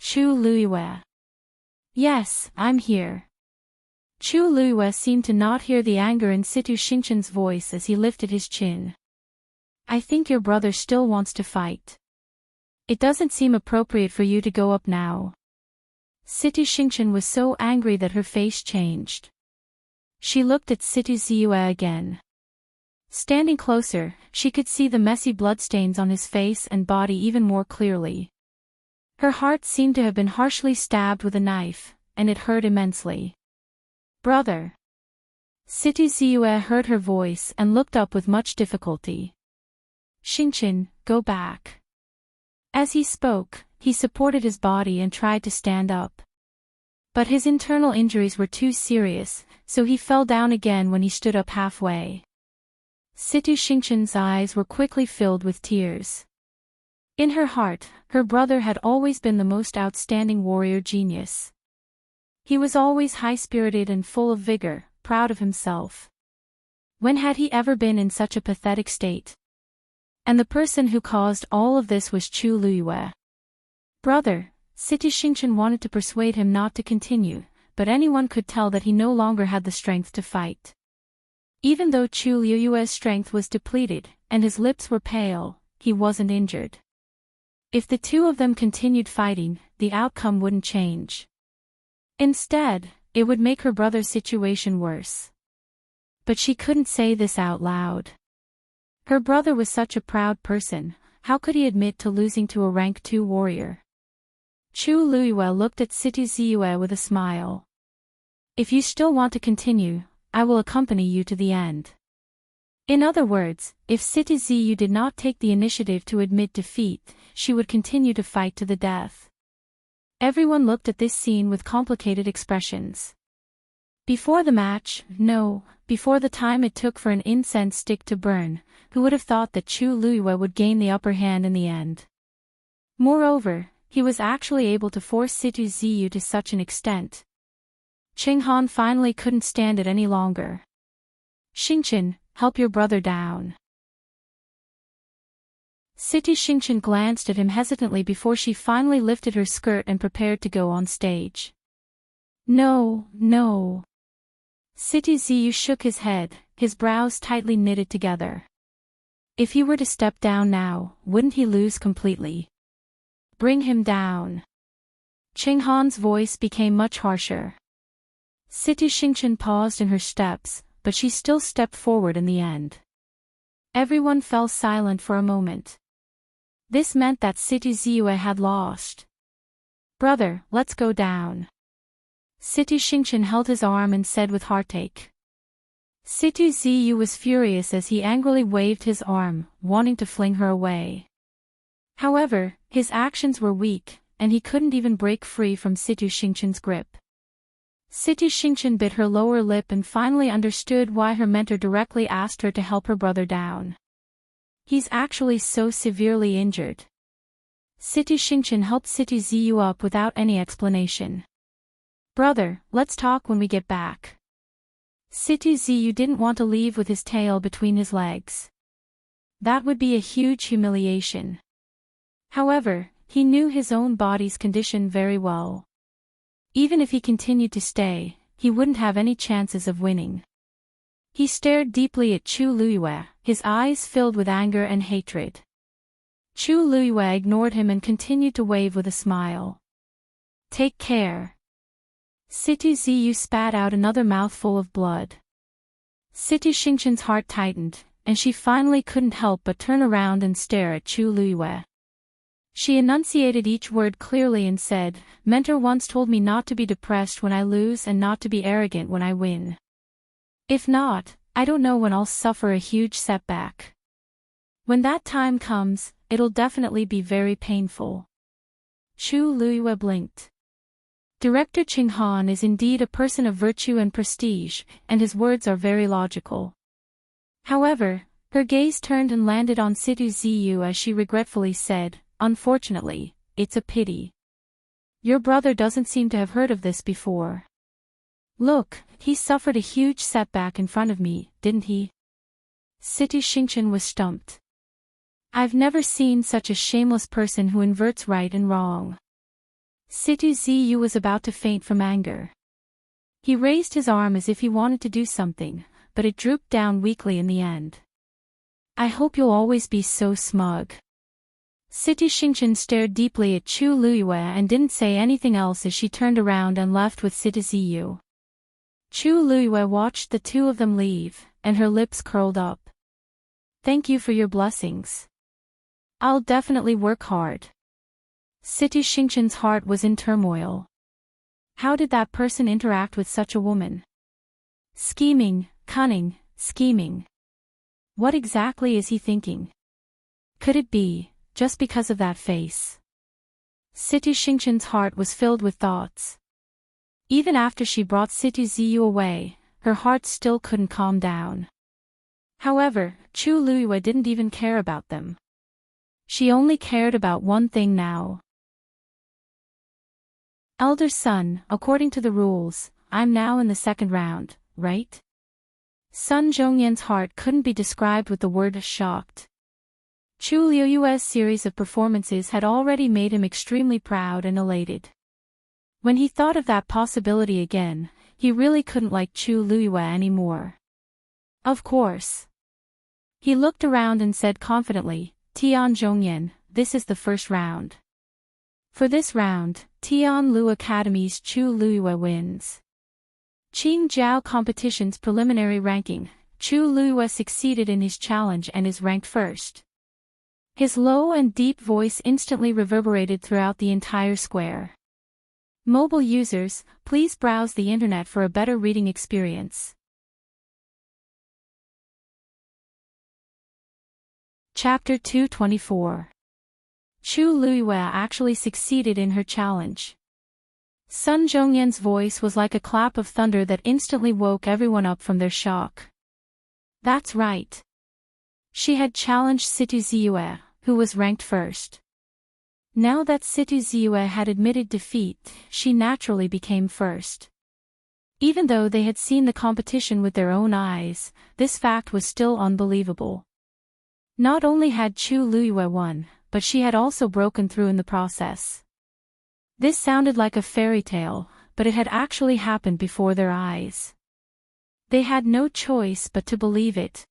"Chu Luiyue." "Yes, I'm here." Chu Luiyue seemed to not hear the anger in Situ Xingchen's voice as he lifted his chin. "I think your brother still wants to fight. It doesn't seem appropriate for you to go up now." Situ Xingchen was so angry that her face changed. She looked at Situ Ziyue again. Standing closer, she could see the messy bloodstains on his face and body even more clearly. Her heart seemed to have been harshly stabbed with a knife, and it hurt immensely. "Brother." Situ Ziyue heard her voice and looked up with much difficulty. "Xingchen, go back." As he spoke, he supported his body and tried to stand up. But his internal injuries were too serious, so he fell down again when he stood up halfway. Situ Xingchen's eyes were quickly filled with tears. In her heart, her brother had always been the most outstanding warrior genius. He was always high-spirited and full of vigor, proud of himself. When had he ever been in such a pathetic state? And the person who caused all of this was Chu Luiyue. "Brother," Situ Xingchen wanted to persuade him not to continue, but anyone could tell that he no longer had the strength to fight. Even though Chu Luiyue's strength was depleted, and his lips were pale, he wasn't injured. If the two of them continued fighting, the outcome wouldn't change. Instead, it would make her brother's situation worse. But she couldn't say this out loud. Her brother was such a proud person, how could he admit to losing to a rank 2 warrior? Chu Luiyue looked at Situ Ziyue with a smile. "If you still want to continue, I will accompany you to the end." In other words, if Situ Ziyue did not take the initiative to admit defeat, she would continue to fight to the death. Everyone looked at this scene with complicated expressions. Before the match, no, before the time it took for an incense stick to burn, who would have thought that Chu Luiyue would gain the upper hand in the end? Moreover, he was actually able to force Situ Ziyu to such an extent. Qing Han finally couldn't stand it any longer. Xingqian, help your brother down. Situ Xingqian glanced at him hesitantly before she finally lifted her skirt and prepared to go on stage. No, no. Situ Ziyu shook his head, his brows tightly knitted together. If he were to step down now, wouldn't he lose completely? Bring him down. Qing Han's voice became much harsher. Situ Xingqian paused in her steps, but she still stepped forward in the end. Everyone fell silent for a moment. This meant that Situ Ziyu had lost. Brother, let's go down. Situ Xingqian held his arm and said with heartache. Situ Ziyu was furious as he angrily waved his arm, wanting to fling her away. However, his actions were weak, and he couldn't even break free from Situ Xingqian's grip. Situ Xingqian bit her lower lip and finally understood why her mentor directly asked her to help her brother down. He's actually so severely injured. Situ Xingqian helped Situ Ziyu up without any explanation. Brother, let's talk when we get back. Situ Ziyu didn't want to leave with his tail between his legs. That would be a huge humiliation. However, he knew his own body's condition very well. Even if he continued to stay, he wouldn't have any chances of winning. He stared deeply at Chu Luiyue, his eyes filled with anger and hatred. Chu Luiyue ignored him and continued to wave with a smile. Take care. Situ Ziyu spat out another mouthful of blood. Situ Xingqian's heart tightened, and she finally couldn't help but turn around and stare at Chu Luiyue. She enunciated each word clearly and said, Mentor once told me not to be depressed when I lose and not to be arrogant when I win. If not, I don't know when I'll suffer a huge setback. When that time comes, it'll definitely be very painful. Chu Luiyue blinked. Director Qing Han is indeed a person of virtue and prestige, and his words are very logical. However, her gaze turned and landed on Situ Ziyu as she regretfully said, Unfortunately, it's a pity. Your brother doesn't seem to have heard of this before. Look, he suffered a huge setback in front of me, didn't he? Situ Xingqian was stumped. I've never seen such a shameless person who inverts right and wrong. Situ Ziyu was about to faint from anger. He raised his arm as if he wanted to do something, but it drooped down weakly in the end. I hope you'll always be so smug. Situ Xingqian stared deeply at Chu Luiyue and didn't say anything else as she turned around and left with Situ Ziyu. Chu Luiyue watched the two of them leave, and her lips curled up. Thank you for your blessings. I'll definitely work hard. Situ Xingqian's heart was in turmoil. How did that person interact with such a woman? Scheming, cunning, scheming. What exactly is he thinking? Could it be, just because of that face? Situ Xingqian's heart was filled with thoughts. Even after she brought Situ Ziyu away, her heart still couldn't calm down. However, Chu Luiyue didn't even care about them. She only cared about one thing now. Elder son, according to the rules, I'm now in the second round, right? Sun Zhongyan's heart couldn't be described with the word shocked. Chu Luiyue's series of performances had already made him extremely proud and elated. When he thought of that possibility again, he really couldn't like Chu Luiyue anymore. Of course. He looked around and said confidently, Tian Zhongyan, this is the first round. For this round, Tianlu Academy's Chu Luiyue wins. Qing Jiao competition's preliminary ranking, Chu Luiyue succeeded in his challenge and is ranked first. His low and deep voice instantly reverberated throughout the entire square. Mobile users, please browse the internet for a better reading experience. Chapter 224. Chu Luiyue actually succeeded in her challenge. Sun Zhongyan's voice was like a clap of thunder that instantly woke everyone up from their shock. That's right. She had challenged Situ Ziyue, who was ranked first. Now that Situ Ziyue had admitted defeat, she naturally became first. Even though they had seen the competition with their own eyes, this fact was still unbelievable. Not only had Chu Liyue won, but she had also broken through in the process. This sounded like a fairy tale, but it had actually happened before their eyes. They had no choice but to believe it.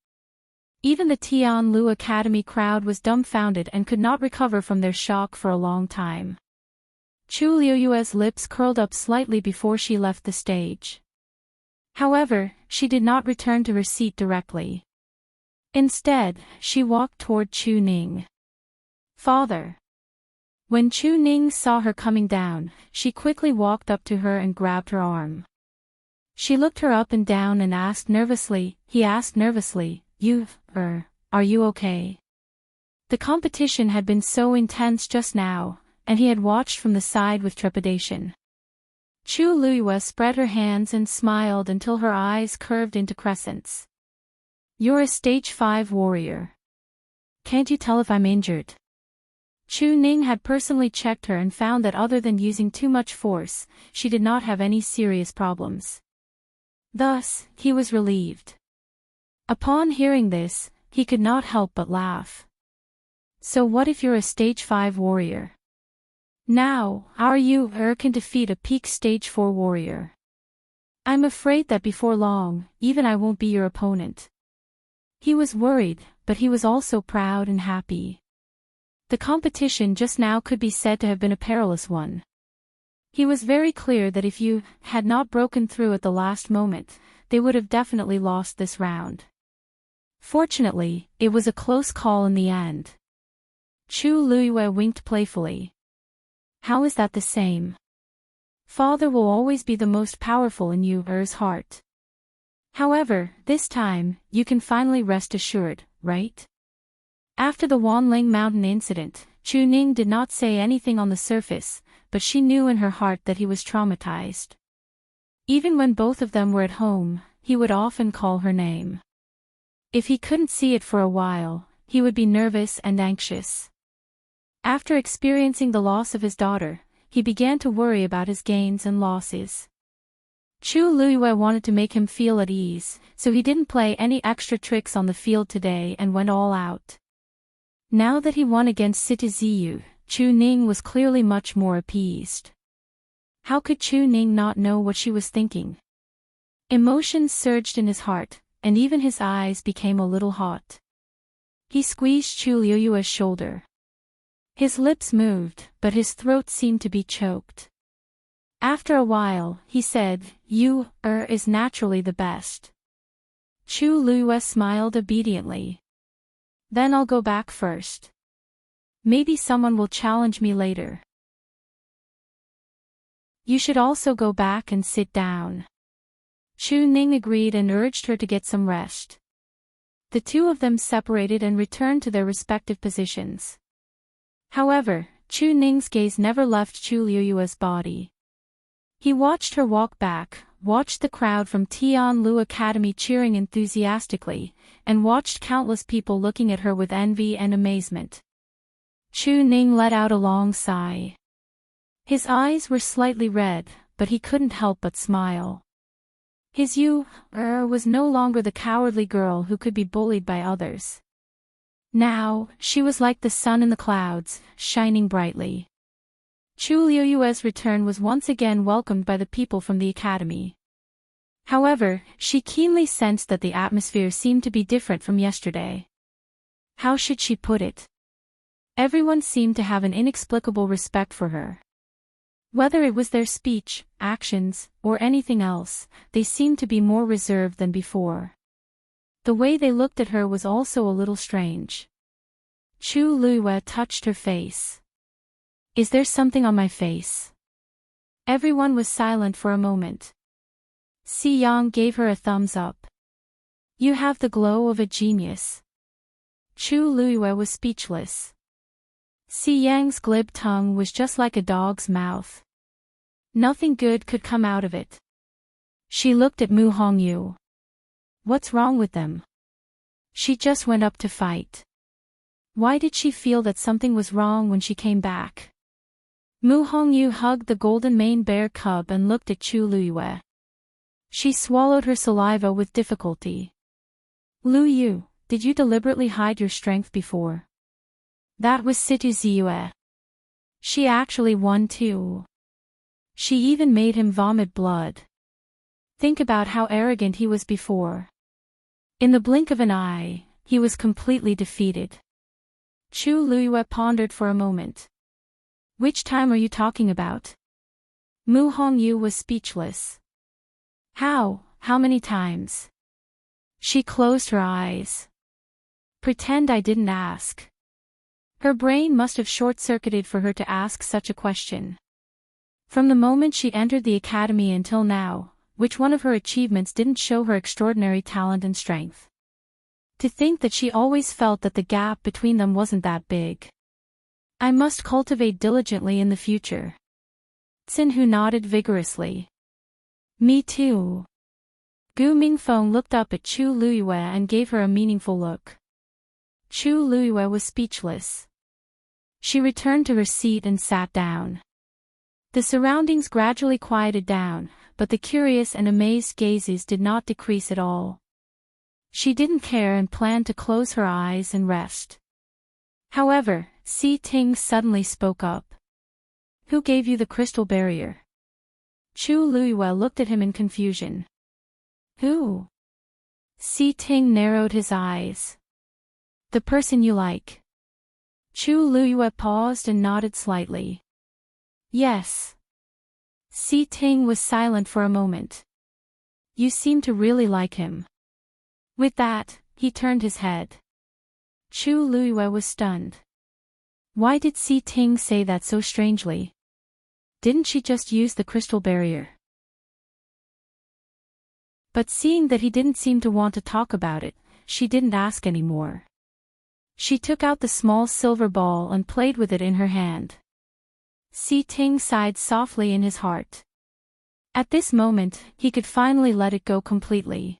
Even the Tianlu Academy crowd was dumbfounded and could not recover from their shock for a long time. Chu Liyue's lips curled up slightly before she left the stage. However, she did not return to her seat directly. Instead, she walked toward Chu Ning. Father. When Chu Ning saw her coming down, she quickly walked up to her and grabbed her arm. She looked her up and down and asked nervously, are you okay? The competition had been so intense just now, and he had watched from the side with trepidation. Chu Liyue spread her hands and smiled until her eyes curved into crescents. You're a stage 5 warrior. Can't you tell if I'm injured? Chu Ning had personally checked her and found that other than using too much force, she did not have any serious problems. Thus, he was relieved. Upon hearing this, he could not help but laugh. So what if you're a stage 5 warrior? Now, you can defeat a peak stage 4 warrior. I'm afraid that before long, even I won't be your opponent. He was worried, but he was also proud and happy. The competition just now could be said to have been a perilous one. He was very clear that if you had not broken through at the last moment, they would have definitely lost this round. Fortunately, it was a close call in the end. Chu Liyue winked playfully. How is that the same? Father will always be the most powerful in Yu's heart. However, this time, you can finally rest assured, right? After the Wanling Mountain incident, Chu Ning did not say anything on the surface, but she knew in her heart that he was traumatized. Even when both of them were at home, he would often call her name. If he couldn't see it for a while, he would be nervous and anxious. After experiencing the loss of his daughter, he began to worry about his gains and losses. Chu Liyue wanted to make him feel at ease, so he didn't play any extra tricks on the field today and went all out. Now that he won against Situ Ziyu, Chu Ning was clearly much more appeased. How could Chu Ning not know what she was thinking? Emotions surged in his heart, and even his eyes became a little hot. He squeezed Chu Liyue's shoulder. His lips moved, but his throat seemed to be choked. After a while, he said, "You is naturally the best." Chu Liyue smiled obediently. Then I'll go back first. Maybe someone will challenge me later. You should also go back and sit down. Chu Ning agreed and urged her to get some rest. The two of them separated and returned to their respective positions. However, Chu Ning's gaze never left Chu Liyue's body. He watched her walk back, watched the crowd from Tianlu Academy cheering enthusiastically, and watched countless people looking at her with envy and amazement. Chu Ning let out a long sigh. His eyes were slightly red, but he couldn't help but smile. His was no longer the cowardly girl who could be bullied by others. Now, she was like the sun in the clouds, shining brightly. Chu Liyue's return was once again welcomed by the people from the academy. However, she keenly sensed that the atmosphere seemed to be different from yesterday. How should she put it? Everyone seemed to have an inexplicable respect for her. Whether it was their speech, actions, or anything else, they seemed to be more reserved than before. The way they looked at her was also a little strange. Chu Liyue touched her face. Is there something on my face? Everyone was silent for a moment. Si Yang gave her a thumbs up. You have the glow of a genius. Chu Liyue was speechless. Si Yang's glib tongue was just like a dog's mouth. Nothing good could come out of it. She looked at Mu Hongyu. What's wrong with them? She just went up to fight. Why did she feel that something was wrong when she came back? Mu Hongyu hugged the golden mane bear cub and looked at Chu Luyue. She swallowed her saliva with difficulty. Lu Yu, did you deliberately hide your strength before? That was Situ Ziyue. She actually won too. She even made him vomit blood. Think about how arrogant he was before. In the blink of an eye, he was completely defeated. Chu Luyue pondered for a moment. Which time are you talking about? Mu Hongyu was speechless. How many times? She closed her eyes. Pretend I didn't ask. Her brain must have short-circuited for her to ask such a question. From the moment she entered the academy until now, which one of her achievements didn't show her extraordinary talent and strength? To think that she always felt that the gap between them wasn't that big. I must cultivate diligently in the future. Xinhu nodded vigorously. Me too. Gu Mingfeng looked up at Chu Luyue and gave her a meaningful look. Chu Luyue was speechless. She returned to her seat and sat down. The surroundings gradually quieted down, but the curious and amazed gazes did not decrease at all. She didn't care and planned to close her eyes and rest. However, Si Ting suddenly spoke up. Who gave you the crystal barrier? Chu Luyue looked at him in confusion. Who? Si Ting narrowed his eyes. The person you like. Chu Luyue paused and nodded slightly. Yes. Si Ting was silent for a moment. You seem to really like him. With that, he turned his head. Chu Luyue was stunned. Why did Si Ting say that so strangely? Didn't she just use the crystal barrier? But seeing that he didn't seem to want to talk about it, she didn't ask anymore. She took out the small silver ball and played with it in her hand. Si Ting sighed softly in his heart. At this moment, he could finally let it go completely.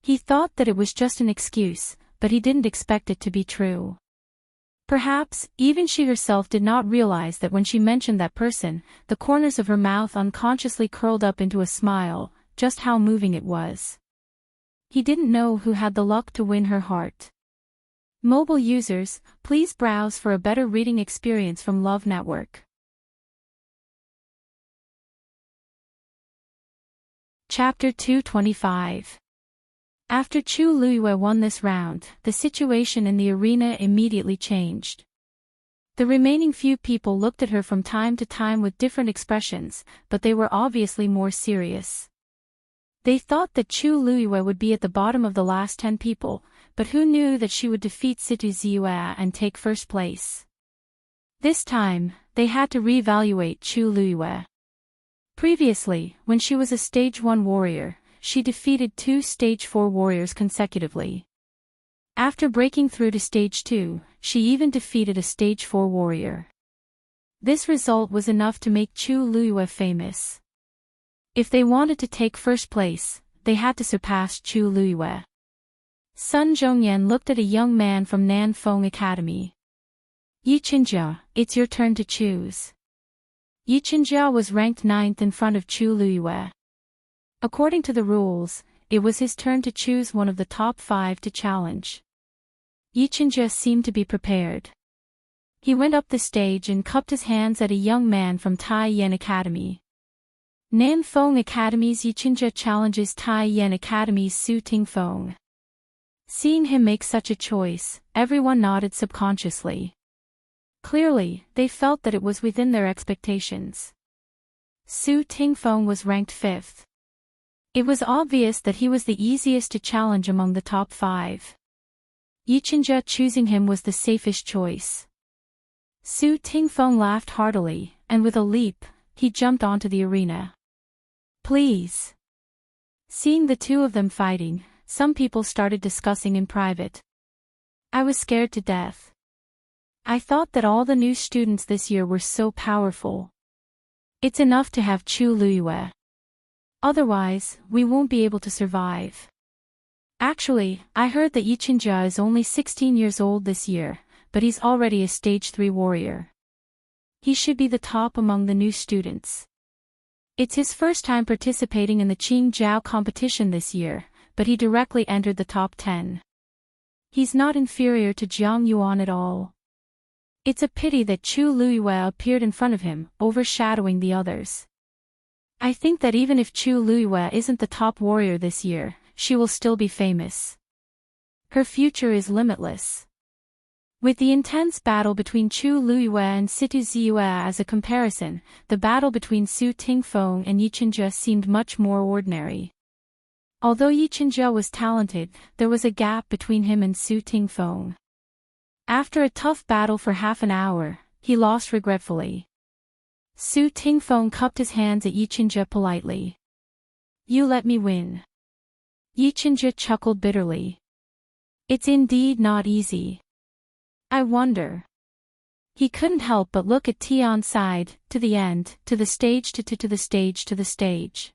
He thought that it was just an excuse, but he didn't expect it to be true. Perhaps, even she herself did not realize that when she mentioned that person, the corners of her mouth unconsciously curled up into a smile, just how moving it was. He didn't know who had the luck to win her heart. Mobile users, please browse for a better reading experience from Love Network. Chapter 225. After Chu Luyue won this round, the situation in the arena immediately changed. The remaining few people looked at her from time to time with different expressions, but they were obviously more serious. They thought that Chu Luyue would be at the bottom of the last 10 people, but who knew that she would defeat Situ Ziyue and take first place? This time, they had to reevaluate Chu Luyue. Previously, when she was a Stage 1 warrior, she defeated 2 Stage 4 warriors consecutively. After breaking through to Stage 2, she even defeated a Stage 4 warrior. This result was enough to make Chu Luyue famous. If they wanted to take first place, they had to surpass Chu Luyue. Sun Zhongyan looked at a young man from Nanfeng Academy. Yichinjia, it's your turn to choose. Yichinjia was ranked 9th in front of Chu Luyue. According to the rules, it was his turn to choose one of the top 5 to challenge. Yichinjia seemed to be prepared. He went up the stage and cupped his hands at a young man from Tai Yen Academy. Nanfeng Academy's Yichinjia challenges Tai Yen Academy's Su Tingfeng. Seeing him make such a choice, everyone nodded subconsciously. Clearly, they felt that it was within their expectations. Su Tingfeng was ranked 5th. It was obvious that he was the easiest to challenge among the top 5. Yichinjia choosing him was the safest choice. Su Tingfeng laughed heartily, and with a leap, he jumped onto the arena. Please. Seeing the two of them fighting, some people started discussing in private. I was scared to death. I thought that all the new students this year were so powerful. It's enough to have Chu Luiyue. Otherwise, we won't be able to survive. Actually, I heard that Yichenjia is only 16 years old this year, but he's already a stage 3 warrior. He should be the top among the new students. It's his first time participating in the Qingjiao competition this year, but he directly entered the top 10. He's not inferior to Jiang Yuan at all. It's a pity that Chu Luiyue appeared in front of him, overshadowing the others. I think that even if Chu Luiyue isn't the top warrior this year, she will still be famous. Her future is limitless. With the intense battle between Chu Luiyue and Situ Ziyue as a comparison, the battle between Su Tingfeng and Yichenjia seemed much more ordinary. Although Yichenjia was talented, there was a gap between him and Su Tingfeng. After a tough battle for half an hour, he lost regretfully. Su Tingfeng cupped his hands at Yichenjia politely. "You let me win." Yichenjia chuckled bitterly. "It's indeed not easy. I wonder." He couldn't help but look at Tian's side, to the end, to the stage to the stage to the stage.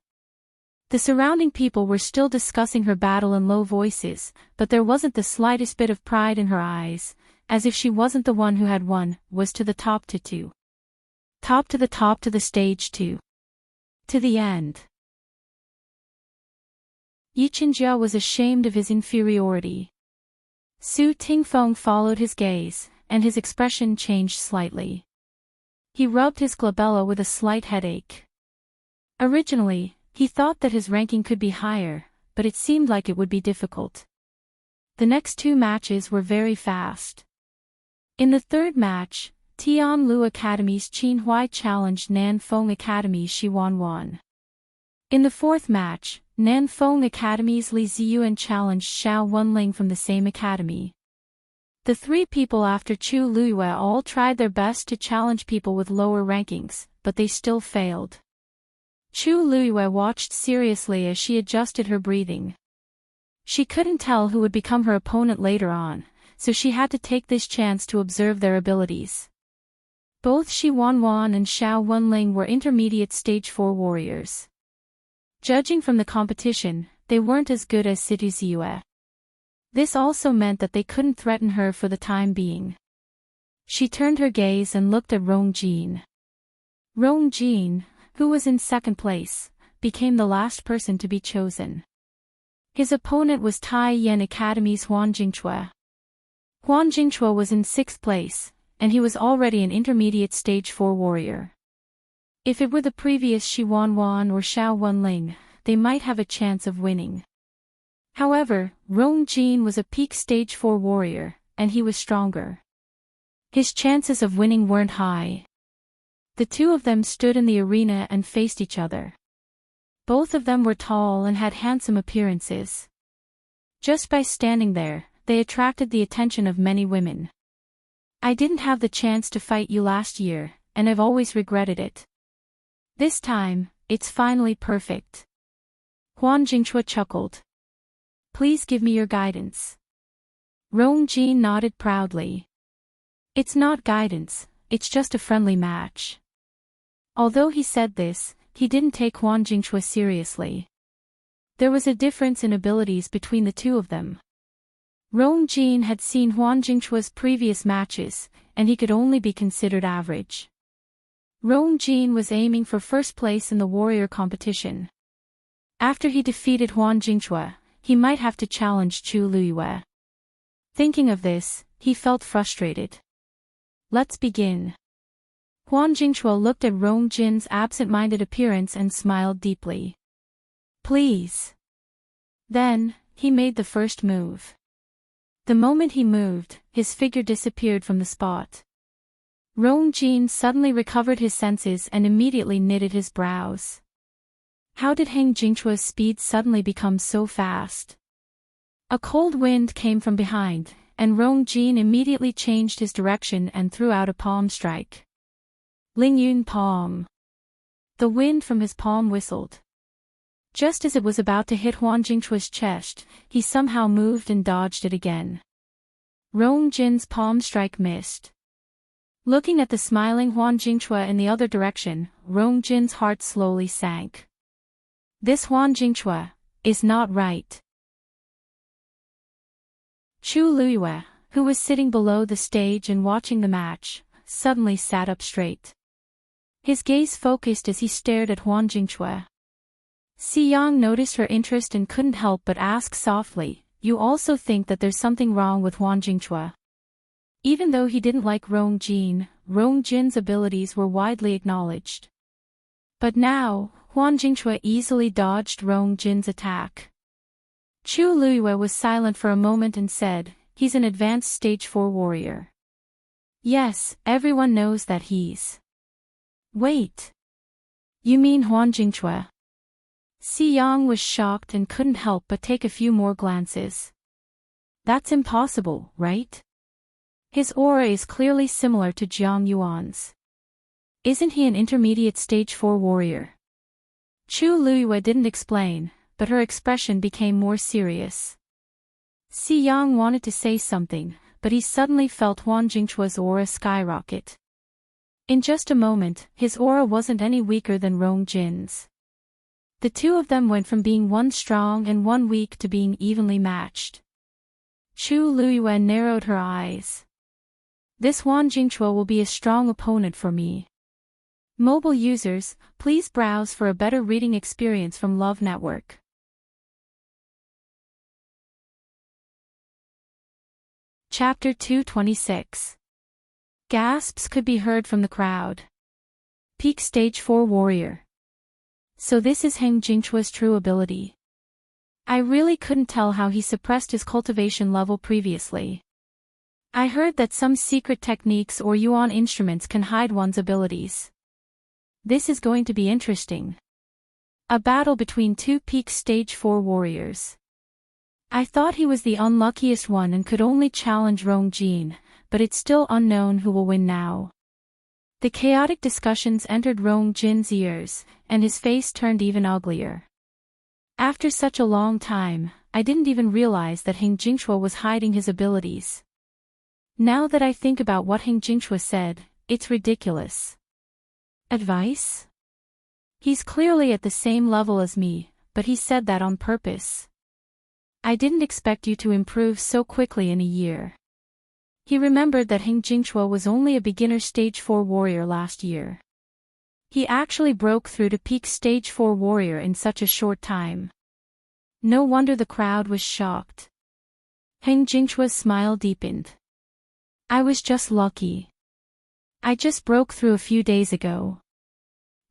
The surrounding people were still discussing her battle in low voices, but there wasn't the slightest bit of pride in her eyes, as if she wasn't the one who had won, was to the top to two. Top to the stage two. To the end. Yichenjia was ashamed of his inferiority. Su Tingfeng followed his gaze, and his expression changed slightly. He rubbed his glabella with a slight headache. Originally, he thought that his ranking could be higher, but it seemed like it would be difficult. The next two matches were very fast. In the third match, Tianlu Academy's Qin Huai challenged Nanfeng Academy's Shi Wanwan. In the fourth match, Nanfeng Academy's Li Ziyuan challenged Xiao Wenling from the same academy. The three people after Chu Luiyue all tried their best to challenge people with lower rankings, but they still failed. Chu Luiyue watched seriously as she adjusted her breathing. She couldn't tell who would become her opponent later on, so she had to take this chance to observe their abilities. Both Shi Wanwan and Xiao Wenling were intermediate stage 4 warriors. Judging from the competition, they weren't as good as Situ Ziyue. This also meant that they couldn't threaten her for the time being. She turned her gaze and looked at Rong Jin. Rong Jin, who was in second place, became the last person to be chosen. His opponent was Tai Yan Academy's Huan Jingchue. Huan Jingchue was in sixth place, and he was already an intermediate stage 4 warrior. If it were the previous Shi Wanwan or Xiao Wenling, they might have a chance of winning. However, Rong Jin was a peak stage 4 warrior, and he was stronger. His chances of winning weren't high. The two of them stood in the arena and faced each other. Both of them were tall and had handsome appearances. Just by standing there, they attracted the attention of many women. "I didn't have the chance to fight you last year, and I've always regretted it. This time, it's finally perfect." Huan Jingchue chuckled. "Please give me your guidance." Rong Jin nodded proudly. "It's not guidance, it's just a friendly match." Although he said this, he didn't take Huan Jingchue seriously. There was a difference in abilities between the two of them. Rong Jin had seen Huan Jingchue's previous matches, and he could only be considered average. Rong Jin was aiming for first place in the warrior competition. After he defeated Huan Jingchue, he might have to challenge Chu Luiyue. Thinking of this, he felt frustrated. "Let's begin." Huan Jingchue looked at Rong Jin's absent-minded appearance and smiled deeply. "Please." Then, he made the first move. The moment he moved, his figure disappeared from the spot. Rong Jin suddenly recovered his senses and immediately knitted his brows. How did Heng Jingchue's speed suddenly become so fast? A cold wind came from behind, and Rong Jin immediately changed his direction and threw out a palm strike. Ling Yun palm. The wind from his palm whistled. Just as it was about to hit Huan Jingchue's chest, he somehow moved and dodged it again. Rong Jin's palm strike missed. Looking at the smiling Huan Jingchua in the other direction, Rong Jin's heart slowly sank. This Huan Jingchua is not right. Chu Luiyue, who was sitting below the stage and watching the match, suddenly sat up straight. His gaze focused as he stared at Huan Jingchua. Si Yang noticed her interest and couldn't help but ask softly, "You also think that there's something wrong with Huan Jingchua?" Even though he didn't like Rong Jin's abilities were widely acknowledged. But now, Huan Jingchua easily dodged Rong Jin's attack. Chu Luiyue was silent for a moment and said, "He's an advanced stage 4 warrior. Yes, everyone knows that he's." "Wait. You mean Huan Jingchua?" Si Yang was shocked and couldn't help but take a few more glances. "That's impossible, right? His aura is clearly similar to Jiang Yuan's. Isn't he an intermediate stage 4 warrior?" Chu Luiyue didn't explain, but her expression became more serious. Si Yang wanted to say something, but he suddenly felt Huan Jingchua's aura skyrocket. In just a moment, his aura wasn't any weaker than Rong Jin's. The two of them went from being one strong and one weak to being evenly matched. Chu Luiyue narrowed her eyes. This Huan Jingchua will be a strong opponent for me. Mobile users, please browse for a better reading experience from Love Network. Chapter 226. Gasps could be heard from the crowd. Peak Stage 4 Warrior. So this is Heng Jingchua's true ability. I really couldn't tell how he suppressed his cultivation level previously. I heard that some secret techniques or yuan instruments can hide one's abilities. This is going to be interesting. A battle between two peak stage 4 warriors. I thought he was the unluckiest one and could only challenge Rong Jin, but it's still unknown who will win now. The chaotic discussions entered Rong Jin's ears, and his face turned even uglier. After such a long time, I didn't even realize that Heng Jingchua was hiding his abilities. Now that I think about what Heng Jingchua said, it's ridiculous. Advice? He's clearly at the same level as me, but he said that on purpose. I didn't expect you to improve so quickly in a year. He remembered that Heng Jingchua was only a beginner stage 4 warrior last year. He actually broke through to peak stage 4 warrior in such a short time. No wonder the crowd was shocked. Heng Jingchua's smile deepened. I was just lucky. I just broke through a few days ago.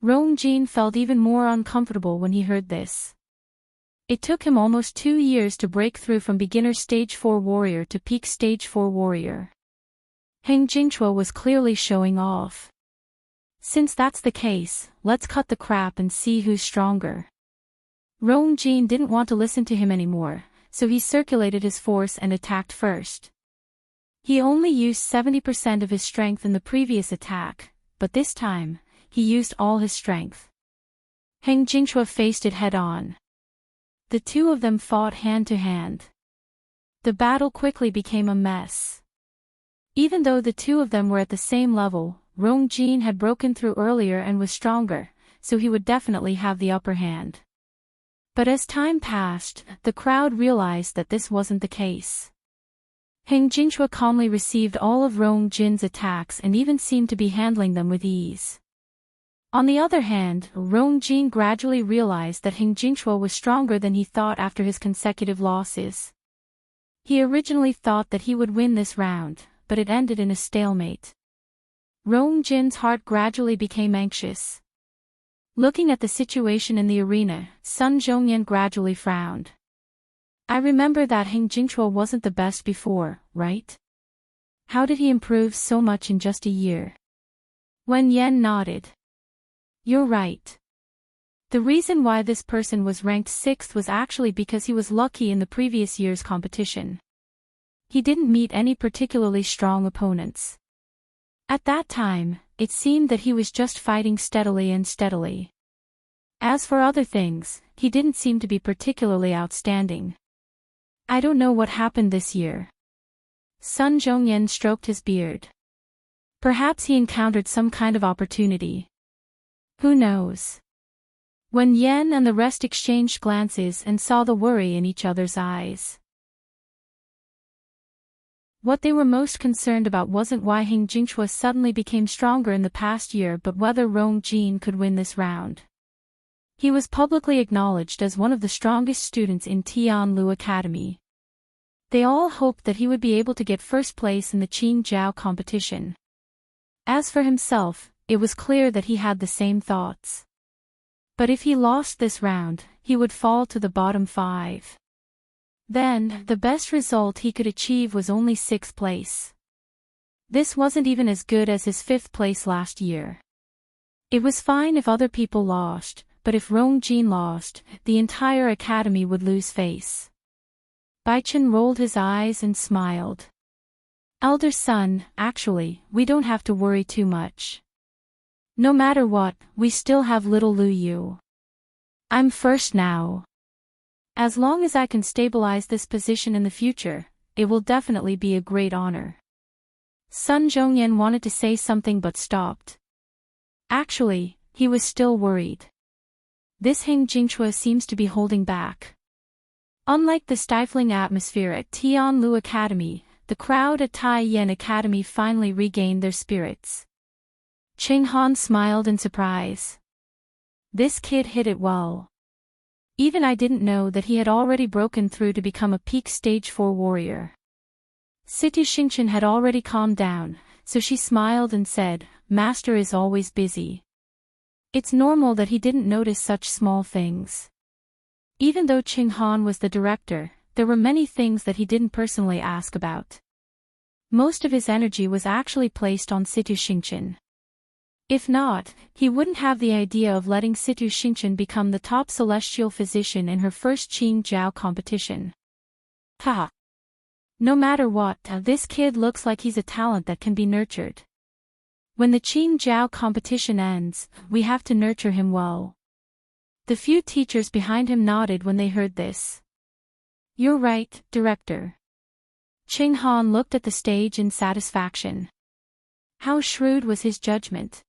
Rong Jin felt even more uncomfortable when he heard this. It took him almost 2 years to break through from beginner stage 4 warrior to peak stage 4 warrior. Heng Jingchua was clearly showing off. Since that's the case, let's cut the crap and see who's stronger. Rong Jin didn't want to listen to him anymore, so he circulated his force and attacked first. He only used 70% of his strength in the previous attack, but this time, he used all his strength. Heng Jingchua faced it head-on. The two of them fought hand-to-hand. The battle quickly became a mess. Even though the two of them were at the same level, Rong Jin had broken through earlier and was stronger, so he would definitely have the upper hand. But as time passed, the crowd realized that this wasn't the case. Heng Jingchua calmly received all of Rong Jin's attacks and even seemed to be handling them with ease. On the other hand, Rong Jin gradually realized that Heng Jingchua was stronger than he thought after his consecutive losses. He originally thought that he would win this round, but it ended in a stalemate. Rong Jin's heart gradually became anxious. Looking at the situation in the arena, Sun Zhongyan gradually frowned. I remember that Heng Jingchua wasn't the best before, right? How did he improve so much in just a year? Wen Yan nodded. You're right. The reason why this person was ranked 6th was actually because he was lucky in the previous year's competition. He didn't meet any particularly strong opponents. At that time, it seemed that he was just fighting steadily. As for other things, he didn't seem to be particularly outstanding. I don't know what happened this year. Sun Zhongyan stroked his beard. Perhaps he encountered some kind of opportunity. Who knows? When Yen and the rest exchanged glances and saw the worry in each other's eyes. What they were most concerned about wasn't why Heng Jingchua suddenly became stronger in the past year but whether Rong Jin could win this round. He was publicly acknowledged as one of the strongest students in Tianlu Academy. They all hoped that he would be able to get first place in the Qing Jiao competition. As for himself, it was clear that he had the same thoughts. But if he lost this round, he would fall to the bottom 5. Then, the best result he could achieve was only 6th place. This wasn't even as good as his 5th place last year. It was fine if other people lost, but if Rong Jin lost, the entire academy would lose face. Baichen rolled his eyes and smiled. Elder son, actually, we don't have to worry too much. No matter what, we still have little Lu Yu. I'm first now. As long as I can stabilize this position in the future, it will definitely be a great honor. Sun Zhongyan wanted to say something but stopped. Actually, he was still worried. This Heng Jingchua seems to be holding back. Unlike the stifling atmosphere at Tianlu Academy, the crowd at Tai Yan Academy finally regained their spirits. Qing Han smiled in surprise. This kid hit it well. Even I didn't know that he had already broken through to become a peak stage 4 warrior. Situ Xingchen had already calmed down, so she smiled and said, Master is always busy. It's normal that he didn't notice such small things. Even though Qing Han was the director, there were many things that he didn't personally ask about. Most of his energy was actually placed on Situ Xingchen. If not, he wouldn't have the idea of letting Situ Xingchen become the top celestial physician in her first Qing Jiao competition. Haha. No matter what, this kid looks like he's a talent that can be nurtured. When the Qing Jiao competition ends, we have to nurture him well. The few teachers behind him nodded when they heard this. You're right, director. Qing Han looked at the stage in satisfaction. How shrewd was his judgment.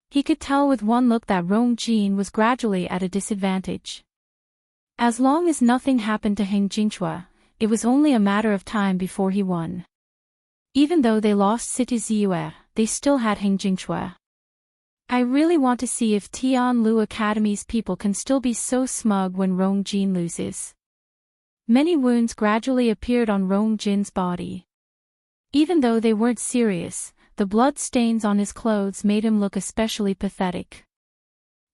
He could tell with one look that Rong Jin was gradually at a disadvantage. As long as nothing happened to Heng Jingchua, it was only a matter of time before he won. Even though they lost Situ Ziyue, they still had Heng Jingchua. I really want to see if Tianlu Academy's people can still be so smug when Rong Jin loses. Many wounds gradually appeared on Rong Jin's body. Even though they weren't serious, the blood stains on his clothes made him look especially pathetic.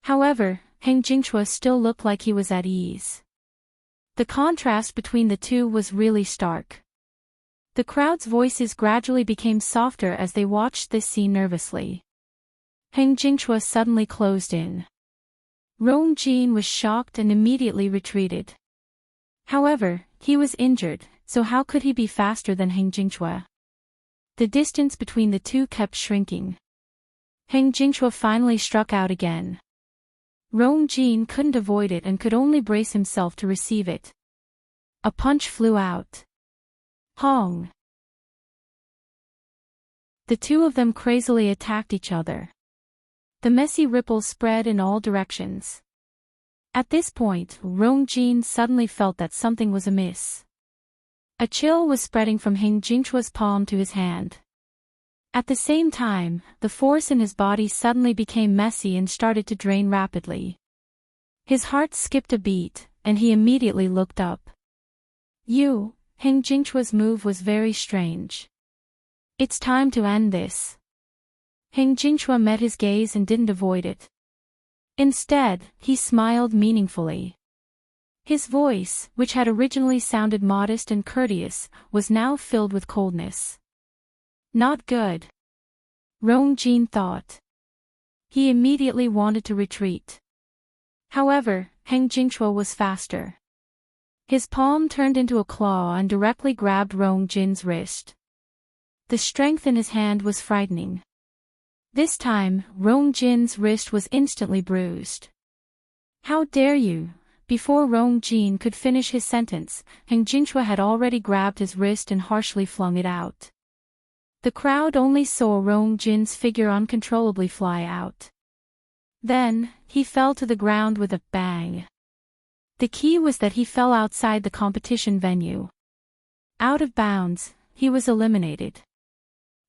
However, Heng Jingchua still looked like he was at ease. The contrast between the two was really stark. The crowd's voices gradually became softer as they watched this scene nervously. Heng Jingchua suddenly closed in. Rong Jin was shocked and immediately retreated. However, he was injured, so how could he be faster than Heng Jingchua? The distance between the two kept shrinking. Heng Jingchua finally struck out again. Rong Jin couldn't avoid it and could only brace himself to receive it. A punch flew out. Hong! The two of them crazily attacked each other. The messy ripples spread in all directions. At this point, Rong Jin suddenly felt that something was amiss. A chill was spreading from Heng Jingchua's palm to his hand. At the same time, the force in his body suddenly became messy and started to drain rapidly. His heart skipped a beat, and he immediately looked up. Heng Jingchua's move was very strange. It's time to end this. Heng Jingchua met his gaze and didn't avoid it. Instead, he smiled meaningfully. His voice, which had originally sounded modest and courteous, was now filled with coldness. Not good. Rong Jin thought. He immediately wanted to retreat. However, Heng Jingchua was faster. His palm turned into a claw and directly grabbed Rong Jin's wrist. The strength in his hand was frightening. This time, Rong Jin's wrist was instantly bruised. How dare you! Before Rong Jin could finish his sentence, Heng Jingchua had already grabbed his wrist and harshly flung it out. The crowd only saw Rong Jin's figure uncontrollably fly out. Then, he fell to the ground with a bang. The key was that he fell outside the competition venue. Out of bounds, he was eliminated.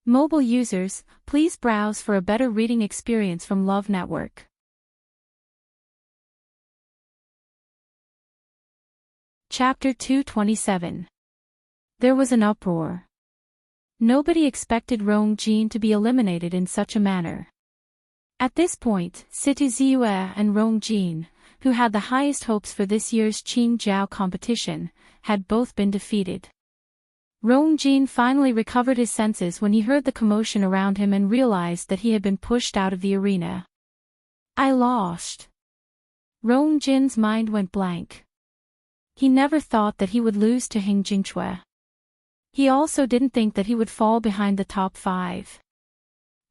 Mobile users, please browse for a better reading experience from Love Network. Chapter 227. There was an uproar. Nobody expected Rong Jin to be eliminated in such a manner. At this point, Situ Ziyue and Rong Jin, who had the highest hopes for this year's Qing Jiao competition, had both been defeated. Rong Jin finally recovered his senses when he heard the commotion around him and realized that he had been pushed out of the arena. I lost. Rong Jin's mind went blank. He never thought that he would lose to Hing Jingchue. He also didn't think that he would fall behind the top 5.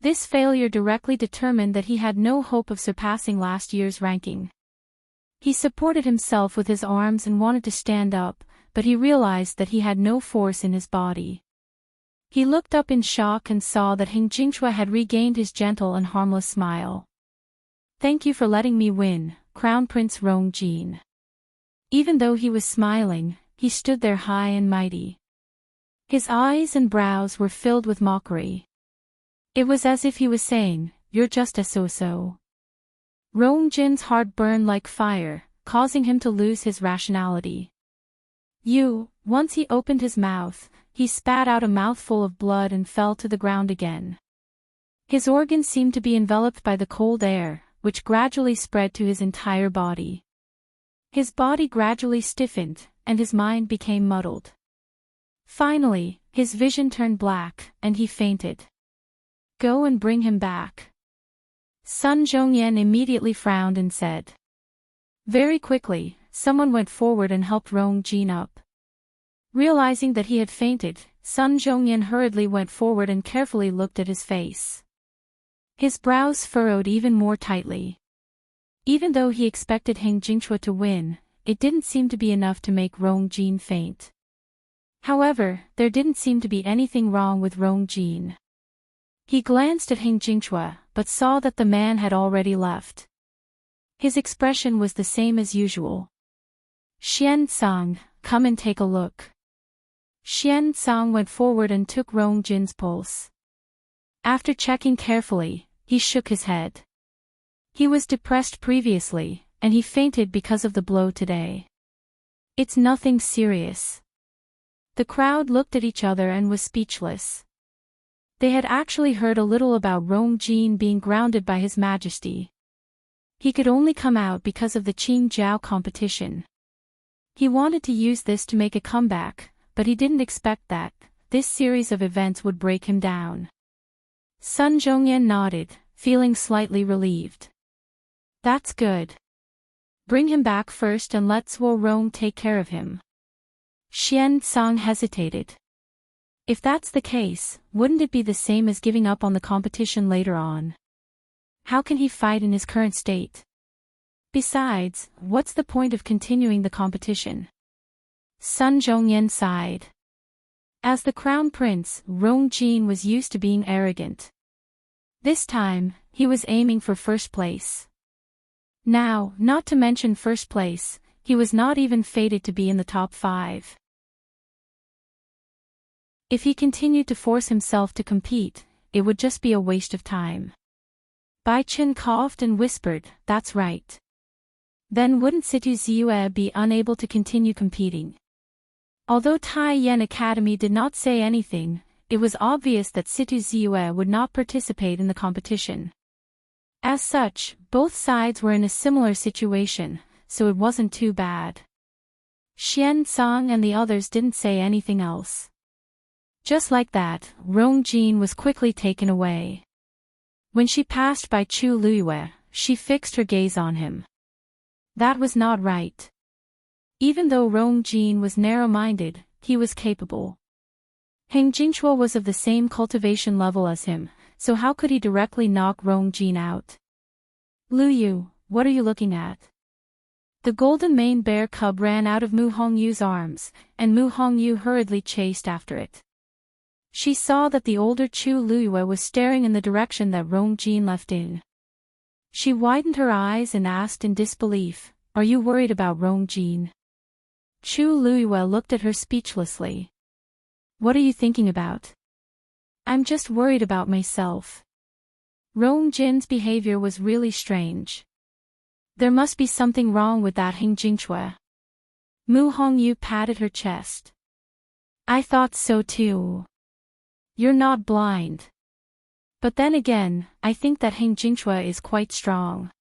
This failure directly determined that he had no hope of surpassing last year's ranking. He supported himself with his arms and wanted to stand up, but he realized that he had no force in his body. He looked up in shock and saw that Hing Jingchue had regained his gentle and harmless smile. Thank you for letting me win, Crown Prince Rong Jin. Even though he was smiling, he stood there high and mighty. His eyes and brows were filled with mockery. It was as if he was saying, "You're just a so-so." Rong Jin's heart burned like fire, causing him to lose his rationality. Once he opened his mouth, he spat out a mouthful of blood and fell to the ground again. His organs seemed to be enveloped by the cold air, which gradually spread to his entire body. His body gradually stiffened, and his mind became muddled. Finally, his vision turned black, and he fainted. Go and bring him back. Sun Zhongyan immediately frowned and said. Very quickly, someone went forward and helped Rong Jin up. Realizing that he had fainted, Sun Zhongyan hurriedly went forward and carefully looked at his face. His brows furrowed even more tightly. Even though he expected Hing Jingchue to win, it didn't seem to be enough to make Rong Jin faint. However, there didn't seem to be anything wrong with Rong Jin. He glanced at Hing Jingchue, but saw that the man had already left. His expression was the same as usual. Xian Tsang, come and take a look. Xian Tsang went forward and took Rong Jin's pulse. After checking carefully, he shook his head. He was depressed previously, and he fainted because of the blow today. It's nothing serious. The crowd looked at each other and was speechless. They had actually heard a little about Rong Jin being grounded by His Majesty. He could only come out because of the Qing Jiao competition. He wanted to use this to make a comeback, but he didn't expect that this series of events would break him down. Sun Zhongyan nodded, feeling slightly relieved. That's good. Bring him back first and let Zuo Rong take care of him. Xian Tsang hesitated. If that's the case, wouldn't it be the same as giving up on the competition later on? How can he fight in his current state? Besides, what's the point of continuing the competition? Sun Zhongyan sighed. As the crown prince, Rong Jin was used to being arrogant. This time, he was aiming for first place. Now, not to mention first place, he was not even fated to be in the top 5. If he continued to force himself to compete, it would just be a waste of time. Bai Chen coughed and whispered, that's right. Then wouldn't Situ Ziyue be unable to continue competing? Although Tai Yan Academy did not say anything, it was obvious that Situ Ziyue would not participate in the competition. As such, both sides were in a similar situation, so it wasn't too bad. Xian Tsang and the others didn't say anything else. Just like that, Rong Jin was quickly taken away. When she passed by Chu Luiyue, she fixed her gaze on him. That was not right. Even though Rong Jin was narrow-minded, he was capable. Hing Jingchue was of the same cultivation level as him, so how could he directly knock Rong Jin out? Lu Yu, what are you looking at? The golden maned bear cub ran out of Mu Hongyu's arms, and Mu Hongyu hurriedly chased after it. She saw that the older Chu Luiyue was staring in the direction that Rong Jin left in. She widened her eyes and asked in disbelief, "Are you worried about Rong Jin?" Chu Luiyue looked at her speechlessly. "What are you thinking about?" "I'm just worried about myself." Rong Jin's behavior was really strange. There must be something wrong with that Heng Jingchue. Mu Hongyu patted her chest. "I thought so too. You're not blind. But then again, I think that Heng Jingchue is quite strong.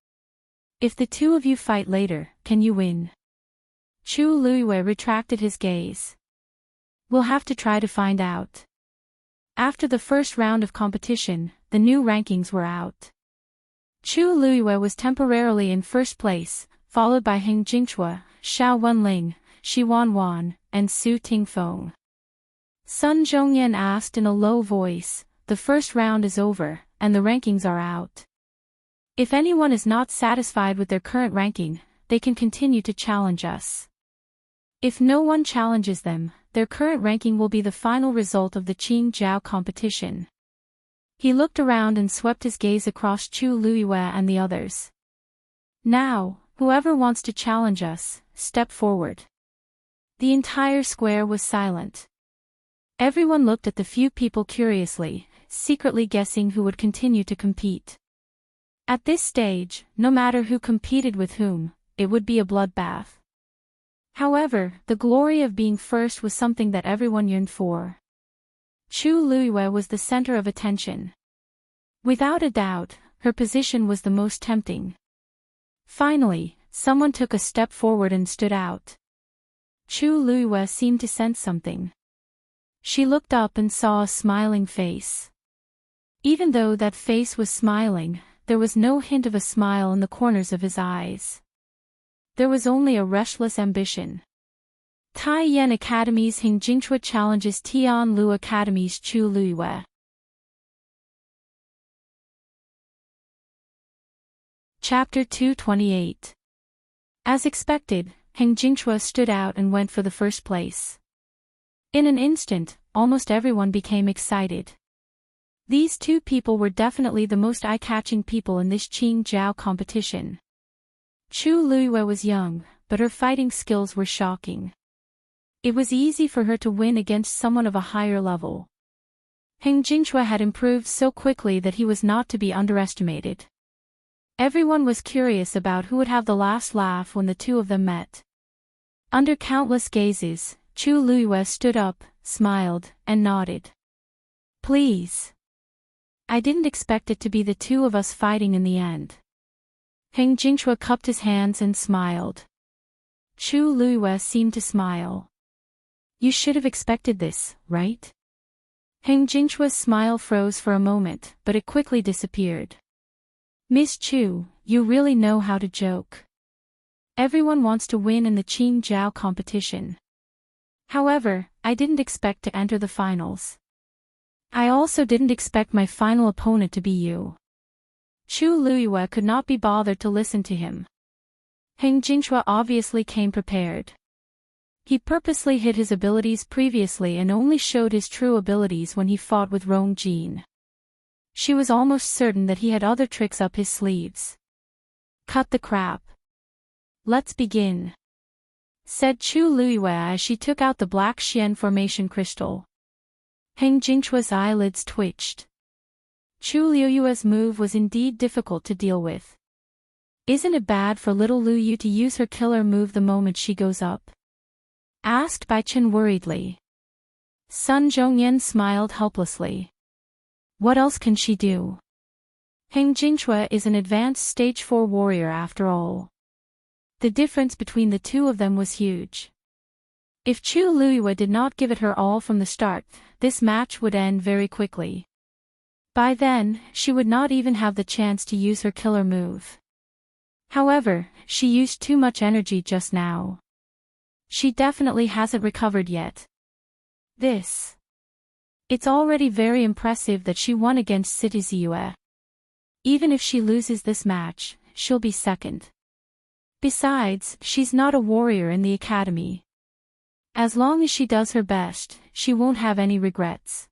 If the two of you fight later, can you win?" Chu Luiyue retracted his gaze. "We'll have to try to find out." After the first round of competition, the new rankings were out. Chu Luiyue was temporarily in first place, followed by Heng Jingchue, Xiao Wenling, Shi Wanwan, and Su Tingfeng. Sun Zhongyan asked in a low voice, "The first round is over, and the rankings are out. If anyone is not satisfied with their current ranking, they can continue to challenge us. If no one challenges them, their current ranking will be the final result of the Qing Jiao competition." He looked around and swept his gaze across Chu Luiyue and the others. "Now, whoever wants to challenge us, step forward." The entire square was silent. Everyone looked at the few people curiously, secretly guessing who would continue to compete. At this stage, no matter who competed with whom, it would be a bloodbath. However, the glory of being first was something that everyone yearned for. Chu Luiyue was the center of attention. Without a doubt, her position was the most tempting. Finally, someone took a step forward and stood out. Chu Luiyue seemed to sense something. She looked up and saw a smiling face. Even though that face was smiling, there was no hint of a smile in the corners of his eyes. There was only a restless ambition. Taiyan Academy's Heng Jingchue challenges Tianlu Academy's Chu Luiyue. Chapter 228. As expected, Heng Jingchue stood out and went for the first place. In an instant, almost everyone became excited. These two people were definitely the most eye-catching people in this Qing Jiao competition. Chu Luiyue was young, but her fighting skills were shocking. It was easy for her to win against someone of a higher level. Heng Jingchue had improved so quickly that he was not to be underestimated. Everyone was curious about who would have the last laugh when the two of them met. Under countless gazes, Chu Luiyue stood up, smiled, and nodded. "Please. I didn't expect it to be the two of us fighting in the end." Heng Jingchue cupped his hands and smiled. Chu Luiyue seemed to smile. "You should have expected this, right?" Heng Jingchue's smile froze for a moment, but it quickly disappeared. "Miss Chu, you really know how to joke. Everyone wants to win in the Qing Jiao competition. However, I didn't expect to enter the finals. I also didn't expect my final opponent to be you." Chu Luiyue could not be bothered to listen to him. Heng Jingchue obviously came prepared. He purposely hid his abilities previously and only showed his true abilities when he fought with Rong Jin. She was almost certain that he had other tricks up his sleeves. "Cut the crap. Let's begin," said Chu Luiyue as she took out the black Xian formation crystal. Heng Jingchue's eyelids twitched. Chu Luiyue's move was indeed difficult to deal with. "Isn't it bad for little Lu Yu to use her killer move the moment she goes up?" asked Bai Chen worriedly. Sun Zhongyan smiled helplessly. "What else can she do? Heng Jingchue is an advanced stage 4 warrior after all." The difference between the two of them was huge. If Chu Luiyue did not give it her all from the start, this match would end very quickly. By then, she would not even have the chance to use her killer move. However, she used too much energy just now. She definitely hasn't recovered yet. It's already very impressive that she won against Citizue. Even if she loses this match, she'll be second. Besides, she's not a warrior in the academy. As long as she does her best, she won't have any regrets.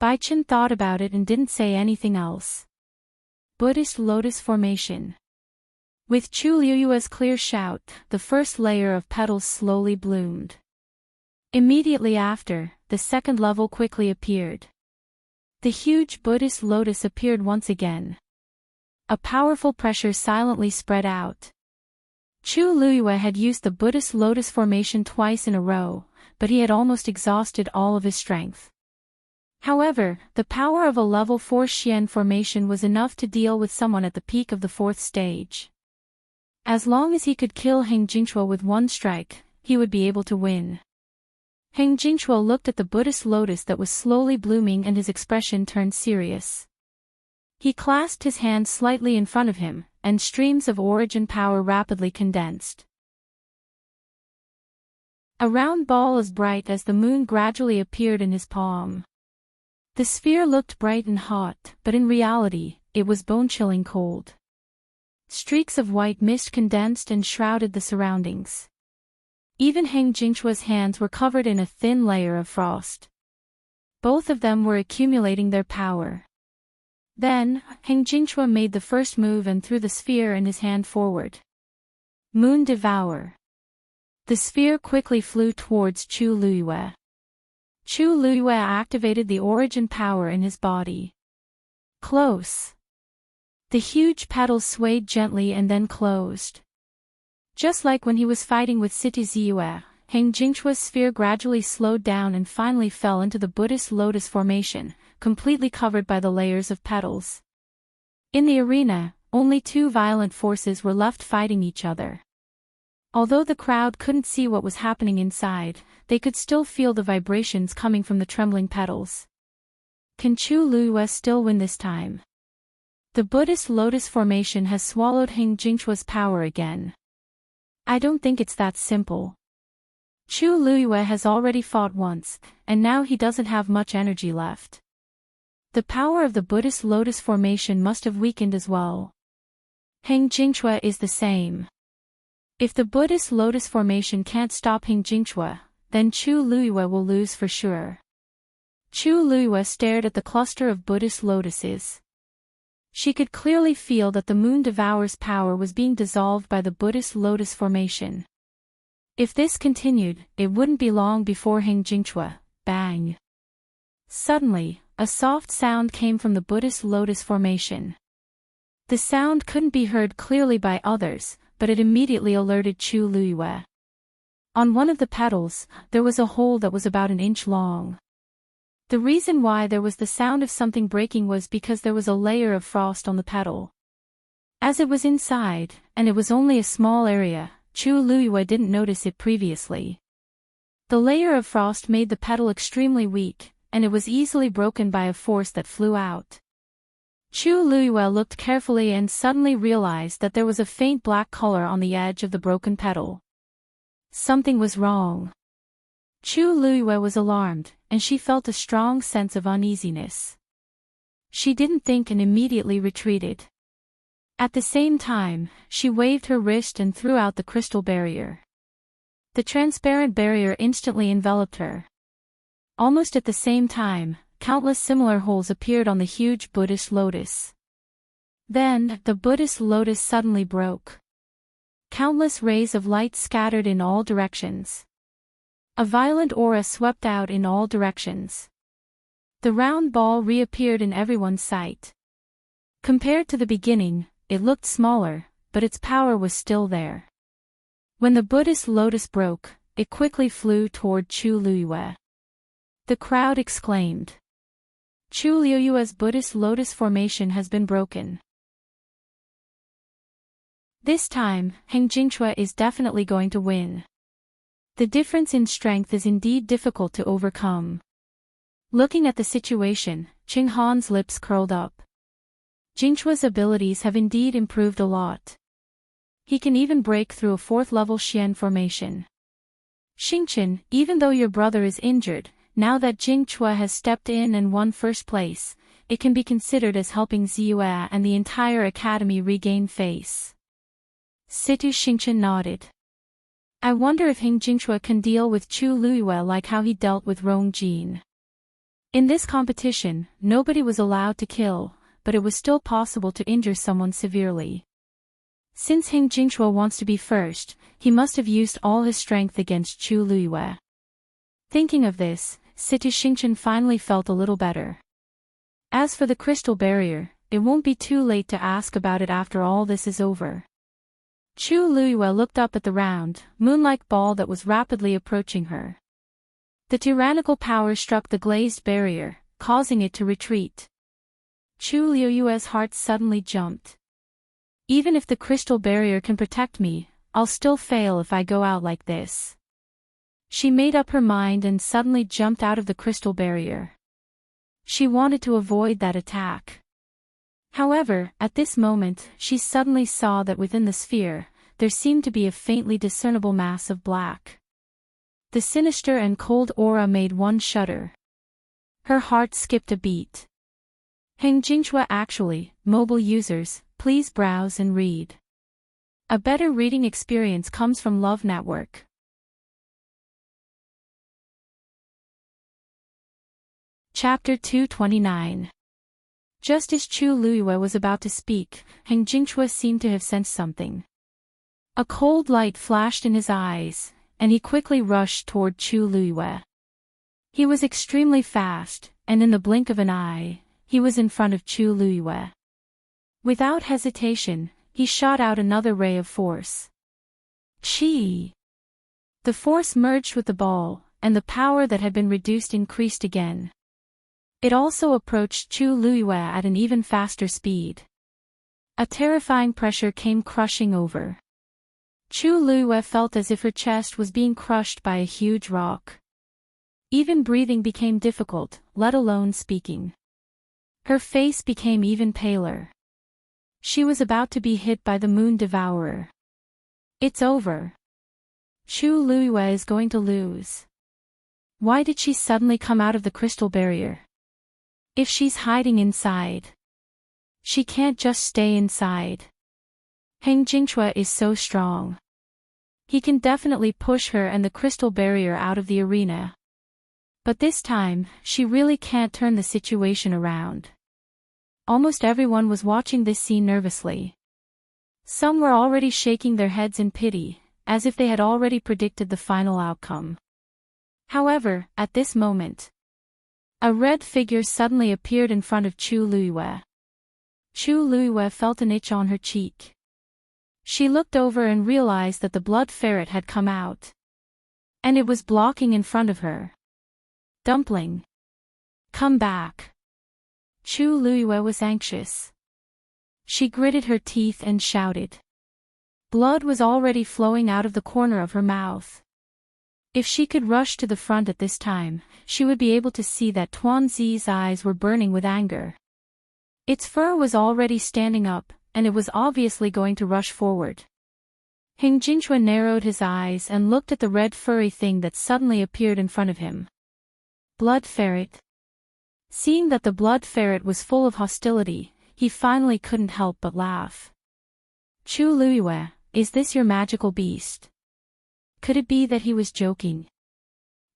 Baichen thought about it and didn't say anything else. Buddhist Lotus Formation. With Chu Liuyue's clear shout, the first layer of petals slowly bloomed. Immediately after, the second level quickly appeared. The huge Buddhist lotus appeared once again. A powerful pressure silently spread out. Chu Liyue had used the Buddhist lotus formation twice in a row, but he had almost exhausted all of his strength. However, the power of a level 4 Xian formation was enough to deal with someone at the peak of the 4th stage. As long as he could kill Heng Jingchua with one strike, he would be able to win. Heng Jingchua looked at the Buddhist lotus that was slowly blooming and his expression turned serious. He clasped his hands slightly in front of him, and streams of origin power rapidly condensed. A round ball as bright as the moon gradually appeared in his palm. The sphere looked bright and hot, but in reality, it was bone-chilling cold. Streaks of white mist condensed and shrouded the surroundings. Even Heng Jingchua's hands were covered in a thin layer of frost. Both of them were accumulating their power. Then, Heng Jingchua made the first move and threw the sphere in his hand forward. Moon Devour. The sphere quickly flew towards Chu Liyue. Chu Liyue activated the origin power in his body. Close. The huge petals swayed gently and then closed. Just like when he was fighting with City Ziyue, Heng Jingchua's sphere gradually slowed down and finally fell into the Buddhist lotus formation, completely covered by the layers of petals. In the arena, only two violent forces were left fighting each other. Although the crowd couldn't see what was happening inside, they could still feel the vibrations coming from the trembling petals. Can Chu Liyue still win this time? The Buddhist lotus formation has swallowed Heng Jingchua's power again. I don't think it's that simple. Chu Liyue has already fought once, and now he doesn't have much energy left. The power of the Buddhist lotus formation must have weakened as well. Heng Jingchua is the same. If the Buddhist lotus formation can't stop Heng Jingchua, then Chu Liyue will lose for sure. Chu Liyue stared at the cluster of Buddhist lotuses. She could clearly feel that the Moon Devour's power was being dissolved by the Buddhist lotus formation. If this continued, it wouldn't be long before Heng Jingchua, bang. Suddenly, a soft sound came from the Buddhist lotus formation. The sound couldn't be heard clearly by others, but it immediately alerted Chu Liyue. On one of the petals, there was a hole that was about an inch long. The reason why there was the sound of something breaking was because there was a layer of frost on the petal. As it was inside, and it was only a small area, Chu Liyue didn't notice it previously. The layer of frost made the petal extremely weak, and it was easily broken by a force that flew out. Chu Liyue looked carefully and suddenly realized that there was a faint black color on the edge of the broken petal. Something was wrong. Chu Liyue was alarmed, and she felt a strong sense of uneasiness. She didn't think and immediately retreated. At the same time, she waved her wrist and threw out the crystal barrier. The transparent barrier instantly enveloped her. Almost at the same time, countless similar holes appeared on the huge Buddhist lotus. Then, the Buddhist lotus suddenly broke. Countless rays of light scattered in all directions. A violent aura swept out in all directions. The round ball reappeared in everyone's sight. Compared to the beginning, it looked smaller, but its power was still there. When the Buddhist lotus broke, it quickly flew toward Chu Liyue. The crowd exclaimed. Chu Liyue's Buddhist lotus formation has been broken. This time, Heng Jingchua is definitely going to win. The difference in strength is indeed difficult to overcome. Looking at the situation, Qing Han's lips curled up. Jingchua's abilities have indeed improved a lot. He can even break through a 4th-level Xian formation. Xingchen, even though your brother is injured, now that Jingchua has stepped in and won first place, it can be considered as helping Ziyue and the entire academy regain face. Situ Xingchen nodded. I wonder if Heng Jingchua can deal with Chu Liyue like how he dealt with Rong Jin. In this competition, nobody was allowed to kill, but it was still possible to injure someone severely. Since Heng Jingshua wants to be first, he must have used all his strength against Chu Luiyue. Thinking of this, Situ Xingchen finally felt a little better. As for the crystal barrier, it won't be too late to ask about it after all this is over. Chu Luiyue looked up at the round, moon-like ball that was rapidly approaching her. The tyrannical power struck the glazed barrier, causing it to retreat. Chu Luiyue's heart suddenly jumped. Even if the crystal barrier can protect me, I'll still fail if I go out like this. She made up her mind and suddenly jumped out of the crystal barrier. She wanted to avoid that attack. However, at this moment, she suddenly saw that within the sphere, there seemed to be a faintly discernible mass of black. The sinister and cold aura made one shudder. Her heart skipped a beat. Heng Jingshua actually, mobile users, please browse and read. A better reading experience comes from Love Network. Chapter 229. Just as Chu Luiyue was about to speak, Heng Jingshua seemed to have sensed something. A cold light flashed in his eyes, and he quickly rushed toward Chu Luiyue. He was extremely fast, and in the blink of an eye, he was in front of Chu Luiyue. Without hesitation, he shot out another ray of force. Chi! The force merged with the ball, and the power that had been reduced increased again. It also approached Chu Luiyue at an even faster speed. A terrifying pressure came crushing over. Chu Luiyue felt as if her chest was being crushed by a huge rock. Even breathing became difficult, let alone speaking. Her face became even paler. She was about to be hit by the Moon Devourer. It's over. Chu Luiyue is going to lose. Why did she suddenly come out of the crystal barrier? If she's hiding inside, she can't just stay inside. Heng Jingshua is so strong. He can definitely push her and the crystal barrier out of the arena. But this time, she really can't turn the situation around. Almost everyone was watching this scene nervously. Some were already shaking their heads in pity, as if they had already predicted the final outcome. However, at this moment, a red figure suddenly appeared in front of Chu Luiyue. Chu Luiyue felt an itch on her cheek. She looked over and realized that the blood ferret had come out. And it was blocking in front of her. Dumpling. Come back. Chu Luiyue was anxious. She gritted her teeth and shouted. Blood was already flowing out of the corner of her mouth. If she could rush to the front at this time, she would be able to see that Tuanzi's eyes were burning with anger. Its fur was already standing up, and it was obviously going to rush forward. Heng Jingshua narrowed his eyes and looked at the red furry thing that suddenly appeared in front of him. Blood ferret. Seeing that the blood ferret was full of hostility, he finally couldn't help but laugh. Chu Luiyue, is this your magical beast? Could it be that he was joking?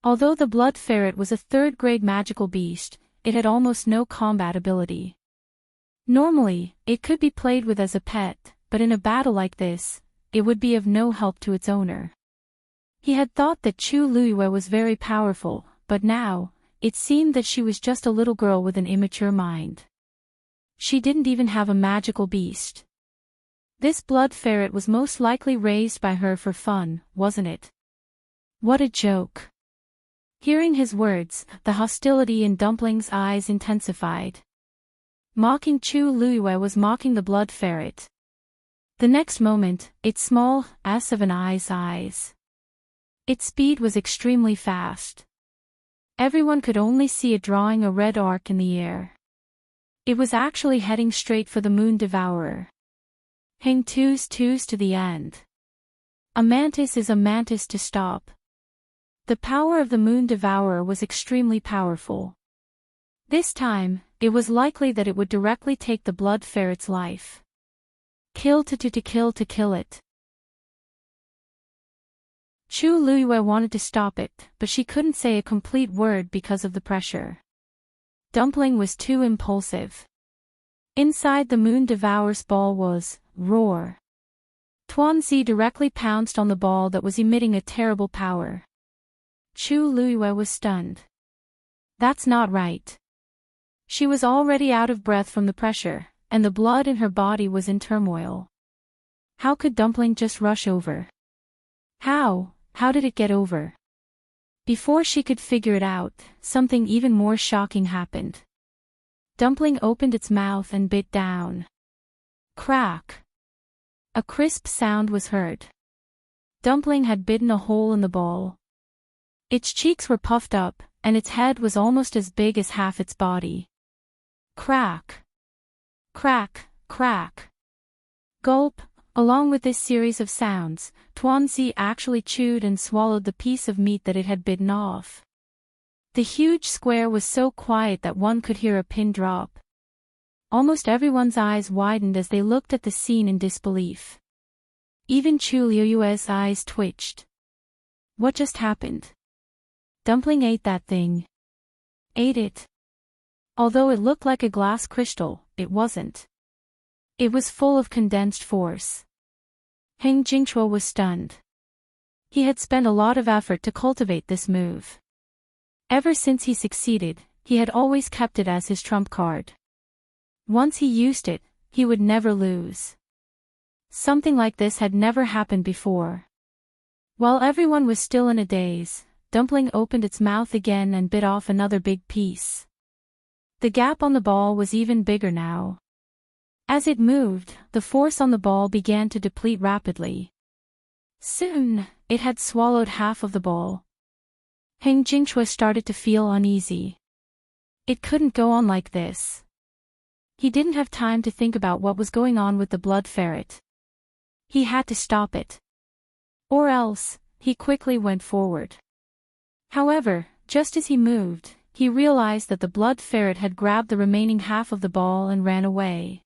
Although the blood ferret was a third-grade magical beast, it had almost no combat ability. Normally, it could be played with as a pet, but in a battle like this, it would be of no help to its owner. He had thought that Chu Luiyue was very powerful, but now, it seemed that she was just a little girl with an immature mind. She didn't even have a magical beast. This blood ferret was most likely raised by her for fun, wasn't it? What a joke. Hearing his words, the hostility in Dumpling's eyes intensified. Mocking Chu Luiyue was mocking the blood ferret. The next moment, its small ass of an eyes. Its speed was extremely fast. Everyone could only see it drawing a red arc in the air. It was actually heading straight for the Moon Devourer. Hang twos to the end. A mantis is a mantis to stop. The power of the Moon Devourer was extremely powerful. This time, it was likely that it would directly take the blood ferret's life. Kill to kill it. Chu Luiyue wanted to stop it, but she couldn't say a complete word because of the pressure. Dumpling was too impulsive. Inside the moon devourer's ball was, roar. Tuanzi directly pounced on the ball that was emitting a terrible power. Chu Luiyue was stunned. That's not right. She was already out of breath from the pressure, and the blood in her body was in turmoil. How could Dumpling just rush over? How did it get over? Before she could figure it out, something even more shocking happened. Dumpling opened its mouth and bit down. Crack! A crisp sound was heard. Dumpling had bitten a hole in the ball. Its cheeks were puffed up, and its head was almost as big as half its body. Crack! Crack, crack! Gulp! Along with this series of sounds, Tuanzi actually chewed and swallowed the piece of meat that it had bitten off. The huge square was so quiet that one could hear a pin drop. Almost everyone's eyes widened as they looked at the scene in disbelief. Even Chu Liuyue's eyes twitched. What just happened? Dumpling ate that thing. Ate it. Although it looked like a glass crystal, it wasn't. It was full of condensed force. Heng Jingchua was stunned. He had spent a lot of effort to cultivate this move. Ever since he succeeded, he had always kept it as his trump card. Once he used it, he would never lose. Something like this had never happened before. While everyone was still in a daze, Dumpling opened its mouth again and bit off another big piece. The gap on the ball was even bigger now. As it moved, the force on the ball began to deplete rapidly. Soon, it had swallowed half of the ball. Heng Jingchua started to feel uneasy. It couldn't go on like this. He didn't have time to think about what was going on with the blood ferret. He had to stop it. Or else, he quickly went forward. However, just as he moved, he realized that the blood ferret had grabbed the remaining half of the ball and ran away.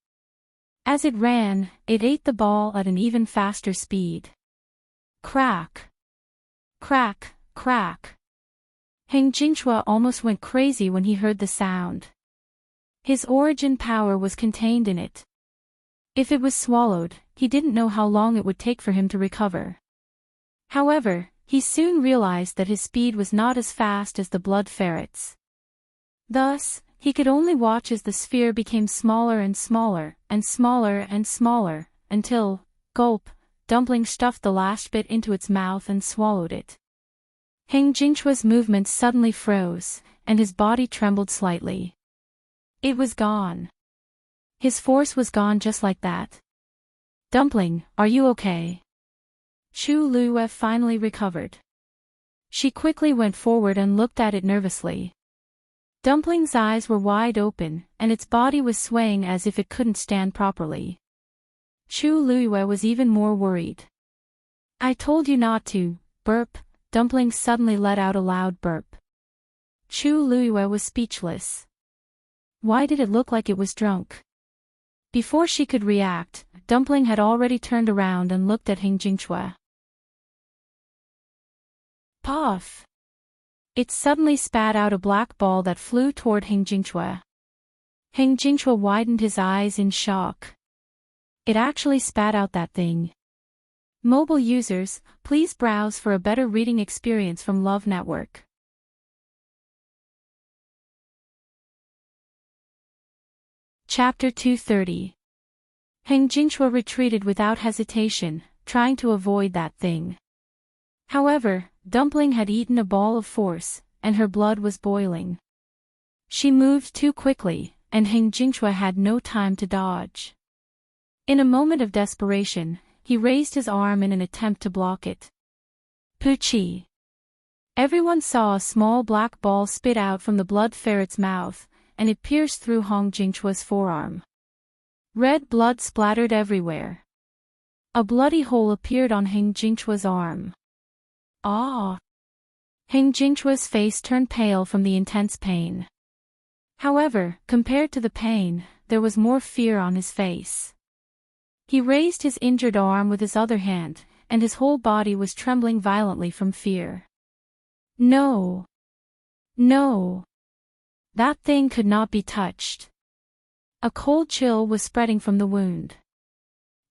As it ran, it ate the ball at an even faster speed. Crack! Crack, crack! Heng Jingchua almost went crazy when he heard the sound. His origin power was contained in it. If it was swallowed, he didn't know how long it would take for him to recover. However, he soon realized that his speed was not as fast as the blood ferret's. Thus, he could only watch as the sphere became smaller and smaller, and smaller and smaller, until, gulp, Dumpling stuffed the last bit into its mouth and swallowed it. Heng Jingchua's movements suddenly froze, and his body trembled slightly. It was gone. His force was gone just like that. Dumpling, are you okay? Chu Luiyue finally recovered. She quickly went forward and looked at it nervously. Dumpling's eyes were wide open, and its body was swaying as if it couldn't stand properly. Chu Luiyue was even more worried. I told you not to, burp. Dumpling suddenly let out a loud burp. Chu Luiyue was speechless. Why did it look like it was drunk? Before she could react, Dumpling had already turned around and looked at Heng Jingchua. Puff! It suddenly spat out a black ball that flew toward Heng Jingchua. Heng Jingchua widened his eyes in shock. It actually spat out that thing. Mobile users, please browse for a better reading experience from Love Network. Chapter 230. Heng Jingchua retreated without hesitation, trying to avoid that thing. However, Dumpling had eaten a ball of force, and her blood was boiling. She moved too quickly, and Heng Jingchua had no time to dodge. In a moment of desperation, he raised his arm in an attempt to block it. Poochie! Everyone saw a small black ball spit out from the blood ferret's mouth, and it pierced through Heng Jingchua's forearm. Red blood splattered everywhere. A bloody hole appeared on Heng Jingchua's arm. Ah! Heng Jingchua's face turned pale from the intense pain. However, compared to the pain, there was more fear on his face. He raised his injured arm with his other hand, and his whole body was trembling violently from fear. No! No! That thing could not be touched. A cold chill was spreading from the wound.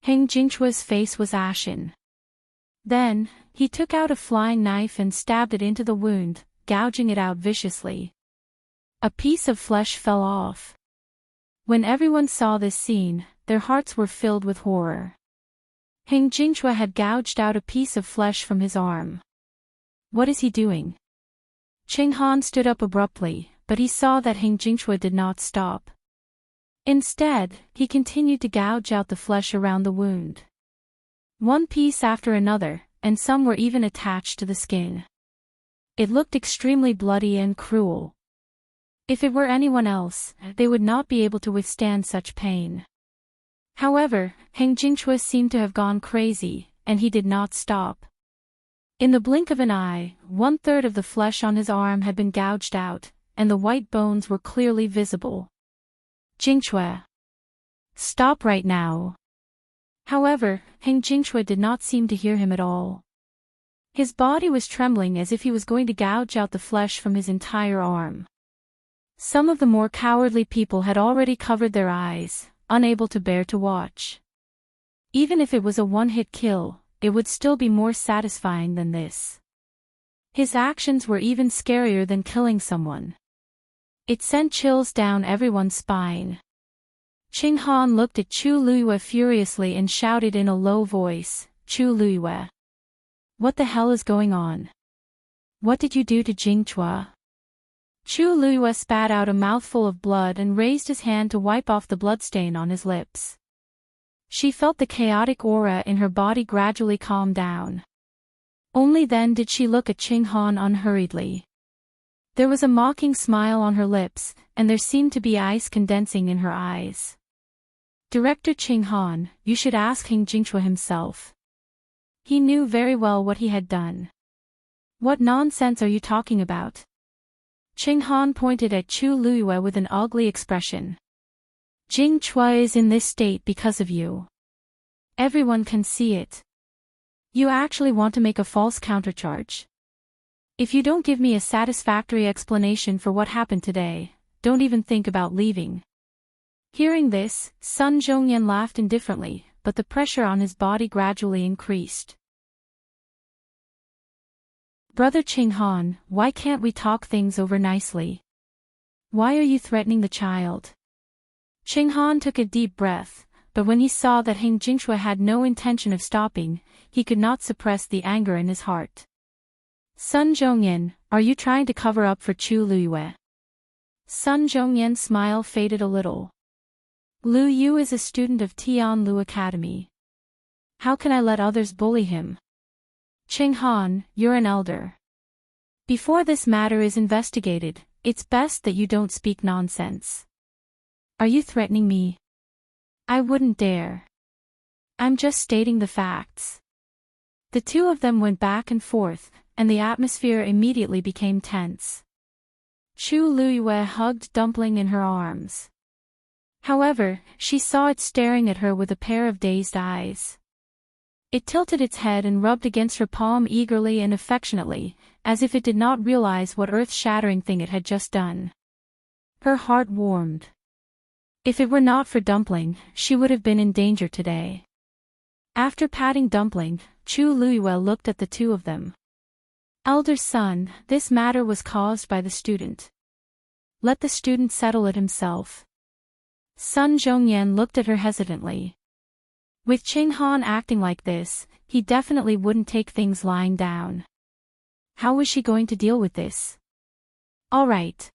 Heng Jingchua's face was ashen. Then, he took out a flying knife and stabbed it into the wound, gouging it out viciously. A piece of flesh fell off. When everyone saw this scene, their hearts were filled with horror. Heng Jingchua had gouged out a piece of flesh from his arm. What is he doing? Ching Han stood up abruptly, but he saw that Heng Jingchua did not stop. Instead, he continued to gouge out the flesh around the wound. One piece after another, and some were even attached to the skin. It looked extremely bloody and cruel. If it were anyone else, they would not be able to withstand such pain. However, Heng Jingchua seemed to have gone crazy, and he did not stop. In the blink of an eye, 1/3 of the flesh on his arm had been gouged out, and the white bones were clearly visible. Jingchua. Stop right now. However, Heng Jingchua did not seem to hear him at all. His body was trembling as if he was going to gouge out the flesh from his entire arm. Some of the more cowardly people had already covered their eyes, unable to bear to watch. Even if it was a one-hit kill, it would still be more satisfying than this. His actions were even scarier than killing someone. It sent chills down everyone's spine. Ching Han looked at Chu Luiyue furiously and shouted in a low voice, "Chu Luiyue. What the hell is going on? What did you do to Jingchua?" Chu Luiyue spat out a mouthful of blood and raised his hand to wipe off the bloodstain on his lips. She felt the chaotic aura in her body gradually calm down. Only then did she look at Ching Han unhurriedly. There was a mocking smile on her lips, and there seemed to be ice condensing in her eyes. "Director Ching Han, you should ask Heng Jingchua himself. He knew very well what he had done." "What nonsense are you talking about?" Ching Han pointed at Chu Luiyue with an ugly expression. "Jingchua is in this state because of you. Everyone can see it. You actually want to make a false countercharge. If you don't give me a satisfactory explanation for what happened today, don't even think about leaving." Hearing this, Sun Zhongyan laughed indifferently, but the pressure on his body gradually increased. "Brother Ching Han, why can't we talk things over nicely? Why are you threatening the child?" Ching Han took a deep breath, but when he saw that Heng Jingchua had no intention of stopping, he could not suppress the anger in his heart. "Sun Zhongyan, are you trying to cover up for Chu Luiyue?" Sun Zhongyan's smile faded a little. "Lu Yu is a student of Tianlu Academy. How can I let others bully him? Ching Han, you're an elder. Before this matter is investigated, it's best that you don't speak nonsense." "Are you threatening me?" "I wouldn't dare. I'm just stating the facts." The two of them went back and forth, and the atmosphere immediately became tense. Chu Luiyue hugged Dumpling in her arms. However, she saw it staring at her with a pair of dazed eyes. It tilted its head and rubbed against her palm eagerly and affectionately, as if it did not realize what earth-shattering thing it had just done. Her heart warmed. If it were not for Dumpling, she would have been in danger today. After patting Dumpling, Chu Luiyue looked at the two of them. "Elder son, this matter was caused by the student. Let the student settle it himself." Sun Zhongyan looked at her hesitantly. With Ching Han acting like this, he definitely wouldn't take things lying down. How was she going to deal with this? "All right.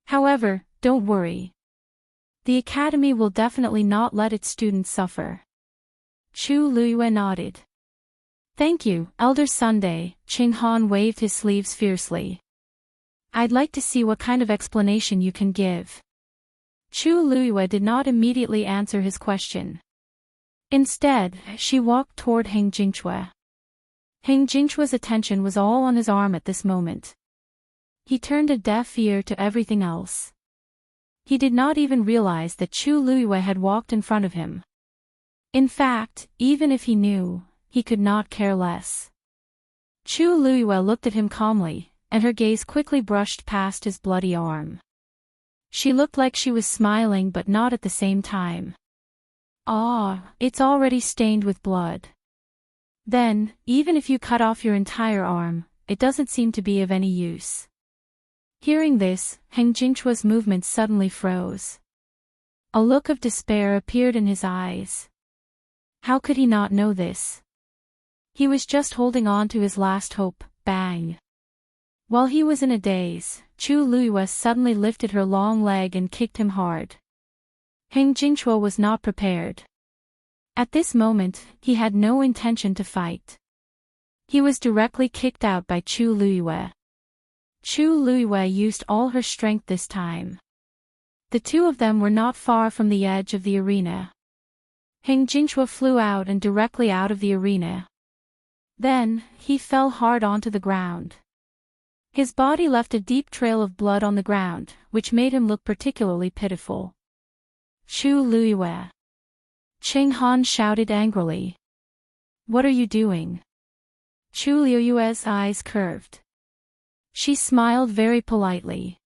However, don't worry. The academy will definitely not let its students suffer." Chu Luiyue nodded. "Thank you, Elder Sunday." Ching Han waved his sleeves fiercely. "I'd like to see what kind of explanation you can give." Chu Luiyue did not immediately answer his question. Instead, she walked toward Heng Jingchua. Heng Jingchua's attention was all on his arm at this moment. He turned a deaf ear to everything else. He did not even realize that Chu Luiyue had walked in front of him. In fact, even if he knew, he could not care less. Chu Luiyue looked at him calmly, and her gaze quickly brushed past his bloody arm. She looked like she was smiling but not at the same time. Ah, it's already stained with blood. Then, even if you cut off your entire arm, it doesn't seem to be of any use. Hearing this, Heng Jingchua's movements suddenly froze. A look of despair appeared in his eyes. How could he not know this? He was just holding on to his last hope. Bang! While he was in a daze, Chu Luiyue suddenly lifted her long leg and kicked him hard. Heng Jingchua was not prepared. At this moment, he had no intention to fight. He was directly kicked out by Chu Luiyue. Chu Luiyue used all her strength this time. The two of them were not far from the edge of the arena. Heng Jingchua flew out and directly out of the arena. Then, he fell hard onto the ground. His body left a deep trail of blood on the ground, which made him look particularly pitiful. Chu Luiyue! Cheng Han shouted angrily. What are you doing? Chu Luiyue's eyes curved. She smiled very politely.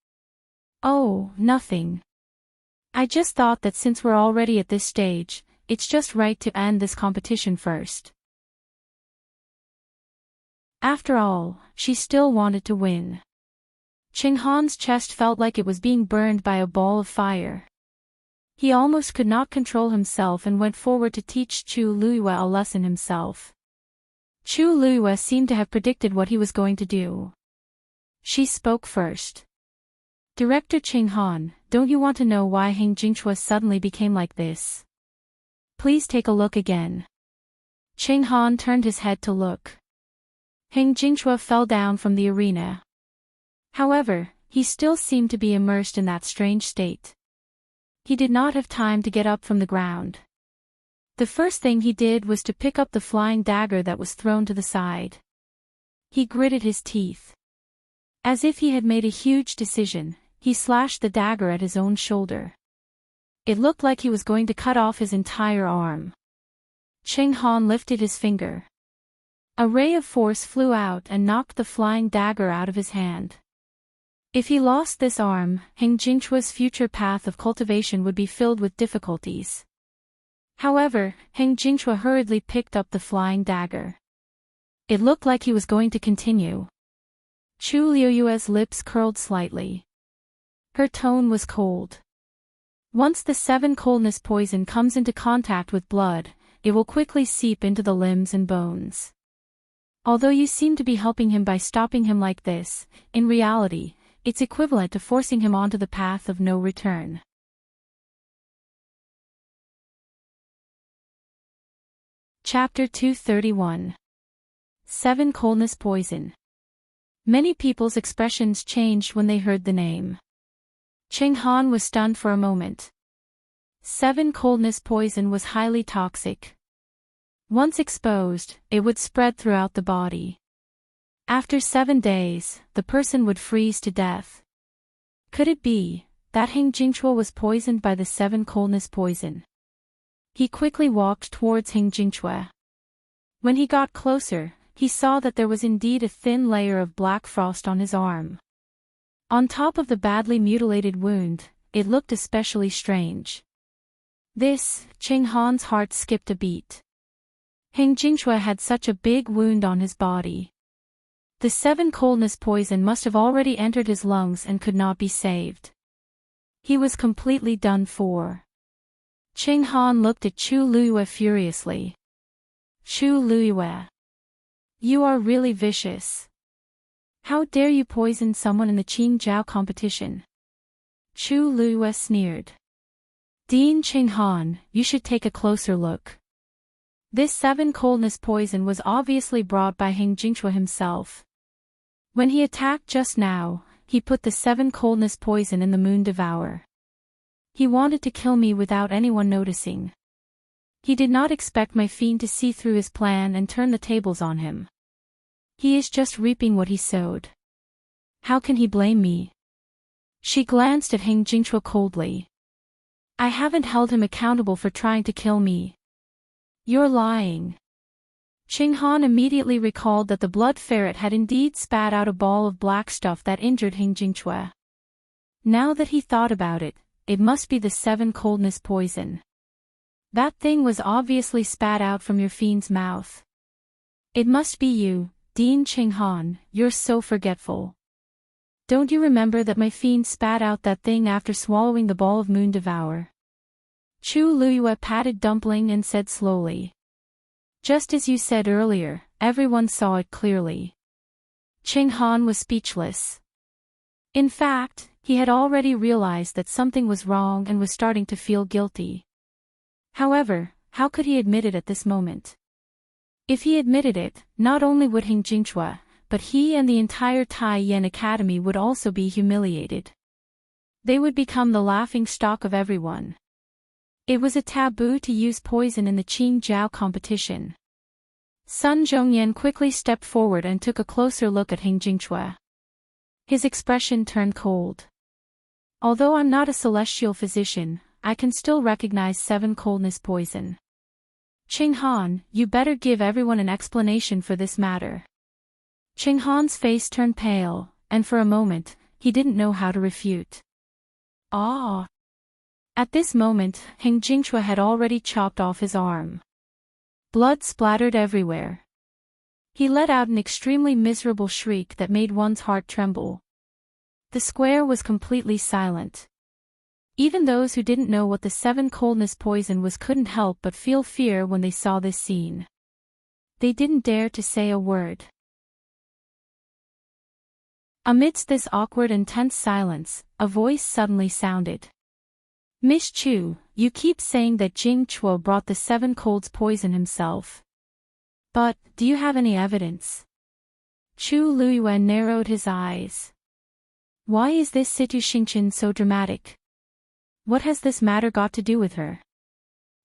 Oh, nothing. I just thought that since we're already at this stage, it's just right to end this competition first. After all, she still wanted to win. Cheng Han's chest felt like it was being burned by a ball of fire. He almost could not control himself and went forward to teach Chu Luiyue a lesson himself. Chu Luiyue seemed to have predicted what he was going to do. She spoke first. Director Cheng Han, don't you want to know why Heng Jingchua suddenly became like this? Please take a look again. Cheng Han turned his head to look. Heng Jingchua fell down from the arena. However, he still seemed to be immersed in that strange state. He did not have time to get up from the ground. The first thing he did was to pick up the flying dagger that was thrown to the side. He gritted his teeth. As if he had made a huge decision, he slashed the dagger at his own shoulder. It looked like he was going to cut off his entire arm. Cheng Han lifted his finger. A ray of force flew out and knocked the flying dagger out of his hand. If he lost this arm, Heng Jingchua's future path of cultivation would be filled with difficulties. However, Heng Jingchua hurriedly picked up the flying dagger. It looked like he was going to continue. Chu Luiyue's lips curled slightly. Her tone was cold. Once the 7 coldness poison comes into contact with blood, it will quickly seep into the limbs and bones. Although you seem to be helping him by stopping him like this, in reality, it's equivalent to forcing him onto the path of no return. Chapter 231. 7 Coldness Poison. Many people's expressions changed when they heard the name. Cheng Han was stunned for a moment. 7 Coldness Poison was highly toxic. Once exposed, it would spread throughout the body. After 7 days, the person would freeze to death. Could it be that Heng Jingchua was poisoned by the 7 coldness poison? He quickly walked towards Heng Jingchua. When he got closer, he saw that there was indeed a thin layer of black frost on his arm. On top of the badly mutilated wound, it looked especially strange. Cheng Han's heart skipped a beat. Heng Jingchua had such a big wound on his body. The 7 coldness poison must have already entered his lungs and could not be saved. He was completely done for. Cheng Han looked at Chu Luiyue furiously. Chu Luiyue. You are really vicious. How dare you poison someone in the Qing Jiao competition? Chu Luiyue sneered. Dean Cheng Han, you should take a closer look. This 7 coldness poison was obviously brought by Heng Jingchua himself. When he attacked just now, he put the 7 coldness poison in the moon devourer. He wanted to kill me without anyone noticing. He did not expect my fiend to see through his plan and turn the tables on him. He is just reaping what he sowed. How can he blame me? She glanced at Heng Jingchua coldly. I haven't held him accountable for trying to kill me. You're lying. Cheng Han immediately recalled that the blood ferret had indeed spat out a ball of black stuff that injured Heng Jingchua. Now that he thought about it, it must be the 7 coldness poison. That thing was obviously spat out from your fiend's mouth. It must be you, Dean Qinghan, you're so forgetful. Don't you remember that my fiend spat out that thing after swallowing the ball of Moon Devour? Chu Luyue patted Dumpling and said slowly. Just as you said earlier, everyone saw it clearly. Qinghan was speechless. In fact, he had already realized that something was wrong and was starting to feel guilty. However, how could he admit it at this moment? If he admitted it, not only would Hing Jingchua, but he and the entire Tai Yen Academy would also be humiliated. They would become the laughing stock of everyone. It was a taboo to use poison in the Qing Jiao competition. Sun Zhongyan quickly stepped forward and took a closer look at Hing Jingchua. His expression turned cold. Although I'm not a celestial physician, I can still recognize 7 coldness poison. Qinghan, you better give everyone an explanation for this matter. Qinghan's face turned pale, and for a moment, he didn't know how to refute. Ah! At this moment, Hing Jingchua had already chopped off his arm. Blood splattered everywhere. He let out an extremely miserable shriek that made one's heart tremble. The square was completely silent. Even those who didn't know what the 7 coldness poison was couldn't help but feel fear when they saw this scene. They didn't dare to say a word. Amidst this awkward and tense silence, a voice suddenly sounded. Miss Chu, you keep saying that Jing Chuo brought the 7 colds poison himself. But, do you have any evidence? Chu Luyuan narrowed his eyes. Why is this Situ Xingqian so dramatic? What has this matter got to do with her?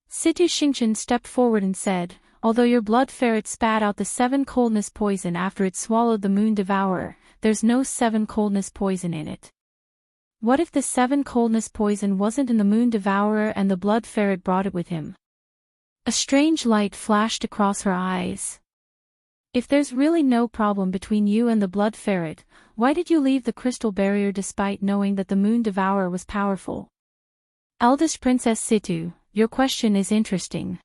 Situ Xingqian stepped forward and said, although your blood ferret spat out the 7 coldness poison after it swallowed the Moon Devourer, there's no 7 coldness poison in it. What if the 7 coldness poison wasn't in the Moon Devourer and the blood ferret brought it with him? A strange light flashed across her eyes. If there's really no problem between you and the blood ferret, why did you leave the crystal barrier despite knowing that the Moon Devourer was powerful? Eldest Princess Situ, your question is interesting.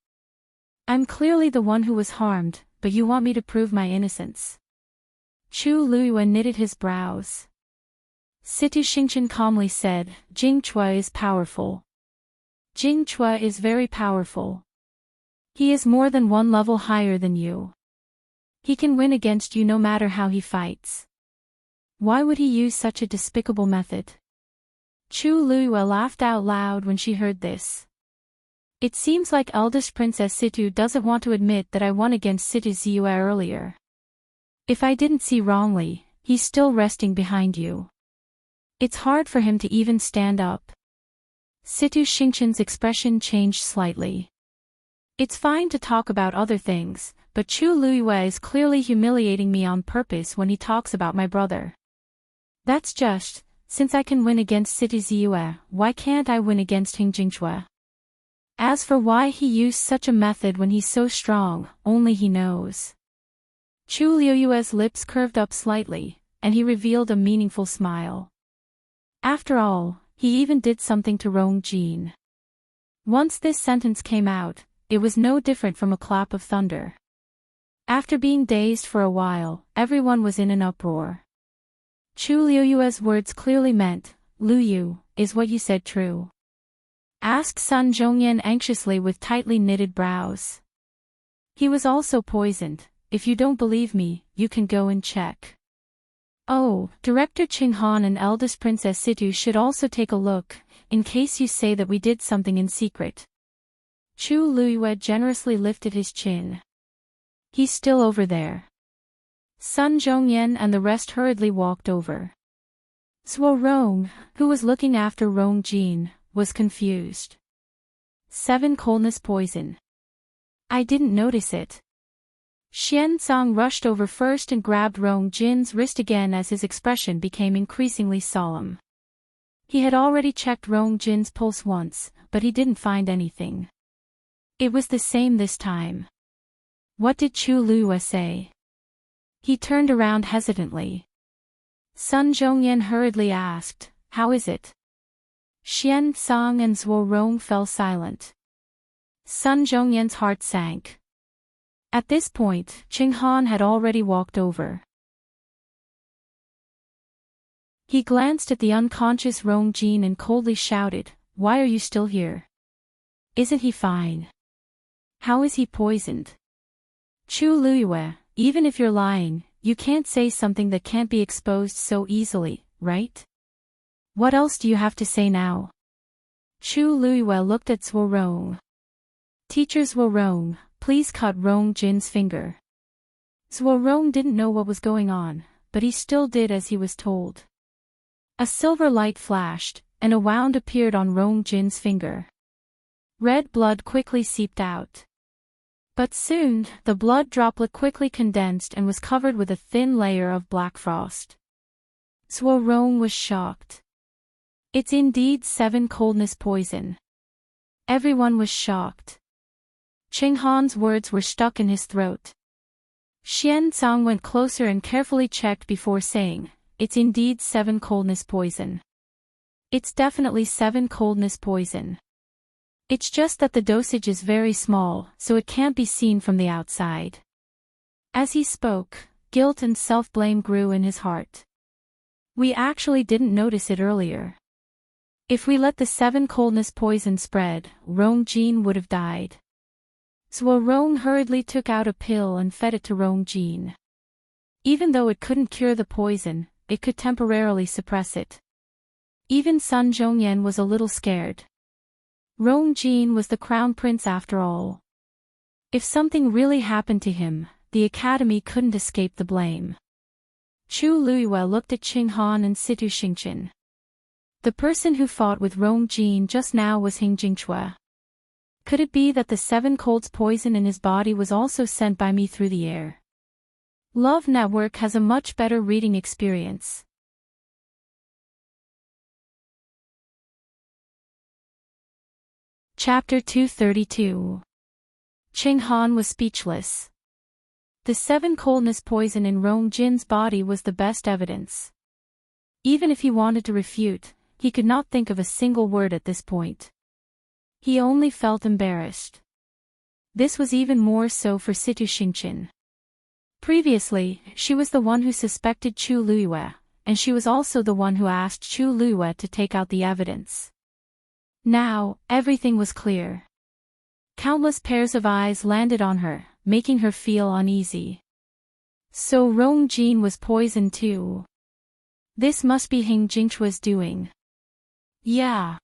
I'm clearly the one who was harmed, but you want me to prove my innocence. Chu Luyuan knitted his brows. Situ Xingqian calmly said, Jing Chua is powerful. Jing Chua is very powerful. He is more than 1 level higher than you. He can win against you no matter how he fights. Why would he use such a despicable method? Chu Luyue laughed out loud when she heard this. It seems like eldest Princess Situ doesn't want to admit that I won against Situ Ziyue earlier. If I didn't see wrongly, he's still resting behind you. It's hard for him to even stand up. Situ Xingqian's expression changed slightly. It's fine to talk about other things, but Chu Luyue is clearly humiliating me on purpose when he talks about my brother. That's just, since I can win against Situ Ziyue, why can't I win against Hing Jingchua? As for why he used such a method when he's so strong, only he knows. Chu Liyue's lips curved up slightly, and he revealed a meaningful smile. After all, he even did something to Rong Jin. Once this sentence came out, it was no different from a clap of thunder. After being dazed for a while, everyone was in an uproar. Chu Liyue's words clearly meant, Luyu, is what you said true? Asked Sun Zhongyan anxiously with tightly knitted brows. He was also poisoned. If you don't believe me, you can go and check. Oh, Director Qinghan and eldest Princess Situ should also take a look, in case you say that we did something in secret. Chu Luyue generously lifted his chin. He's still over there. Sun Zhongyan and the rest hurriedly walked over. Zhuo Rong, who was looking after Rong Jin, was confused. 7 coldness poison. I didn't notice it. Xian Zong rushed over first and grabbed Rong Jin's wrist again as his expression became increasingly solemn. He had already checked Rong Jin's pulse once, but he didn't find anything. It was the same this time. What did Chu Luyue say? He turned around hesitantly. Sun Zhongyan hurriedly asked, how is it? Xian Sang and Zhuo Rong fell silent. Sun Zhongyan's heart sank. At this point, Qing Han had already walked over. He glanced at the unconscious Rong Jin and coldly shouted, "Why are you still here? Isn't he fine? How is he poisoned?" Chu Luyue, even if you're lying, you can't say something that can't be exposed so easily, right? What else do you have to say now? Chu Luyue looked at Zhuo Rong. Teacher Zhuo Rong, please cut Rong Jin's finger. Zhuo Rong didn't know what was going on, but he still did as he was told. A silver light flashed, and a wound appeared on Rong Jin's finger. Red blood quickly seeped out. But soon, the blood droplet quickly condensed and was covered with a thin layer of black frost. Zhuo Rong was shocked. It's indeed 7 coldness poison. Everyone was shocked. Qing Han's words were stuck in his throat. Xian Zhang went closer and carefully checked before saying, "It's indeed 7 coldness poison. It's definitely 7 coldness poison. It's just that the dosage is very small, so it can't be seen from the outside." As he spoke, guilt and self-blame grew in his heart. We actually didn't notice it earlier. If we let the 7 coldness poison spread, Rong Jin would have died. Zhuo Rong hurriedly took out a pill and fed it to Rong Jin. Even though it couldn't cure the poison, it could temporarily suppress it. Even Sun Zhongyan was a little scared. Rong Jin was the crown prince after all. If something really happened to him, the academy couldn't escape the blame. Chu Luyue looked at Qing Han and Situ Xingqian. The person who fought with Rong Jin just now was Hing Jingchua. Could it be that the 7 colds poison in his body was also sent by me through the air? Love Network has a much better reading experience. Chapter 232. Qing Han was speechless. The 7 coldness poison in Rong Jin's body was the best evidence. Even if he wanted to refute, he could not think of a single word at this point. He only felt embarrassed. This was even more so for Situ Xingqian. Previously, she was the one who suspected Chu Luyue, and she was also the one who asked Chu Luyue to take out the evidence. Now, everything was clear. Countless pairs of eyes landed on her, making her feel uneasy. So Rong Jin was poisoned too. This must be Hing Jingchua's doing. Yeah.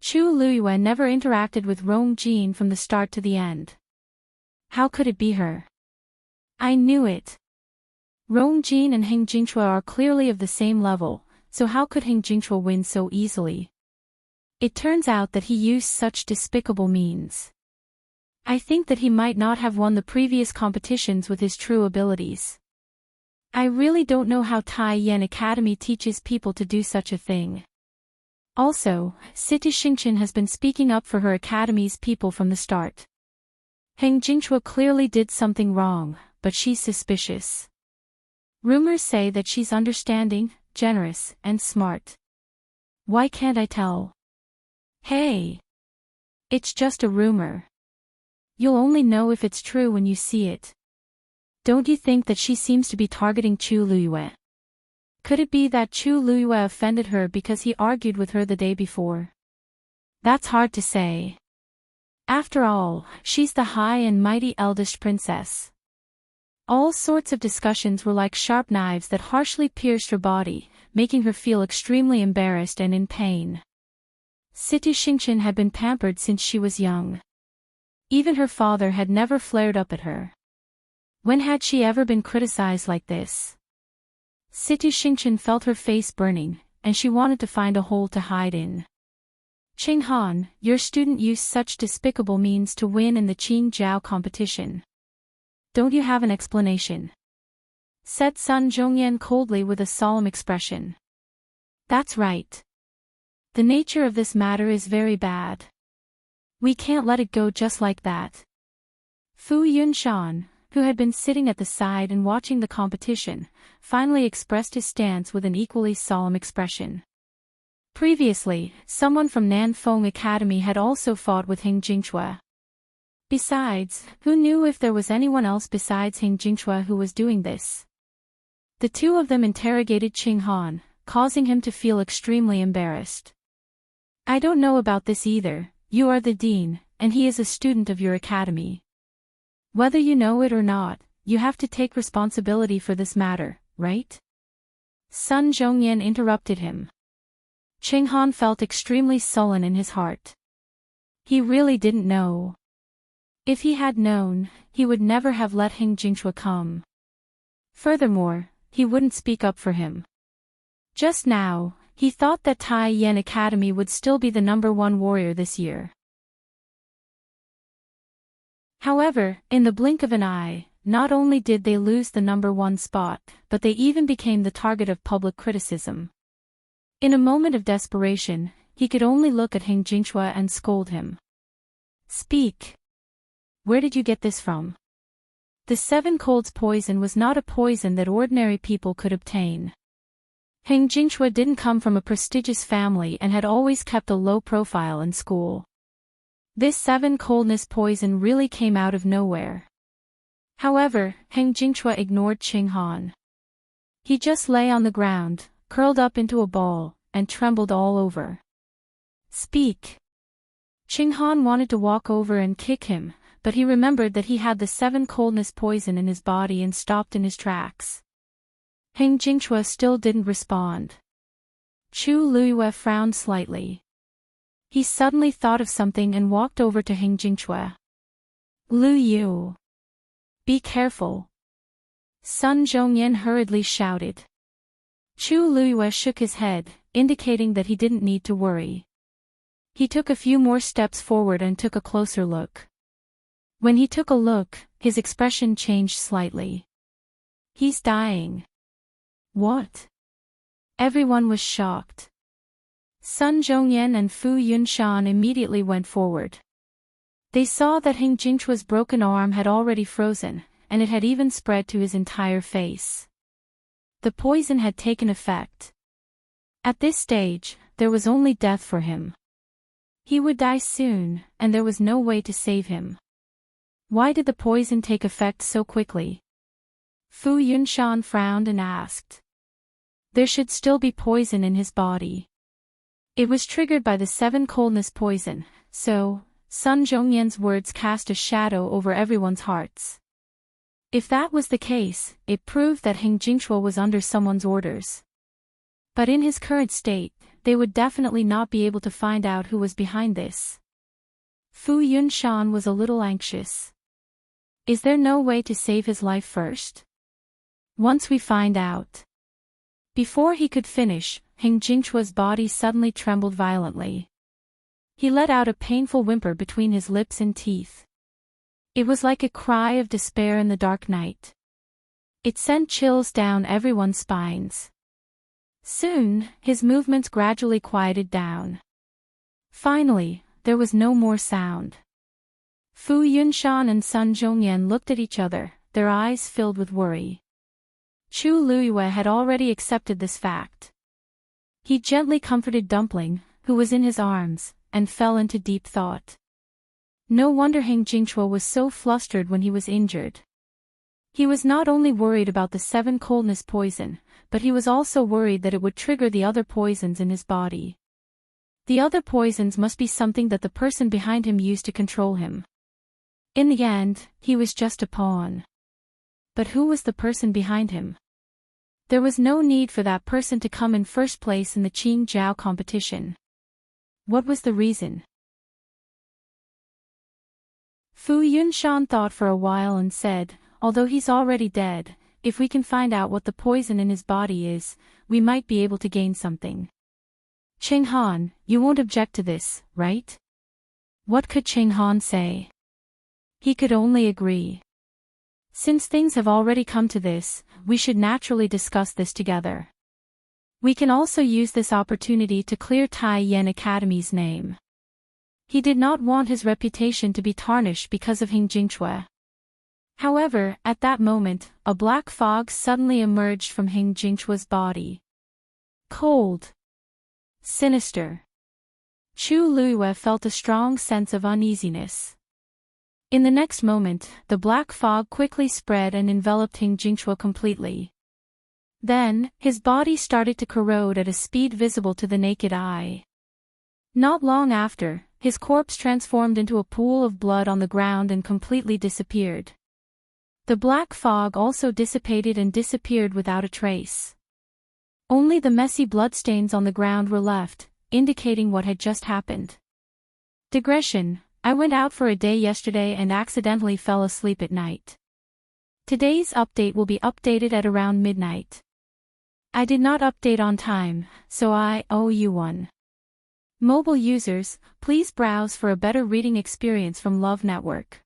Chu Luyue never interacted with Rong Jin from the start to the end. How could it be her? I knew it. Rong Jin and Hing Jingchua are clearly of the same level, so how could Hing Jingchua win so easily? It turns out that he used such despicable means. I think that he might not have won the previous competitions with his true abilities. I really don't know how Tai Yan Academy teaches people to do such a thing. Also, Situ Xingqian has been speaking up for her academy's people from the start. Heng Jingchua clearly did something wrong, but she's suspicious. Rumors say that she's understanding, generous, and smart. Why can't I tell? Hey! It's just a rumor. You'll only know if it's true when you see it. Don't you think that she seems to be targeting Chu Luyue? Could it be that Chu Luyue offended her because he argued with her the day before? That's hard to say. After all, she's the high and mighty eldest princess. All sorts of discussions were like sharp knives that harshly pierced her body, making her feel extremely embarrassed and in pain. Situ Xingqian had been pampered since she was young. Even her father had never flared up at her. When had she ever been criticized like this? Situ Xingqian felt her face burning, and she wanted to find a hole to hide in. Qing Han, your student used such despicable means to win in the Qing Jiao competition. Don't you have an explanation? Said Sun Zhongyan coldly with a solemn expression. That's right. The nature of this matter is very bad. We can't let it go just like that. Fu Yunshan, who had been sitting at the side and watching the competition, finally expressed his stance with an equally solemn expression. Previously, someone from Nanfeng Academy had also fought with Hing Jingchua. Besides, who knew if there was anyone else besides Hing Jingchua who was doing this? The two of them interrogated Qing Han, causing him to feel extremely embarrassed. I don't know about this either. You are the dean, and he is a student of your academy. Whether you know it or not, you have to take responsibility for this matter, right? Sun Zhongyan interrupted him. Qing Han felt extremely sullen in his heart. He really didn't know. If he had known, he would never have let Hing Jingchua come. Furthermore, he wouldn't speak up for him. Just now, he thought that Tai Yen Academy would still be the #1 warrior this year. However, in the blink of an eye, not only did they lose the #1 spot, but they even became the target of public criticism. In a moment of desperation, he could only look at Hing Jingchua and scold him. Speak. Where did you get this from? The 7 colds poison was not a poison that ordinary people could obtain. Hing Jingchua didn't come from a prestigious family and had always kept a low profile in school. This 7 coldness poison really came out of nowhere. However, Hing Jingchua ignored Qing Han. He just lay on the ground, curled up into a ball, and trembled all over. Speak. Qing Han wanted to walk over and kick him, but he remembered that he had the 7 coldness poison in his body and stopped in his tracks. Hing Jingchua still didn't respond. Chu Luiyue frowned slightly. He suddenly thought of something and walked over to Hing Jingchua. Lu Yu. Be careful. Sun Zhongyan hurriedly shouted. Chu Luiyue shook his head, indicating that he didn't need to worry. He took a few more steps forward and took a closer look. When he took a look, his expression changed slightly. He's dying. What? Everyone was shocked. Sun Zhongyan and Fu Yunshan immediately went forward. They saw that Hing Jingchua's broken arm had already frozen, and it had even spread to his entire face. The poison had taken effect. At this stage, there was only death for him. He would die soon, and there was no way to save him. Why did the poison take effect so quickly? Fu Yunshan frowned and asked. There should still be poison in his body. It was triggered by the 7 coldness poison, so, Sun Zhongyan's words cast a shadow over everyone's hearts. If that was the case, it proved that Hing Jingchua was under someone's orders. But in his current state, they would definitely not be able to find out who was behind this. Fu Yunshan was a little anxious. Is there no way to save his life first? Once we find out. Before he could finish, Hing Jingchua's body suddenly trembled violently. He let out a painful whimper between his lips and teeth. It was like a cry of despair in the dark night. It sent chills down everyone's spines. Soon, his movements gradually quieted down. Finally, there was no more sound. Fu Yunshan and Sun Zhongyan looked at each other, their eyes filled with worry. Chu Luiyue had already accepted this fact. He gently comforted Dumpling, who was in his arms, and fell into deep thought. No wonder Hing Jingchua was so flustered when he was injured. He was not only worried about the 7 coldness poison, but he was also worried that it would trigger the other poisons in his body. The other poisons must be something that the person behind him used to control him. In the end, he was just a pawn. But who was the person behind him? There was no need for that person to come in first place in the Qing Jiao competition. What was the reason? Fu Yunshan thought for a while and said, although he's already dead, if we can find out what the poison in his body is, we might be able to gain something. Qing Han, you won't object to this, right? What could Qing Han say? He could only agree. Since things have already come to this, we should naturally discuss this together. We can also use this opportunity to clear Tai Yen Academy's name. He did not want his reputation to be tarnished because of Hing Jingchua. However, at that moment, a black fog suddenly emerged from Hing Jingchua's body. Cold. Sinister. Chu Luiyue felt a strong sense of uneasiness. In the next moment, the black fog quickly spread and enveloped Hing Jingchua completely. Then, his body started to corrode at a speed visible to the naked eye. Not long after, his corpse transformed into a pool of blood on the ground and completely disappeared. The black fog also dissipated and disappeared without a trace. Only the messy bloodstains on the ground were left, indicating what had just happened. Digression: I went out for a day yesterday and accidentally fell asleep at night. Today's update will be updated at around midnight. I did not update on time, so I owe you one. Mobile users, please browse for a better reading experience from Love Network.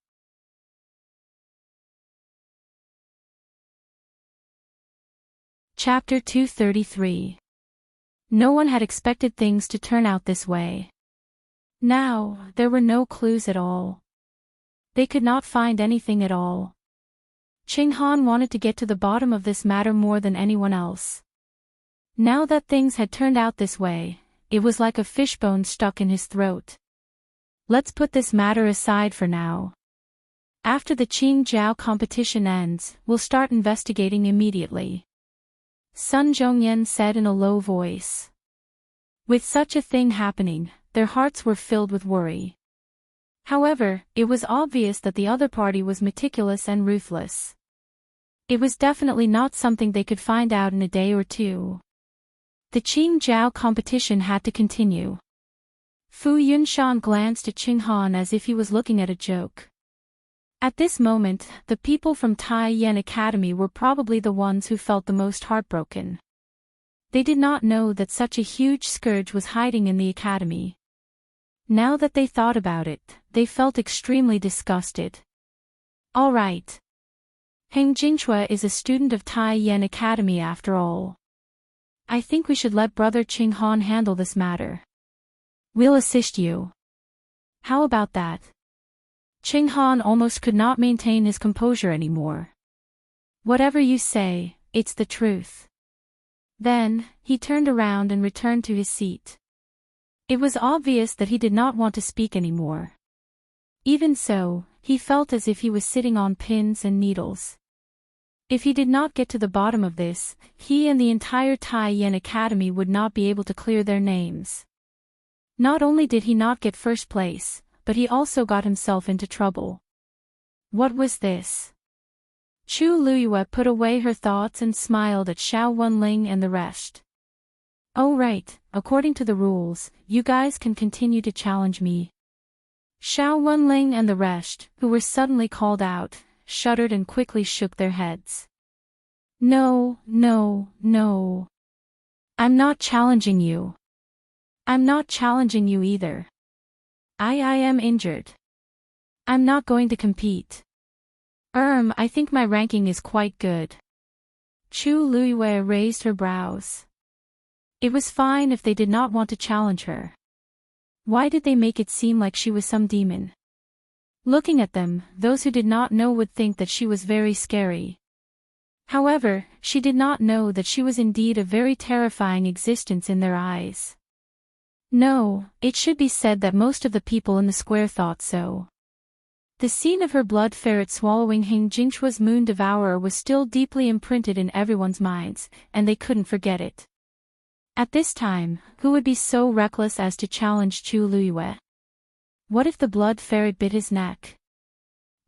Chapter 233. No one had expected things to turn out this way. Now, there were no clues at all. They could not find anything at all. Qing Han wanted to get to the bottom of this matter more than anyone else. Now that things had turned out this way, it was like a fishbone stuck in his throat. Let's put this matter aside for now. After the Qing Jiao competition ends, we'll start investigating immediately. Sun Zhongyan said in a low voice. With such a thing happening, their hearts were filled with worry. However, it was obvious that the other party was meticulous and ruthless. It was definitely not something they could find out in a day or two. The Qing Jiao competition had to continue. Fu Yunshan glanced at Qing Han as if he was looking at a joke. At this moment, the people from Tai Yan Academy were probably the ones who felt the most heartbroken. They did not know that such a huge scourge was hiding in the academy. Now that they thought about it, they felt extremely disgusted. All right. Heng Jingchua is a student of Tai Yan Academy after all. I think we should let Brother Qing Han handle this matter. We'll assist you. How about that? Qing Han almost could not maintain his composure anymore. Whatever you say, it's the truth. Then, he turned around and returned to his seat. It was obvious that he did not want to speak anymore. Even so, he felt as if he was sitting on pins and needles. If he did not get to the bottom of this, he and the entire Tai Yan Academy would not be able to clear their names. Not only did he not get first place, but he also got himself into trouble. What was this? Chu Luiyue put away her thoughts and smiled at Xiao Wenling and the rest. Oh right, according to the rules, you guys can continue to challenge me. Xiao Wenling and the rest, who were suddenly called out, shuddered and quickly shook their heads. No, no, no. I'm not challenging you. I'm not challenging you either. I am injured. I'm not going to compete. I think my ranking is quite good. Chu Luiyue raised her brows. It was fine if they did not want to challenge her. Why did they make it seem like she was some demon? Looking at them, those who did not know would think that she was very scary. However, she did not know that she was indeed a very terrifying existence in their eyes. No, it should be said that most of the people in the square thought so. The scene of her blood ferret swallowing Heng Jingchua's moon devourer was still deeply imprinted in everyone's minds, and they couldn't forget it. At this time, who would be so reckless as to challenge Chu Luiyue? What if the blood ferret bit his neck?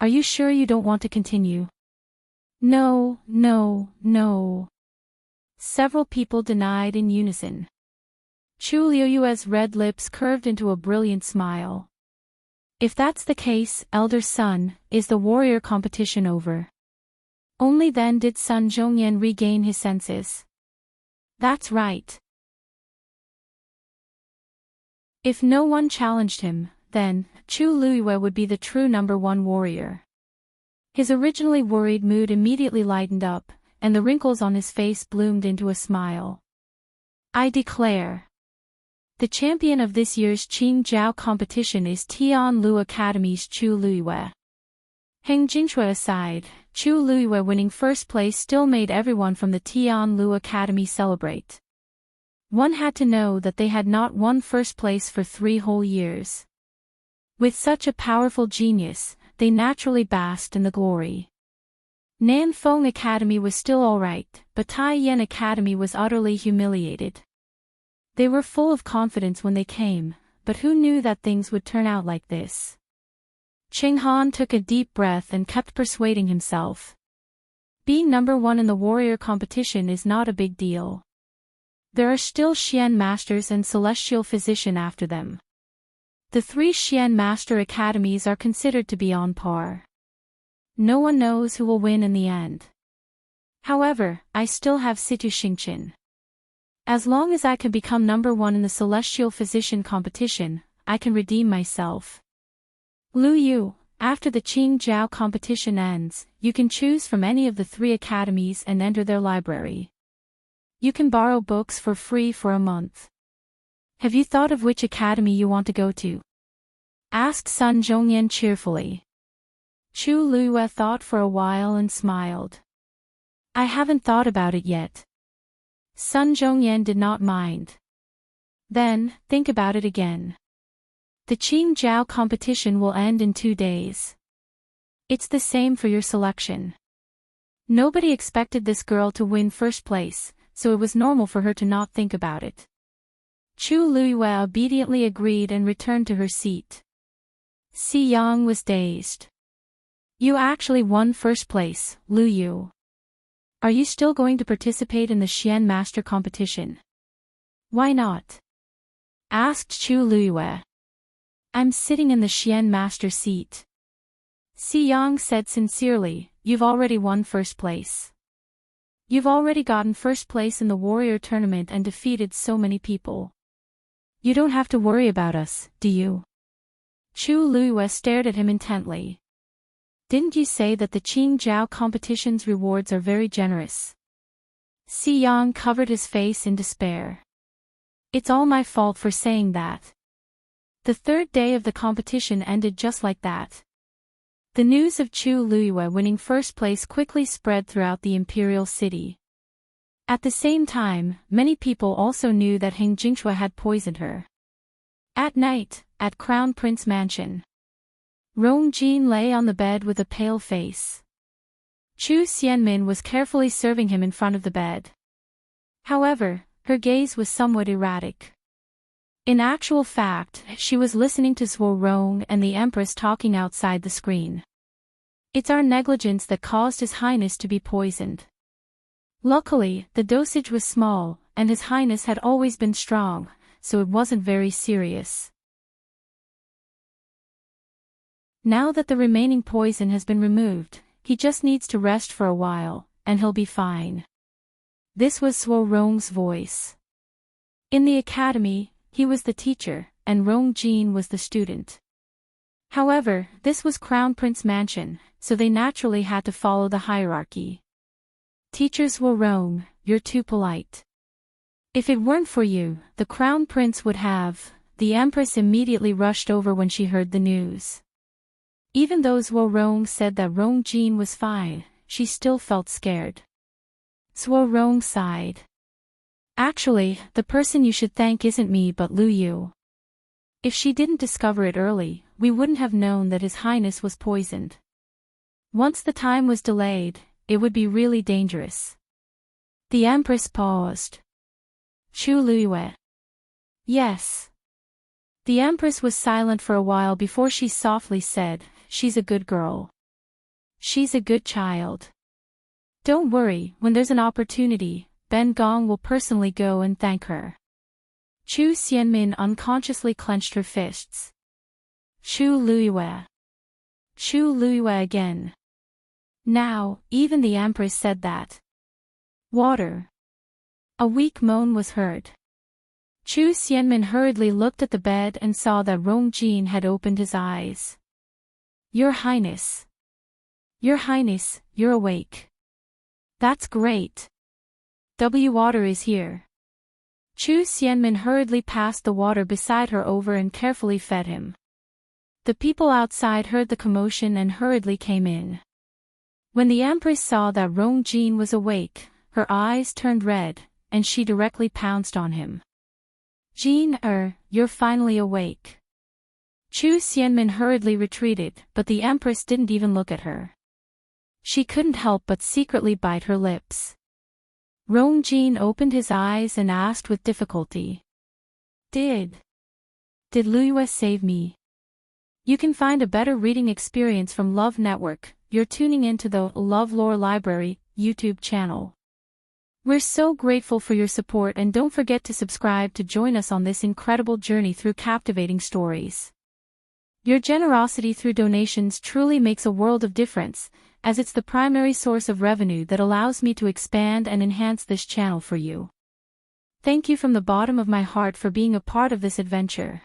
Are you sure you don't want to continue? No, no, no. Several people denied in unison. Chu Luiyue's red lips curved into a brilliant smile. If that's the case, elder son, is the warrior competition over? Only then did Sun Zhongyan regain his senses. That's right. If no one challenged him, then, Chu Luiyue would be the true #1 warrior. His originally worried mood immediately lightened up, and the wrinkles on his face bloomed into a smile. I declare. The champion of this year's Qing Jiao competition is Tianlu Academy's Chu Luiyue. Heng Jingchua aside, Chu Luiyue winning first place still made everyone from the Tianlu Academy celebrate. One had to know that they had not won first place for 3 whole years. With such a powerful genius, they naturally basked in the glory. Nan Fong Academy was still alright, but Tai Yen Academy was utterly humiliated. They were full of confidence when they came, but who knew that things would turn out like this? Ching Han took a deep breath and kept persuading himself. Being number 1 in the warrior competition is not a big deal. There are still Xian Masters and Celestial Physician after them. The 3 Xian Master Academies are considered to be on par. No one knows who will win in the end. However, I still have Situ Xingqian. As long as I can become number 1 in the Celestial Physician competition, I can redeem myself. Lu Yu, after the Qing Jiao competition ends, you can choose from any of the 3 academies and enter their library. You can borrow books for free for a month. Have you thought of which academy you want to go to? Asked Sun Zhongyan cheerfully. Chu Luiyue thought for a while and smiled. I haven't thought about it yet. Sun Zhongyan did not mind. Then, think about it again. The Qing Jiao competition will end in 2 days. It's the same for your selection. Nobody expected this girl to win first place, so it was normal for her to not think about it. Chu Luiyue obediently agreed and returned to her seat. Si Yang was dazed. You actually won first place, Lu Yu. Are you still going to participate in the Xian Master competition? Why not? Asked Chu Luiyue. I'm sitting in the Xian Master seat. Si Yang said sincerely, you've already won first place. You've already gotten first place in the warrior tournament and defeated so many people. You don't have to worry about us, do you? Chu Luiyue stared at him intently. Didn't you say that the Qing Jiao competition's rewards are very generous? Si Yang covered his face in despair. It's all my fault for saying that. The 3rd day of the competition ended just like that. The news of Chu Luiyue winning first place quickly spread throughout the Imperial city. At the same time, many people also knew that Heng Jingshue had poisoned her. At night, at Crown Prince Mansion, Rong Jin lay on the bed with a pale face. Chu Xianmin was carefully serving him in front of the bed. However, her gaze was somewhat erratic. In actual fact, she was listening to Zhuo Rong and the Empress talking outside the screen. It's our negligence that caused His Highness to be poisoned. Luckily, the dosage was small, and His Highness had always been strong, so it wasn't very serious. Now that the remaining poison has been removed, he just needs to rest for a while, and he'll be fine. This was Zhuo Rong's voice. In the academy, he was the teacher, and Rong Jin was the student. However, this was Crown Prince Mansion, so they naturally had to follow the hierarchy. Teacher Zhuo Rong, you're too polite. If it weren't for you, the Crown Prince would have. The Empress immediately rushed over when she heard the news. Even though Zhuo Rong said that Rong Jin was fine, she still felt scared. Zhuo Rong sighed. Actually, the person you should thank isn't me but Lu Yu. If she didn't discover it early, we wouldn't have known that His Highness was poisoned. Once the time was delayed, it would be really dangerous. The Empress paused. Chu Luiyue. Yes. The Empress was silent for a while before she softly said, she's a good girl. She's a good child. Don't worry, when there's an opportunity, Ben Gong will personally go and thank her. Chu Xianmin unconsciously clenched her fists. Chu Luiyue. Chu Luiyue again. Now, even the Empress said that. Water. A weak moan was heard. Chu Xianmin hurriedly looked at the bed and saw that Rong Jin had opened his eyes. Your Highness. Your Highness, you're awake. That's great. Water is here. Chu Xianmin hurriedly passed the water beside her over and carefully fed him. The people outside heard the commotion and hurriedly came in. When the Empress saw that Rong Jin was awake, her eyes turned red, and she directly pounced on him. Jean, you're finally awake. Chu Xianmin hurriedly retreated, but the Empress didn't even look at her. She couldn't help but secretly bite her lips. Rong Jin opened his eyes and asked with difficulty. Did Liyue save me? You can find a better reading experience from Love Network. You're tuning into the LoveLore Library YouTube channel. We're so grateful for your support, and don't forget to subscribe to join us on this incredible journey through captivating stories. Your generosity through donations truly makes a world of difference, as it's the primary source of revenue that allows me to expand and enhance this channel for you. Thank you from the bottom of my heart for being a part of this adventure.